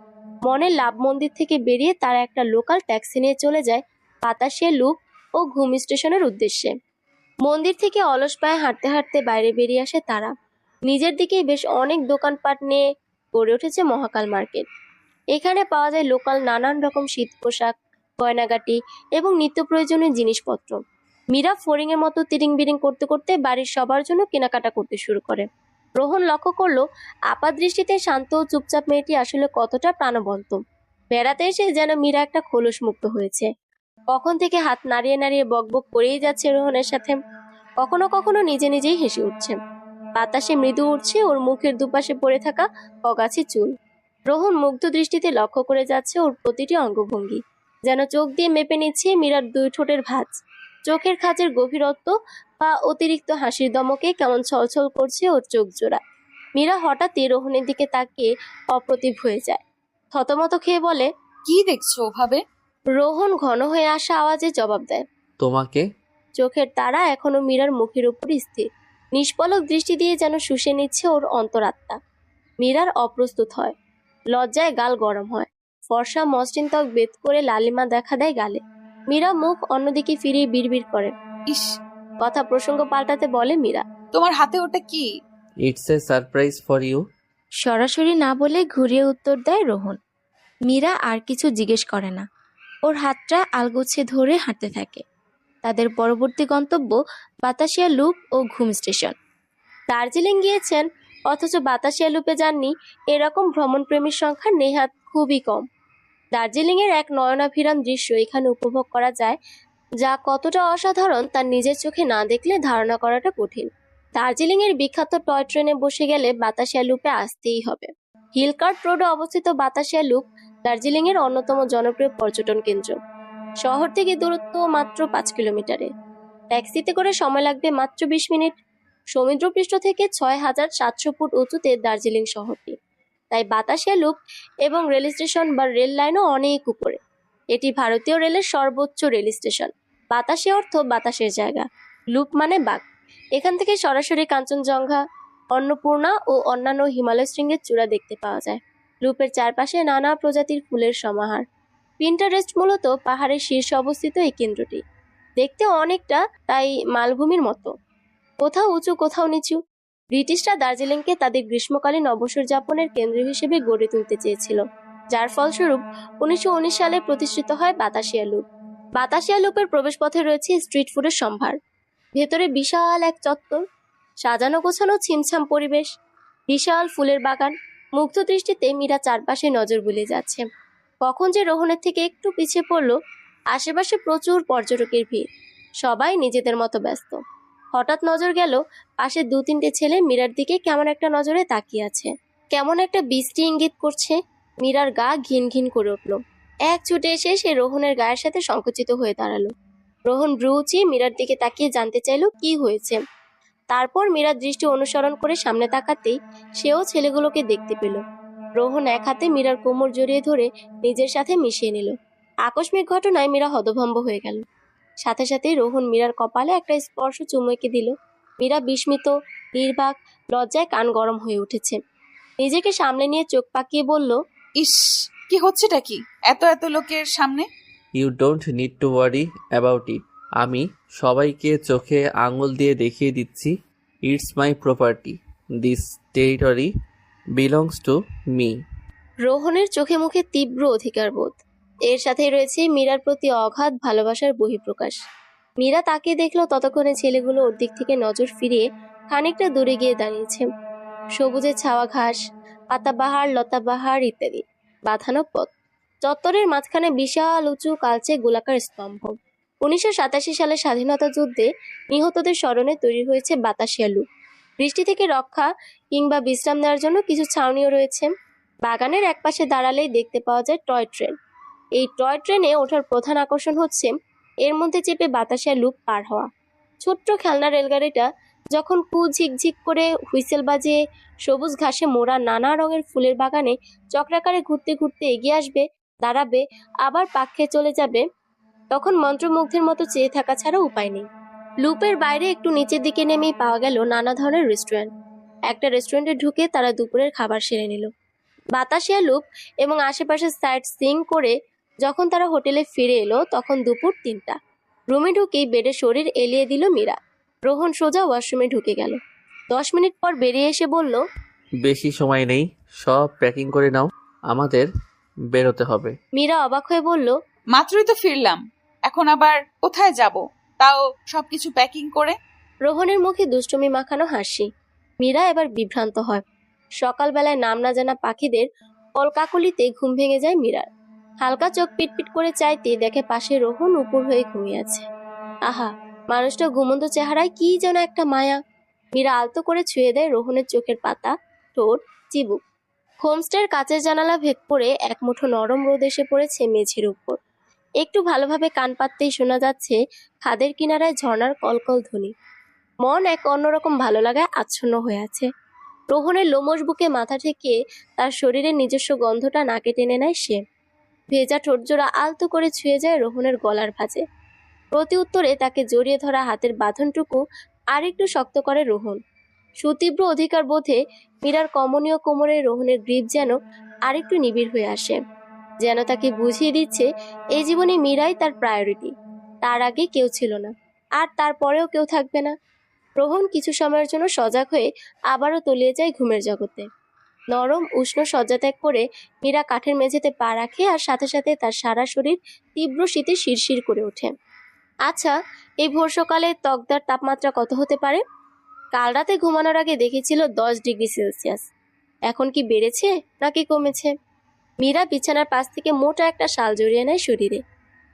মনের লাভ মন্দির থেকে বেরিয়ে তারা একটা লোকাল ট্যাক্সি নিয়ে চলে যায় বাতাসিয়া লুপ ও ঘুম স্টেশনের উদ্দেশ্যে। মন্দির থেকে অলস পায়ে হাঁটতে হাঁটতে বাইরে বেরিয়ে আসে তারা। নিজের দিকেই বেশ অনেক দোকানপাট নিয়ে গড়ে উঠেছে মহাকাল মার্কেট। এখানে পাওয়া যায় লোকাল নানান রকম শীত পোশাক, গয়নাগাটি এবং নিত্য প্রয়োজনীয় জিনিসপত্র। মীরা ফড়িংয়ের মতো তিরিং বিরিং করতে করতে বাড়ির সবার জন্য কেনাকাটা করতে শুরু করে। রোহন লক্ষ্য করলো আপাতদৃষ্টিতে শান্ত ও চুপচাপ মেয়েটি আসলে কতটা প্রাণবন্ত। বেড়াতে এসে যেন মীরা একটা খোলস মুক্ত হয়েছে। কখন থেকে হাত নাড়িয়ে নাড়িয়ে বকবক করেই যাচ্ছে রোহনের সাথে, কখনো কখনো নিজে নিজেই হেসে উঠছে। বাতাসে মৃদু উঠছে ওর মুখের দুপাশে পড়ে থাকা অগাছি চুল। রোহন মুগ্ধ দৃষ্টিতে লক্ষ্য করে যাচ্ছে ওর প্রতিটি অঙ্গভঙ্গি, যেন চোখ দিয়ে মেপে নিচ্ছে মীরার দুই ঠোঁটের ভাঁজ, চোখের খাঁজের গভীরত্ব বা অতিরিক্ত হাসির দমকে কেমন ছলছল করছে ওর চোখ জোড়া। মীরা হঠাৎই রোহনের দিকে তাকিয়ে অপ্রতিভ হয়ে যায়, থতমত খেয়ে বলে, কি দেখছো ওভাবে? রোহন ঘন হয়ে আসা আওয়াজে জবাব দেয়, তোমাকে। চোখের তারা এখনো মীরার মুখের উপর স্থির, নিষ্পলক দৃষ্টি দিয়ে যেন শুষে নিচ্ছে ওর অন্তরাত্মা। মীরার অপ্রস্তুত হয়, লজ্জায় গাল গরম হয়, ফর্সা মসৃণ ত্বক বেদ করে লালিমা দেখা দেয় গালে। মীরা মুখ অন্যদিকে ফিরিয়ে বিড়বিড় করে। ইস, কথা প্রসঙ্গ পাল্টাতে বলে মীরা, তোমার হাতে ওটা কি? It's a surprise for you. সরাসরি না বলে ঘুরিয়ে উত্তর দেয় রোহন। মীরা আর কিছু জিজ্ঞেস করে না, ওর হাতটা আলগোছে ধরে হাঁটতে থাকে। তাদের পরবর্তী গন্তব্য বাতাসিয়া লুপ ও ঘুম স্টেশন। দার্জিলিং গিয়েছেন অথচ বাতাসিয়া লুপে যাননি, এরকম ভ্রমণপ্রেমীর সংখ্যা নেহাত খুবই কম। দার্জিলিং এর এক নয়নাভিরাম দৃশ্য এখানে উপভোগ করা যায়, যা কতটা অসাধারণ তা নিজের চোখে না দেখলে ধারণা করাটা কঠিন। দার্জিলিং এর বিখ্যাত টয় ট্রেনে বসে গেলে বাতাসিয়া লুপে আসতেই হবে। হিলকার্ট রোডে অবস্থিত বাতাসিয়া লুপ দার্জিলিং এর অন্যতম জনপ্রিয় পর্যটন কেন্দ্র। শহর থেকে দূরত্ব মাত্র 5 কিলোমিটারে। ট্যাক্সিতে করে সময় লাগবে মাত্র 20 মিনিট। সমুদ্রপৃষ্ঠ থেকে 6,700 ফুট উঁচুতে দার্জিলিং শহরটি, তাই বাতাসিয়া লুপ এবং রেল স্টেশন বা রেল লাইনও অনেক উপরে। এটি ভারতীয় রেলের সর্বোচ্চ রেল স্টেশন। বাতাসিয়া অর্থ বাতাসের জায়গা, লুপ মানে বাগ। এখান থেকে সরাসরি কাঞ্চনজঙ্ঘা, অন্নপূর্ণা ও অন্যান্য হিমালয় শৃঙ্গের চূড়া দেখতে পাওয়া যায়। লুপের চারপাশে নানা প্রজাতির ফুলের সমাহার। পিন্টারেস্ট মূলত পাহাড়ের শীর্ষে অবস্থিত এই কেন্দ্রটি। দেখতে অনেকটা তাই মালভূমির মতো, কোথাও উঁচু কোথাও নিচু। ব্রিটিশরা দার্জিলিংকে তাদের গ্রীষ্মকালীন অবসর যাপনের কেন্দ্র হিসেবে গড়ে তুলতে চেয়েছিল, যার ফলস্বরূপ 1919 সালে প্রতিষ্ঠিত হয় বাতাসিয়া লুপ। বাতাসিয়া লুপের প্রবেশপথে রয়েছে স্ট্রিট ফুডের সম্ভার। ভেতরে বিশাল এক চত্বর, সাজানো গোছানো ছিমছাম পরিবেশ, বিশাল ফুলের বাগান। মুগ্ধ দৃষ্টিতে মীরা চারপাশে নজর বুলিয়ে যাচ্ছে। কখন যে রোহনের থেকে একটু পিছিয়ে পড়লো। আশেপাশে প্রচুর পর্যটকের ভিড়, সবাই নিজেদের মতো ব্যস্ত। হঠাৎ নজর গেল পাশে 2-3টে ছেলে মীরার দিকে কেমন একটা নজরে তাকিয়ে আছে, কেমন একটা বৃষ্টি ইঙ্গিত করছে। মীরার গা ঘিন ঘিন করে উঠল। এক ছুটে এসে সে রোহনের গায়ের সাথে সংকুচিত হয়ে দাঁড়ালো। রোহন ভ্রু উঁচিয়ে মীরার দিকে তাকিয়ে জানতে চাইলো কি হয়েছে। তারপর মীরার দৃষ্টি অনুসরণ করে সামনে তাকাতেই সেও ছেলেগুলোকে দেখতে পেল। রোহন এক হাতে মীরার কোমর জড়িয়ে ধরে নিজের সাথে মিশিয়ে নিল। আকস্মিক ঘটনায় মীরা হতভম্ব হয়ে গেল। সাথে সাথে রোহন মীরার কপালে একটা স্পর্শ চুমু এঁকে দিল। মীরা বিস্মিত, নির্বাক, লজ্জায় কান গরম হয়ে উঠেছে। নিজেকে সামলে নিয়ে চোখ পাকিয়ে বলল, ইস, কি হচ্ছেটা কি এত এত লোকের সামনে? You don't need to worry about it. আমি সবাইকে চোখে আঙুল দিয়ে দেখিয়ে দিচ্ছি, it's my property, this territory belongs to me. রোহনের চোখে মুখে তীব্র অধিকারবোধ, এর সাথেই রয়েছে মীরার প্রতি অগাধ ভালোবাসার বহিঃপ্রকাশ। মীরা তাকে দেখলো ততক্ষণে ছেলেগুলো ওর দিক থেকে নজর ফিরিয়ে খানিকটা দূরে গিয়ে দাঁড়িয়েছে। সবুজে ছাওয়া ঘাস, পাতাবাহার, লতাবাহার ইত্যাদি বাঁধানো পথ। চত্বরের মাঝখানে বিশাল উঁচু কালচে গোলাকার স্তম্ভ। 1987 সালে স্বাধীনতা যুদ্ধে নিহতদের স্মরণে তৈরি হয়েছে বাতাসিয়া লুপ। বৃষ্টি থেকে রক্ষা কিংবা বিশ্রাম নেওয়ার জন্য কিছু ছাউনিও রয়েছে। বাগানের একপাশে দাঁড়ালেই দেখতে পাওয়া যায় টয় ট্রেন। এই টয় ট্রেনে ওঠার প্রধান আকর্ষণ হচ্ছে এর মধ্যে চেপে বাতাসিয়া লুপ পার হওয়া। ছোট্ট খেলনা রেলগাড়িটা যখন ঝিকঝিক করে হুইসেল বাজিয়ে সবুজ ঘাসে মোড়া নানা রঙের ফুলের বাগানে চক্রাকারে ঘুরতে ঘুরতে এগিয়ে আসবে, দাঁড়াবে, আবার পাক খেয়ে চলে যাবে, তখন মন্ত্রমুগ্ধের মতো চেয়ে থাকা ছাড়া উপায় নেই। লুপের বাইরে একটু নিচের দিকে নেমেই পাওয়া গেল নানা ধরনের রেস্টুরেন্ট। একটা রেস্টুরেন্টে ঢুকে তারা দুপুরের খাবার সেরে নিল। বাতাসিয়া লুপ এবং আশেপাশে সাইট সিইং করে যখন তারা হোটেলে ফিরে এলো তখন দুপুর 3টা। রুমে ঢুকেই বেডে শরীর এলিয়ে দিল মীরা। রোহন সোজা ওয়াশরুমে ঢুকে গেল। 10 মিনিট পর বেরিয়ে এসে বলল, বেশি সময় নেই, সব প্যাকিং করে নাও, আমাদের বেরোতে হবে। মীরা অবাক হয়ে বলল, মাত্রই তো ফিরলাম, এখন আবার কোথায় যাব, তাও সবকিছু প্যাকিং করে? রোহনের মুখে দুষ্টুমি মাখানো হাসি। মীরা এবার বিভ্রান্ত হয়। সকালবেলায় নাম না জানা পাখিদের কলকাকলিতে ঘুম ভেঙে যায় মীরার। হালকা চোখ পিটপিট করে চাইতে দেখে পাশে রোহন উপর হয়ে ঘুমিয়ে আছে। আহা, মানুষটা ঘুমন্ত চেহারায় কি যেন একটা মায়া। মীরা আলতো করে ছুঁয়ে দেয় রোহনের চোখের পাতা, ঠোঁট, চিবুক। হোমস্টের কাচের জানালা ভেদ করে এক মুঠো নরম রোদ এসে পড়েছে মেঝের উপর। একটু ভালোভাবে কান পাততেই শোনা যাচ্ছে খাদের কিনারায় ঝর্ণার কলকল ধ্বনি। মন এক অন্যরকম ভালো লাগায় আচ্ছন্ন হয়ে আছে। রোহনের লোমশ বুকে মাথা ঠেকিয়ে তার শরীরের নিজস্ব গন্ধটা নাকে টেনে নেয় সে। ভেজা ঠোঁটজোড়া আলতো করে ছুঁয়ে যায় রোহনের গলার ভাঁজে। প্রতি উত্তরে তাকে জড়িয়ে ধরা হাতের বাঁধনটুকু আরেকটু শক্ত করে রোহন। সুতীব্র অধিকার বোধে মীরার কমনীয় কোমরে রোহনের গ্রিপ যেন আরেকটু নিবিড় হয়ে আসে, যেন তাকে বুঝিয়ে দিচ্ছে এই জীবনে মীরাই তার প্রায়োরিটি। তার আগে কেউ ছিল না, আর তারপরেও কেউ থাকবে না। রোহন কিছু সময়ের জন্য সজাগ হয়ে আবারও তলিয়ে যায় ঘুমের জগতে। নরম উষ্ণ শয্যা ত্যাগ করে মীরা কাঠের মেঝেতে পা রাখে, আর সাথে সাথে তার সারা শরীর তীব্র শীতে শিরশির করে ওঠে। আচ্ছা, এই ভোর সকালে ত্বকদার তাপমাত্রা কত হতে পারে? কাল রাতে ঘুমানোর আগে দেখেছিল 10 ডিগ্রি সেলসিয়াস। এখন কি বেড়েছে নাকি কমেছে? মীরা বিছানার পাশ থেকে মোটা একটা শাল জড়িয়ে নেয় শরীরে।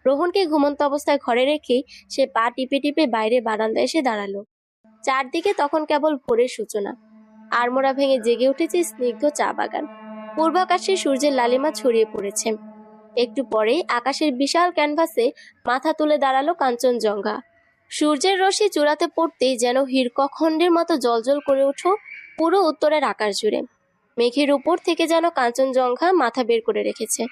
রোহনকে ঘুমন্ত অবস্থায় ঘরে রেখেই সে পা টিপে টিপে বাইরে বারান্দায় এসে দাঁড়ালো। চারদিকে তখন কেবল ভোরের সূচনা। আড়মোড়া ভেঙে জেগে উঠেছে স্নিগ্ধ চা বাগান। পূর্বাকাশে সূর্যের লালিমা ছড়িয়ে পড়েছে। একটু পরেই আকাশের বিশাল ক্যানভাসে মাথা তুলে দাঁড়ালো কাঞ্চনজঙ্ঘা। সূর্যের রশ্মি চূড়াতে পড়তেই যেন হীরকখণ্ডের মতো জ্বলজ্বল করে ওঠো পুরো উত্তরের আকাশ জুড়ে। মেঘের উপর থেকে যেন কাঞ্চনজঙ্ঘা মাথা বের করে রেখেছে।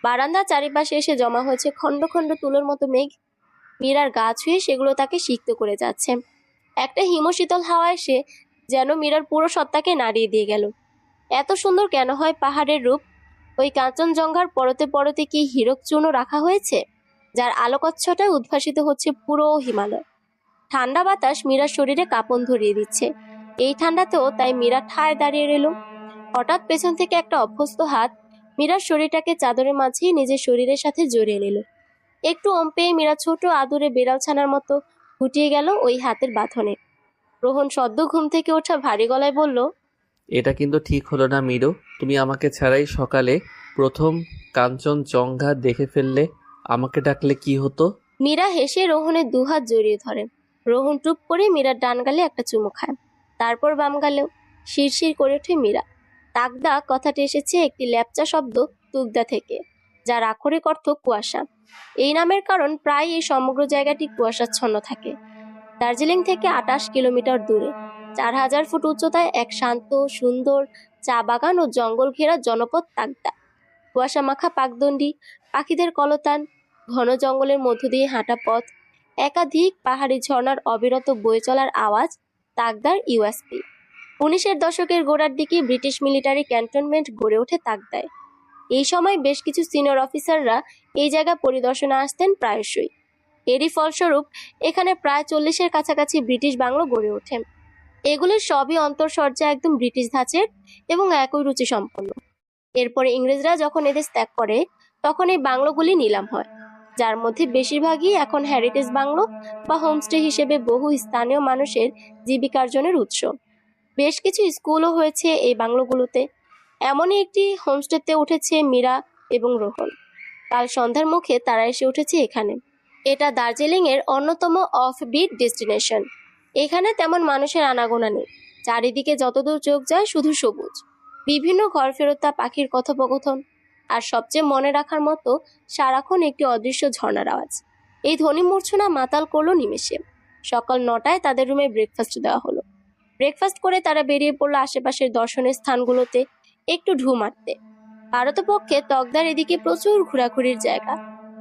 বারান্দার চারিপাশে এসে জমা হয়েছে খণ্ড খণ্ড তুলোর মতো মেঘ। মীরার গা ছুঁয়ে সেগুলো তাকে সিক্ত করে যাচ্ছে। একটা হিমশীতল হাওয়া এসে যেন মীরার পুরো সত্তাকে নাড়িয়ে দিয়ে গেল। এত সুন্দর কেন হয় পাহাড়ের রূপ? ওই কাঞ্চনজঙ্ঘার পরতে পরতে কি হীরক চূর্ণ রাখা হয়েছে, যার আলোকচ্ছটায় উদ্ভাসিত হচ্ছে পুরো হিমালয়। ঠান্ডা বাতাস মীরার শরীরে কাঁপন ধরিয়ে দিচ্ছে। এই ঠান্ডাতেও তাই মীরা ঠায় দাঁড়িয়ে রইল। হঠাৎ পেছন থেকে একটা অভ্যস্ত হাত মীরার শরীরটাকে চাদরের মাঝেই নিজের শরীরের সাথে জড়িয়ে নিল। একটু ওম পেয়ে মীরা ছোট আদুরে বেড়াল ছানার মতো ফুটিয়ে গেল ওই হাতের বাঁধনে। রোহন সদ্য ঘুম থেকে ওঠা ভারী গলায় বলল, এটা কিন্তু ঠিক হলো না মিরু। তুমি আমাকে ছাড়াই সকালে প্রথম কাঞ্চনজঙ্ঘা দেখে ফেললে, আমাকে ডাকলে কি হতো? মীরা হেসে রোহনের দুহাত জড়িয়ে ধরে। রোহন টুপ করে মীরার ডান গালে একটা চুমু খায়, তারপর বাম গালেও। শিরশির করে ওঠে মীরা। তাগদা কথাটি এসেছে একটি ল্যাপচা শব্দ তুগদা থেকে, যার আক্ষরিক অর্থ কুয়াশা। এই নামের কারণ প্রায় এই সমগ্র জায়গাটি কুয়াশাচ্ছন্ন থাকে। দার্জিলিং থেকে 28 কিলোমিটার দূরে 4000 ফুট উচ্চতায় এক শান্ত সুন্দর চা বাগান ও জঙ্গল ঘেরা জনপদ তাগদা। কুয়াশা মাখা পাকদণ্ডী, পাখিদের কলতান, ঘন জঙ্গলের মধ্য দিয়ে হাঁটা পথ, একাধিক পাহাড়ি ঝর্ণার অবিরত বয়ে চলার আওয়াজ তাগদার ইউএসপি। 19-এর দশকের গোড়ার দিকে ব্রিটিশ মিলিটারি ক্যান্টনমেন্ট গড়ে ওঠে তাগদায়। এই সময় বেশ কিছু সিনিয়র অফিসাররা এই জায়গা পরিদর্শনে আসতেন প্রায়শই। এরই ফলস্বরূপ এখানে প্রায় 40-এর কাছাকাছি ব্রিটিশ বাংলো গড়ে ওঠে। এগুলির সবই অন্তঃসজ্জা একদম ব্রিটিশ ধাঁচের এবং একই রুচি সম্পন্ন। এরপরে ইংরেজরা যখন এদেশ ত্যাগ করে তখন এই বাংলোগুলি নিলাম হয়, যার মধ্যে বেশিরভাগই এখন হেরিটেজ বাংলো বা হোমস্টে হিসেবে বহু স্থানীয় মানুষের জীবিকার্জনের উৎস। বেশ কিছু স্কুলও হয়েছে এই বাংলোগুলোতে। এমনই একটি হোমস্টেতে উঠেছে মীরা এবং রোহন। কাল সন্ধ্যার মুখে তারা এসে উঠেছে এখানে। এটা দার্জিলিং এর অন্যতম অফবিট ডেস্টিনেশন। এখানে তেমন মানুষের আনাগোনা নেই। চারিদিকে যতদূর চোখ যায় শুধু সবুজ, বিভিন্ন ঘর ফেরতা পাখির কথোপকথন, আর সবচেয়ে মনে রাখার মতো সারাক্ষণ একটি অদৃশ্য ঝর্ণার আওয়াজ। এই ধ্বনি মূর্ছনা মাতাল করলো নিমেষে। সকাল 9টায় তাদের রুমে ব্রেকফাস্ট দেওয়া হলো। ব্রেকফাস্ট করে তারা বেরিয়ে পড়লো আশেপাশের দর্শনের স্থানগুলোতে একটু ঢু মারতে। পারতপক্ষে তকদার এদিকে প্রচুর ঘোরাঘুরির জায়গা,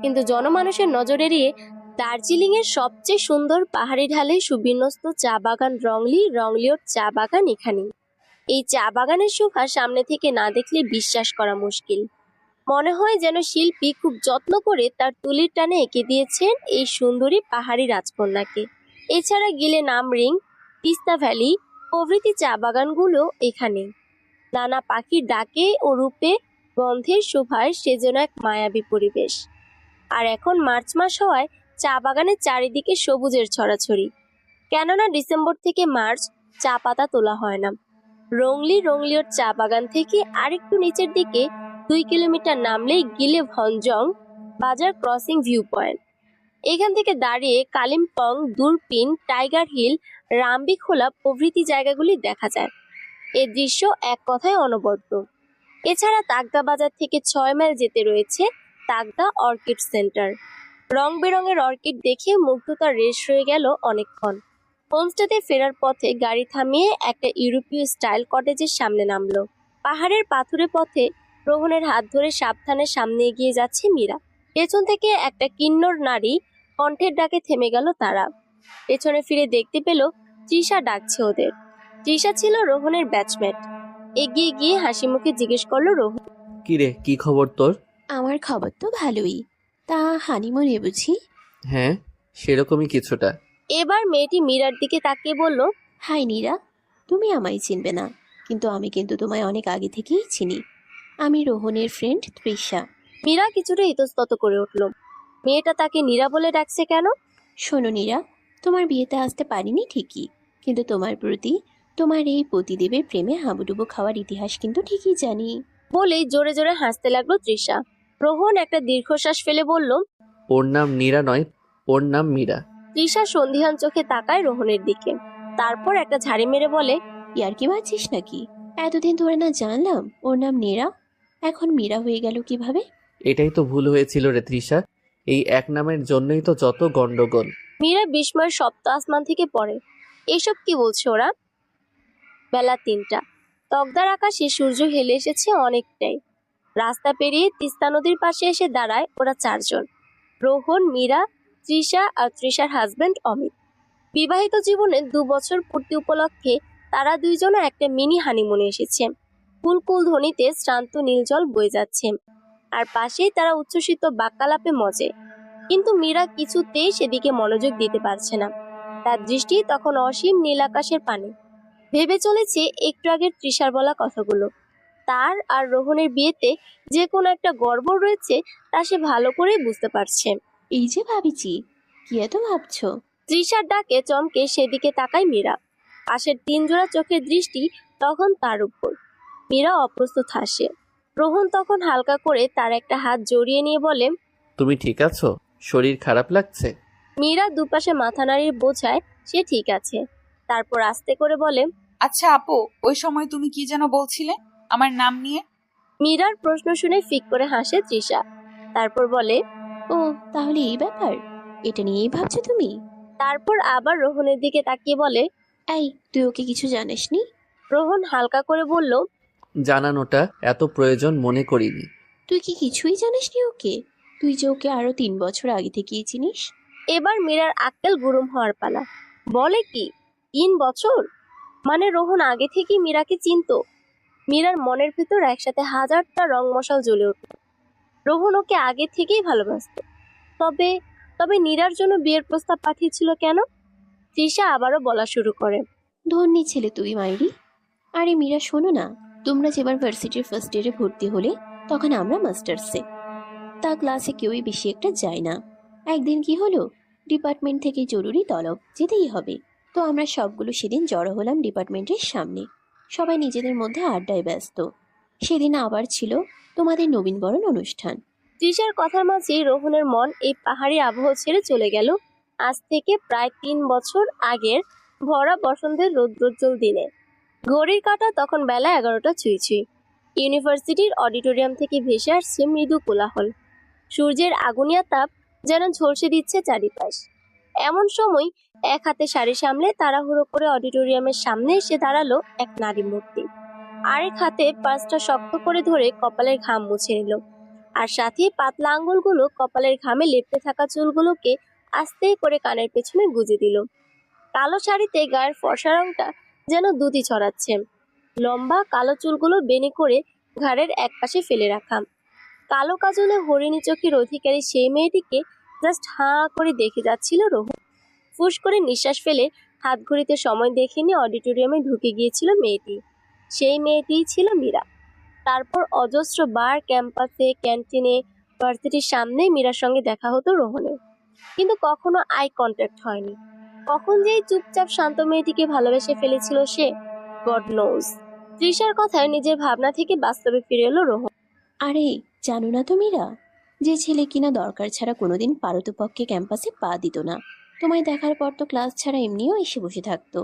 কিন্তু জনমানুষের নজর এড়িয়ে দার্জিলিং এর সবচেয়ে সুন্দর পাহাড়ি ঢালে সুবিন্যস্ত চা বাগান রংলিওর চা বাগান এখানেই। এই চা বাগানের শোভা সামনে থেকে না দেখলে বিশ্বাস করা মুশকিল। মনে হয় যেন শিল্পী খুব যত্ন করে তার তুলির টানে এঁকে দিয়েছেন এই সুন্দরী পাহাড়ি রাজকন্যাকে। এছাড়া গিলে নামরিং, তিস্তা ভ্যালি প্রভৃতি চা বাগানগুলো এখানে। নানা পাখির ডাকে ও রূপে গন্ধের শোভায় সে যেন এক মায়াবী পরিবেশ। আর এখন মার্চ মাস হওয়ায় চা বাগানের চারিদিকে সবুজের ছড়াছড়ি। কেননা ডিসেম্বর থেকে মার্চ চা পাতা তোলা হয় না। রংলিওর চা বাগান থেকে আরেকটু নিচের দিকে 2 কিলোমিটার নামলেই গিলে ভঞ্জং বাজার ক্রসিং ভিউ পয়েন্ট। এখান থেকে দাঁড়িয়ে কালিম্পং, দূরপিন, টাইগার হিল, রামবিখোলা প্রভৃতি জায়গাগুলি দেখা যায়। এই দৃশ্য এক কথায় অনবদ্য। এছাড়া তাগদা বাজার থেকে 6 মাইল যেতে রয়েছে তাগদা অর্কিড সেন্টার। রং বেরঙের অর্কিড দেখে মুগ্ধতার রেশ রয়ে গেল অনেকক্ষণ। হোমস্টেতে ফেরার পথে গাড়ি থামিয়ে একটা ইউরোপীয় স্টাইল কটেজের সামনে নামলো। পাহাড়ের পাথুরে পথে রোহনের হাত ধরে সাবধানে সামনে এগিয়ে যাচ্ছে মীরা। পেছন থেকে একটা কিন্নর নারী কণ্ঠের ডাকে থেমে গেল তারা। পেছনে ফিরে দেখতে পেল তৃষা ডাকছে ওদের। তৃষা ছিল রোহনের ব্যাচমেট। এগিয়ে গিয়ে হাসি মুখে জিজ্ঞেস করলো রোহন, কি রে, কি খবর তোর? আমার খবর তো ভালোই। তা হানিমুনে বুঝি? হ্যাঁ, সেরকমই কিছুটা। এবার মেয়েটি মীরার দিকে তাকিয়ে বলল, হাই নীরা, তুমি আমায় চিনবে না, কিন্তু আমি তোমায় অনেক আগে থেকেই চিনি। আমি রোহনের ফ্রেন্ড তৃষা। মীরা কিছুটা ইতস্তত করে উঠল। মেয়েটা তাকে নীরা বলে ডাকছে কেন? শোনো নীরা, তোমার বিয়েতে আসতে পারিনি ঠিকই, কিন্তু তোমার প্রতি, তোমার এই পতিদেবের প্রেমে হাবুডুবু খাওয়ার ইতিহাস কিন্তু ঠিকই জানি। বলেই জোরে জোরে হাসতে লাগলো তৃষা। রোহন একটা দীর্ঘশ্বাস ফেলে বলল, ওর নাম নীরা নয়, ওর নাম মীরা। তৃষা সন্দিহান চোখে তাকায় রোহনের দিকে। তারপর একটা ঝাড়ি মেরে বলে, ইয়ার কি মারছিস নাকি? এতদিন ধরে না জানলাম ওর নাম নীরা, এখন মীরা হয়ে গেল কিভাবে? এটাই তো ভুল হয়েছিল রে তৃষা, এই এক নামের জন্যই তো যত গন্ডগোল। মীরা বিস্ময়ের সপ্ত আসমান থেকে পড়ে। এসব কি বলছে ওরা? বেলা 3টা। তকদার আকাশে সূর্য হেলে এসেছে অনেকটাই। রাস্তা পেরিয়ে তিস্তা নদীর পাশে এসে দাঁড়ায় ওরা 4 জন, রোহন, মীরা, তৃষা আর তৃষার হাজবেন্ড অমিত। বিবাহিত জীবনে 2 বছর পূর্তি উপলক্ষে তারা 2জনও একটা মিনি হানিমুনে এসেছে। কুলকুল ধ্বনিতে শ্রান্ত নীলজল বয়ে যাচ্ছে, আর পাশেই তারা উচ্ছ্বসিত বাক্যালাপে মজে। কিন্তু মীরা কিছুতেই সেদিকে মনোযোগ দিতে পারছে না। তার দৃষ্টি তখন অসীম নীল আকাশের পানে। ভেবে চলেছে একটু আগের তৃষার বলা কথাগুলো। তার আর রোহনের বিয়েতে যে কোনো একটা গড়বড় রয়েছে তা সে ভালো করেই বুঝতে পারছে। এই যে ভাবিছি, কি এত ভাবছো? তৃষার ডাকে চমকে সেদিকে তাকায় মীরা। পাশের 3 জোড়া চোখের দৃষ্টি তখন তার উপর। মীরা অপ্রস্তুত হাসে। রোহন তখন হালকা করে তার একটা হাত জড়িয়ে নিয়ে বলে, তুমি ঠিক আছো? শরীর খারাপ লাগছে? মীরা দুপাশে মাথা নাড়িয়ে বোঝায় সে ঠিক আছে। তারপর আস্তে করে বলে, আচ্ছা আপু, ওই সময় তুমি কি যেন বলছিলে আমার নাম নিয়ে? মীরার প্রশ্ন শুনে ফিক করে হাসে তৃষা। তারপর বলে, ও তাহলে এই ব্যাপার, এটা নিয়েই ভাবছো তুমি? তারপর আবার রোহনের দিকে তাকিয়ে বলে, এই তুই ওকে কিছু জানিসনি? রোহন হালকা করে বলল, জানানোটা এত প্রয়োজন মনে করিনি। তুই কি কিছুই জানিসনি ওকে? তুই যে ওকে আরো 3 বছর আগে থেকেই চিনিস। এবার মীরার আক্কেল গুরুম হওয়ার পালা। বলে কি 3 বছর? মানে রোহন আগে থেকেই মীরাকে চিনতো? মীরার মনের ভেতর একসাথে 1000টা রং মশাল জ্বলে উঠল। রোহন ওকে আগে থেকেই ভালোবাসতো। তবে তবে নীরার জন্য বিয়ের প্রস্তাব পাঠিয়েছিল কেন? তৃষা আবারও বলা শুরু করে, ধন্যী ছেলে তুই মাইরি। আরে মীরা শোনো না, তোমরা যেবার ভার্সিটির ফার্স্ট ইয়ারে ভর্তি হলে তখন আমরা মাস্টার্সে। তা ক্লাসে কেউই বেশি একটা যায় না। একদিন কি হলো, ডিপার্টমেন্ট থেকে জরুরি তলব, যেতেই হবে। তো আমরা সবগুলো সেদিন জড়ো হলাম ডিপার্টমেন্টের সামনে। সবাই নিজেদের মধ্যে আড্ডায় ব্যস্ত। সেদিন আবার ছিল তোমাদের নবীনবরণ অনুষ্ঠান। তৃষার কথার মাঝেই রোহনের মন এই পাহাড়ি আবহাওয়া ছেড়ে চলে গেল আজ থেকে প্রায় 3 বছর আগের ভরা বসন্তের রৌদ্রোজ্জ্বল দিনে। ঘড়ির কাঁটা তখন বেলা 11টা ছুঁই ছুঁই। ইউনিভার্সিটির অডিটোরিয়াম থেকে ভেসে আসছে মৃদু কোলাহল। সূর্যের আগুনিয়া তাপ যেন ঝলসে দিচ্ছে চারিপাশ। এমন সময় এক হাতে শাড়ি সামলে তাড়াহুড়ো করে অডিটোরিয়ামের সামনে এসে দাঁড়ালো এক নারী মূর্তি। আরেক হাতে পার্সটা শক্ত করে ধরে কপালের ঘাম মুছে নিল, আর সাথে পাতলা আঙ্গুলগুলো কপালের ঘামে লেপ্টে থাকা চুলগুলোকে আস্তে করে কানের পেছনে গুজে দিল। কালো শাড়িতে গায়ের ফর্সা রংটা যেন দুধি ছড়াচ্ছে। লম্বা কালো চুলগুলো বেনি করে ঘাড়ের একপাশে ফেলে রাখা। কালো কাজলে হরিণী চোখের অধিকারী সেই মেয়েটিকে জাস্ট হাঁ করে দেখে যাচ্ছিল রোহন। ফুস করে নিঃশ্বাস ফেলে হাত ঘড়িতে সময় দেখে নিয়ে অডিটোরিয়ামে ঢুকে গিয়েছিল মেয়েটি। সেই মেয়েটিই ছিল মীরা। তারপর অজস্র বার, ক্যাম্পাসে, ক্যান্টিনে, ভার্সিটির সামনে মীরার সঙ্গে দেখা হতো রোহনের, কিন্তু কখনো আই কন্ট্যাক্ট হয়নি। কখন যে এই চুপচাপ শান্ত মেয়েটিকে ভালোবেসে ফেলেছিল সে, গড নোজ। তৃষার কথায় নিজের ভাবনা থেকে বাস্তবে ফিরে এলো রোহন। আরে জানো না তো মীরা, যে ছেলে কিনা দরকার ছাড়া কোনোদিন পারতপক্ষে ক্যাম্পাসে পা দিত না, তোমায় দেখার পর তো ক্লাস ছাড়া এমনিও এসে বসে থাকতো,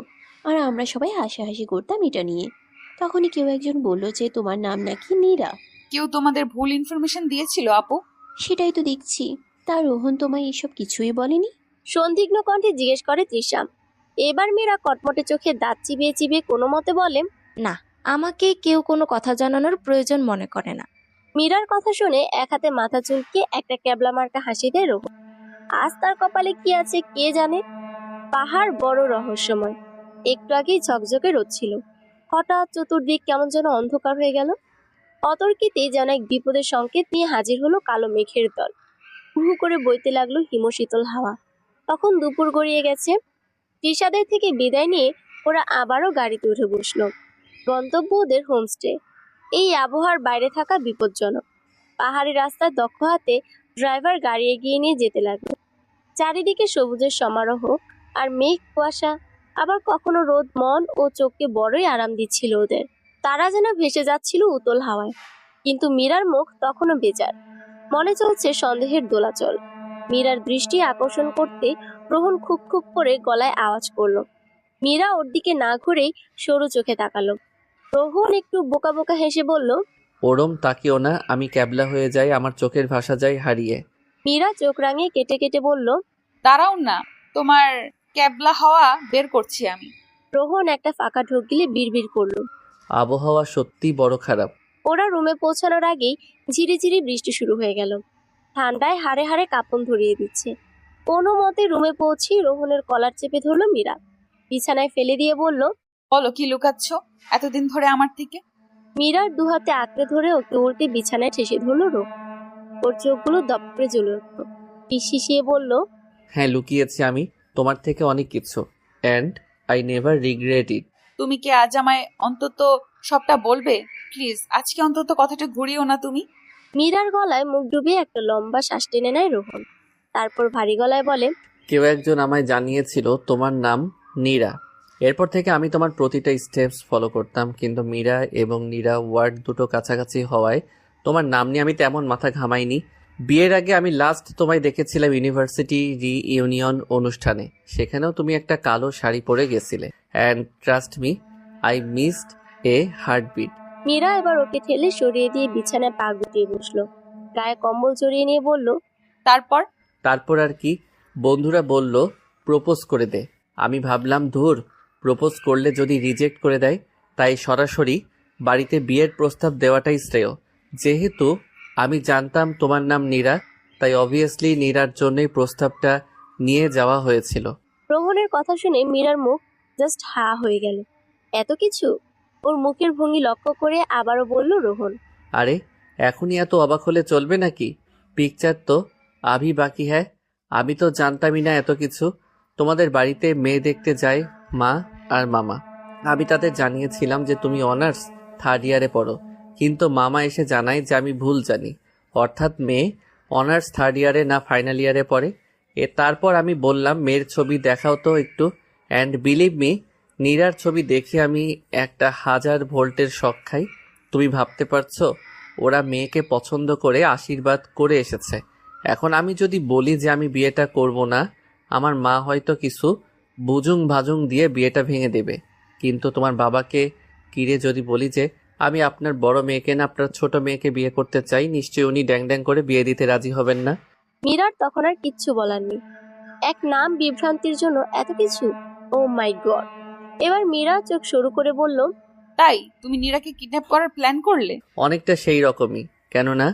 আর আমরা সবাই হাসাহাসি করতাম এটা নিয়ে। তখনই কেউ একজন বলল যে তোমার নাম নাকি নীরা। কেউ তোমাদের ভুল ইনফরমেশন দিয়েছিল আপু? সেটাই তো দেখছি। তা রোহন তোমায় এসব কিছুই বলেনি? সন্দিগ্ন কণ্ঠে জিজ্ঞেস করে তৃষা। এবার মীরা কটমটে চোখে দাঁত চিবিয়ে চিবিয়ে কোনো মতে বলে, না, আমাকে কেউ কোনো কথা জানানোর প্রয়োজন মনে করে না। মীরার কথা শুনে এক হাতে মাথা চুলকে একটা ক্যাবলা মার্কা হাসি দেয় রোহন। আজ তার কপালে কি আছে কে জানে। পাহাড় বড় রহস্যময়। একটু আগেই ঝকঝকে রোদ ছিল, হঠাৎ চতুর্দিক কেমন যেন অন্ধকার হয়ে গেল। অতর্কিতে যেন এক বিপদের সংকেত নিয়ে হাজির হলো কালো মেঘের দল। হু হু করে বইতে লাগলো হিমশীতল হাওয়া। তখন দুপুর গড়িয়ে গেছে। তৃষাদের থেকে বিদায় নিয়ে ওরা আবারও গাড়িতে উঠে বসলো। গন্তব্য ওদের হোমস্টে। এই আবহাওয়ার বাইরে থাকা বিপজ্জনক। পাহাড়ি রাস্তার দক্ষ হাতে ড্রাইভার গাড়ি এগিয়ে নিয়ে যেতে লাগলো। চারিদিকে সবুজের সমারোহ আর মেঘ কুয়াশা, আবার কখনো রোদ মন ও চোখকে বড়ই আরাম দিচ্ছিল ওদের। তারা যেন ভেসে যাচ্ছিল উতল হাওয়ায়। কিন্তু মীরার মুখ তখনও বেজার, মনে চলছে সন্দেহের দোলাচল। মীরার দৃষ্টি আকর্ষণ করতে রোহন খুব খুব করে গলায় আওয়াজ করলো। মীরা ওর দিকে না ঘুরেই সরু চোখে তাকালো। রোহন একটু বোকা বোকা হেসে বলল, ওরম তাকিও না, আমি ক্যাবলা হয়ে যাই, আমার চোখের ভাষা যায় হারিয়ে। মীরা চোখ রাঙিয়ে কেটে কেটে বলল, দাঁড়াও না, তোমার ক্যাবলা হাওয়া বের করছি আমি। রোহন একটা ফাঁকা ঢোক গিলে বিড়বিড় করলো। আবহাওয়া সত্যি বড় খারাপ। ওরা রুমে পৌঁছানোর আগেই ঝিরিঝিরি বৃষ্টি শুরু হয়ে গেল। ঠান্ডায় হাড়ে হাড়ে কাঁপন ধরিয়ে দিচ্ছে। কোনো মতে রুমে পৌঁছে রোহনের কলার চেপে ধরলো মীরা। বিছানায় ফেলে দিয়ে বলল, বলো কি লুকাচ্ছ এতদিন ধরে আমার থেকে? মীরার দুহাতে আঁকড়ে ধরে ওকে উল্টে বিছানায় ঠেসে ধরলো রোহন। ওর চোখগুলো দপ করে জ্বলে উঠল। ফিসফিসিয়ে বলল, হ্যাঁ, লুকিয়েছি আমি তোমার থেকে অনেক কিছু, অ্যান্ড আই নেভার রিগ্রেট ইট। তুমি কি আজ আমায় অন্তত সবটা বলবে? প্লিজ আজকে অন্তত কথাটা ঘুরিও না তুমি। মীরার গলায় মুখ ডুবিয়ে একটা লম্বা শ্বাস টেনে নেয় রোহন। তারপর ভারী গলায় বলে, কেউ একজন আমায় জানিয়েছিল তোমার নাম নীরা। এরপর থেকে আমি তোমার প্রতিটা স্টেপস ফলো করতাম, কিন্তু মীরা এবং নীরা ওয়ার্ড দুটো কাছাকাছি হওয়ায় তোমার নাম নিয়ে আমি তেমন মাথা ঘামাইনি। বিয়ের আগে আমি লাস্ট তোমায় দেখেছিলাম ইউনিভার্সিটি রিইউনিয়ন অনুষ্ঠানে। সেখানেও তুমি একটা কালো শাড়ি পরে গেছিলে, and trust me, I missed a heartbeat. Meera এবার ওকে ঠেলে সরিয়ে দিয়ে বিছানায় পা গুটিয়ে বসলো। গায়ে কম্বল জড়িয়ে নিয়ে বলল, তারপর আর কি, বন্ধুরা বলল প্রপোজ করে দে। আমি ভাবলাম ধুর, প্রপোজ করলে যদি রিজেক্ট করে দেয়, তাই সরাসরি বাড়িতে বিয়ের প্রস্তাব দেওয়াটাই শ্রেয়। যেহেতু আমি জানতাম তোমার নাম নীরা, তাই অবভিয়াসলি নীরার জন্যই প্রস্তাবটা নিয়ে যাওয়া হয়েছিল। রোহনের কথা শুনে মীরার মুখ জাস্ট হা হয়ে গেল। এত কিছু? ওর মুখের ভঙ্গি লক্ষ্য করে আবারও বলল রোহন, আরে এখনই এত অবাক হলে চলবে নাকি? পিকচার তো আভি বাকি হ্যাঁ। আমি তো জানতামই না এত কিছু। তোমাদের বাড়িতে মেয়ে দেখতে যায় মা আর মামা। আমি তাদের জানিয়েছিলাম যে তুমি অনার্স 3rd ইয়ারে পড়ো, কিন্তু মামা এসে জানায় যে আমি ভুল জানি, অর্থাৎ মেয়ে অনার্স 3rd ইয়ারে না ফাইনাল ইয়ারে পড়ে। তারপর আমি বললাম মেয়ের ছবি দেখাও তো একটু, অ্যান্ড বিলিভ মি, নীরার ছবি দেখে আমি একটা 1000 ভোল্টের শক খাই। তুমি ভাবতে পারছো, ওরা মেয়েকে পছন্দ করে আশীর্বাদ করে এসেছে। এখন আমি যদি বলি যে আমি বিয়েটা করব না, আমার মা হয়তো কিছু বুজুং ভাজুং দিয়ে বিয়েটা ভেঙে দেবে। কিন্তু তোমার বাবাকে কিরে যদি বলি যে আমি আপনার বড় মেয়েকে না আপনার ছোট মেয়েকে বিয়ে করতে চাই, নিশ্চয়ই উনি ড্যাং ড্যাং করে বিয়ে দিতে রাজি হবেন না। মীরার তখন আর কিচ্ছু বলার নেই। এক নাম বিভ্রান্তির জন্য এত কিছু? ও মাই গড। এবার মীরা চোখ সরু করে বলল, তাই তুমি নীরাকে কিডন্যাপ করার প্ল্যান করলে? অনেকটা সেই রকমই, কেননা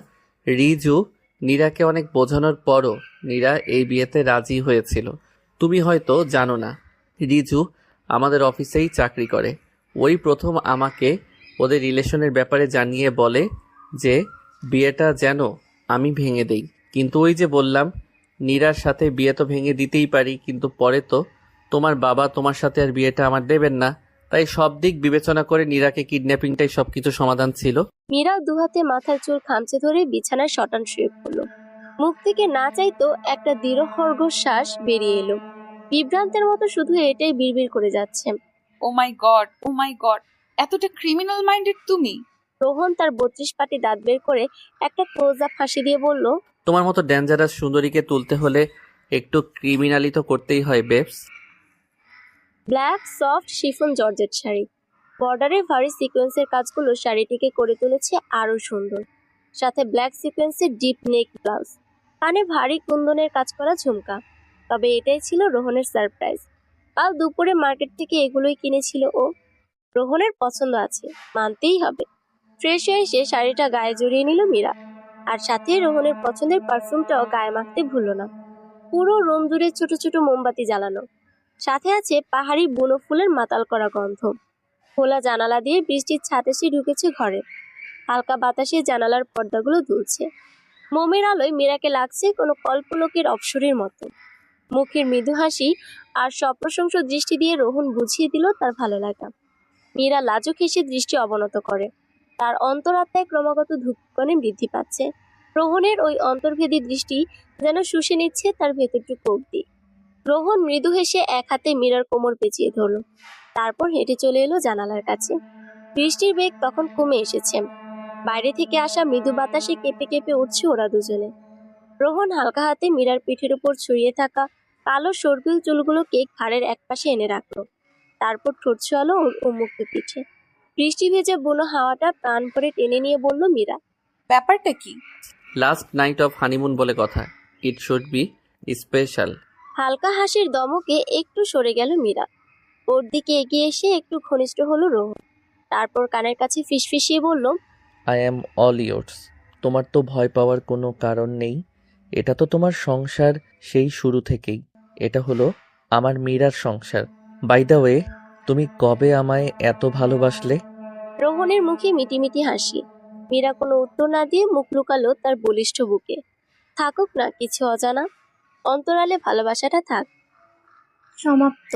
রিজু নীরাকে অনেক বোঝানোর পরও নীরা এই বিয়েতে রাজি হয়েছিল। তুমি হয়তো জানো না, রিজু আমাদের অফিসেই চাকরি করে। ওই প্রথম আমাকে ওদের রিলেশনের ব্যাপারে জানিয়ে বলে যে বিয়েটা যেন আমি ভেঙে দেই। কিন্তু ওই যে বললাম, নীরার সাথে বিয়ে তো ভেঙে দিতেই পারি, কিন্তু পরে তো তোমার বাবা তোমার সাথে আর বিয়েটা আমার দেবেন না। তাই সব দিক বিবেচনা করে নীরাকে কিডন্যাপিংটাই সবকিছু সমাধান ছিল। মীরা দুহাতে মাথার চুল খামচে ধরে বিছানায় শটান শুয়ে পড়ল। মুখ থেকে না চাইতো একটা দৃঢ় খরগোশ শ্বাস বেরিয়ে এলো। বিভ্রান্তের মতো শুধু এটাই বিড়বিড় করে যাচ্ছে। ও মাই গড, এতটা ক্রিমিনাল মাইন্ডেড তুমি? রোহন তার 32 পাটি দাঁত বের করে একটা ক্লোজ আপ হাসি দিয়ে বলল, তোমার মতো ডেঞ্জারাস সুন্দরীকে তুলতে হলে একটু ক্রিমিনালি তো করতেই হয় babes. Black soft chiffon georgette sari, বর্ডারে ভারী সিকোয়েন্সের কাজগুলো শাড়িটিকে করে তুলেছে আরো সুন্দর। সাথে ব্ল্যাক সিকোয়েন্সের ডিপ নেক ব্লাউজ, কানে ভারী কুন্দনের কাজ করা ঝুমকা। তবে এটাই ছিল রোহনের সারপ্রাইজ। কাল দুপুরে মার্কেট থেকে এগুলোই কিনেছিল ও। রোহনের পছন্দ আছে, মানতেই হবে। ফ্রেশ হয়ে এসে শাড়িটা গায়ে জড়িয়ে নিল মীরা, আর সাথে রোহনের পছন্দের পারফিউমটাও গায়ে মাখতে ভুলল না। পুরো রুম জুড়ে ছোট ছোট মোমবাতি জ্বালানো, সাথে আছে পাহাড়ি বুনো ফুলের মাতাল করা গন্ধ। খোলা জানালা দিয়ে বৃষ্টির ছাট এসে ঢুকেছে ঘরে। হালকা বাতাসে জানালার পর্দাগুলো দুলছে। মোমের আলোয় মীরাকে লাগছে কোনো কল্পলোকের অপ্সরীর মতো। মুখের মৃদু হাসি আর সপ্রশংস দৃষ্টি দিয়ে রোহন বুঝিয়ে দিল তার ভালো লাগা। মীরা লাজুক হেসে দৃষ্টি অবনত করে। তার অন্তরাত্মায় ক্রমাগত ধূপকণে বৃদ্ধি পাচ্ছে। রোহনের ওই অন্তর্ভেদী দৃষ্টি যেন শুষে নিচ্ছে তার ভেতরটুকু অব্দি। রোহন মৃদু হেসে এক হাতে মীরার কোমর পেঁচিয়ে ধরল, তারপর হেঁটে চলে এলো জানালার কাছে। বৃষ্টির বেগ তখন কমে এসেছে। বাইরে থেকে আসা মৃদু বাতাসে কেঁপে কেঁপে উঠছে ওরা দুজনে। রোহন হালকা হাতে মীরার পিঠের উপর ছড়িয়ে থাকা কালো সর্পিল চুলগুলোকে ঘাড়ের একপাশে এনে রাখলো। তারপর ঠোঁট ছোঁয়ালো ওর উন্মুক্ত পিঠে। বৃষ্টি ভেজে বুনো হাওয়াটা প্রাণ ভরে টেনে নিয়ে বলল মীরা, ব্যাপারটা কি? লাস্ট নাইট অফ হানিমুন বলে কথা, ইট শুড বি স্পেশাল। হালকা হাসির দমকে একটু সরে গেল মীরা। ওর দিকে এগিয়ে এসে একটু ঘনিষ্ঠ হলো রোহন। তারপর কানের কাছে ফিসফিসিয়ে বলল, আই অ্যাম অল ইয়োর্স। তোমার তো ভয় পাওয়ার কোনো কারণ নেই। এটা তো তোমার সংসার সেই শুরু থেকেই। এটা হলো আমার মীরার সংসার। বাই দ্য ওয়ে, তুমি কবে আমায় এত ভালোবাসলে? রোহনের মুখে মিটিমিটি হাসি। মীরা কোনো উত্তর না দিয়ে মুখ লুকালো তার বলিষ্ঠ বুকে। থাকুক না কিছু অজানা, অন্তরালে ভালোবাসাটা থাক। সমাপ্ত।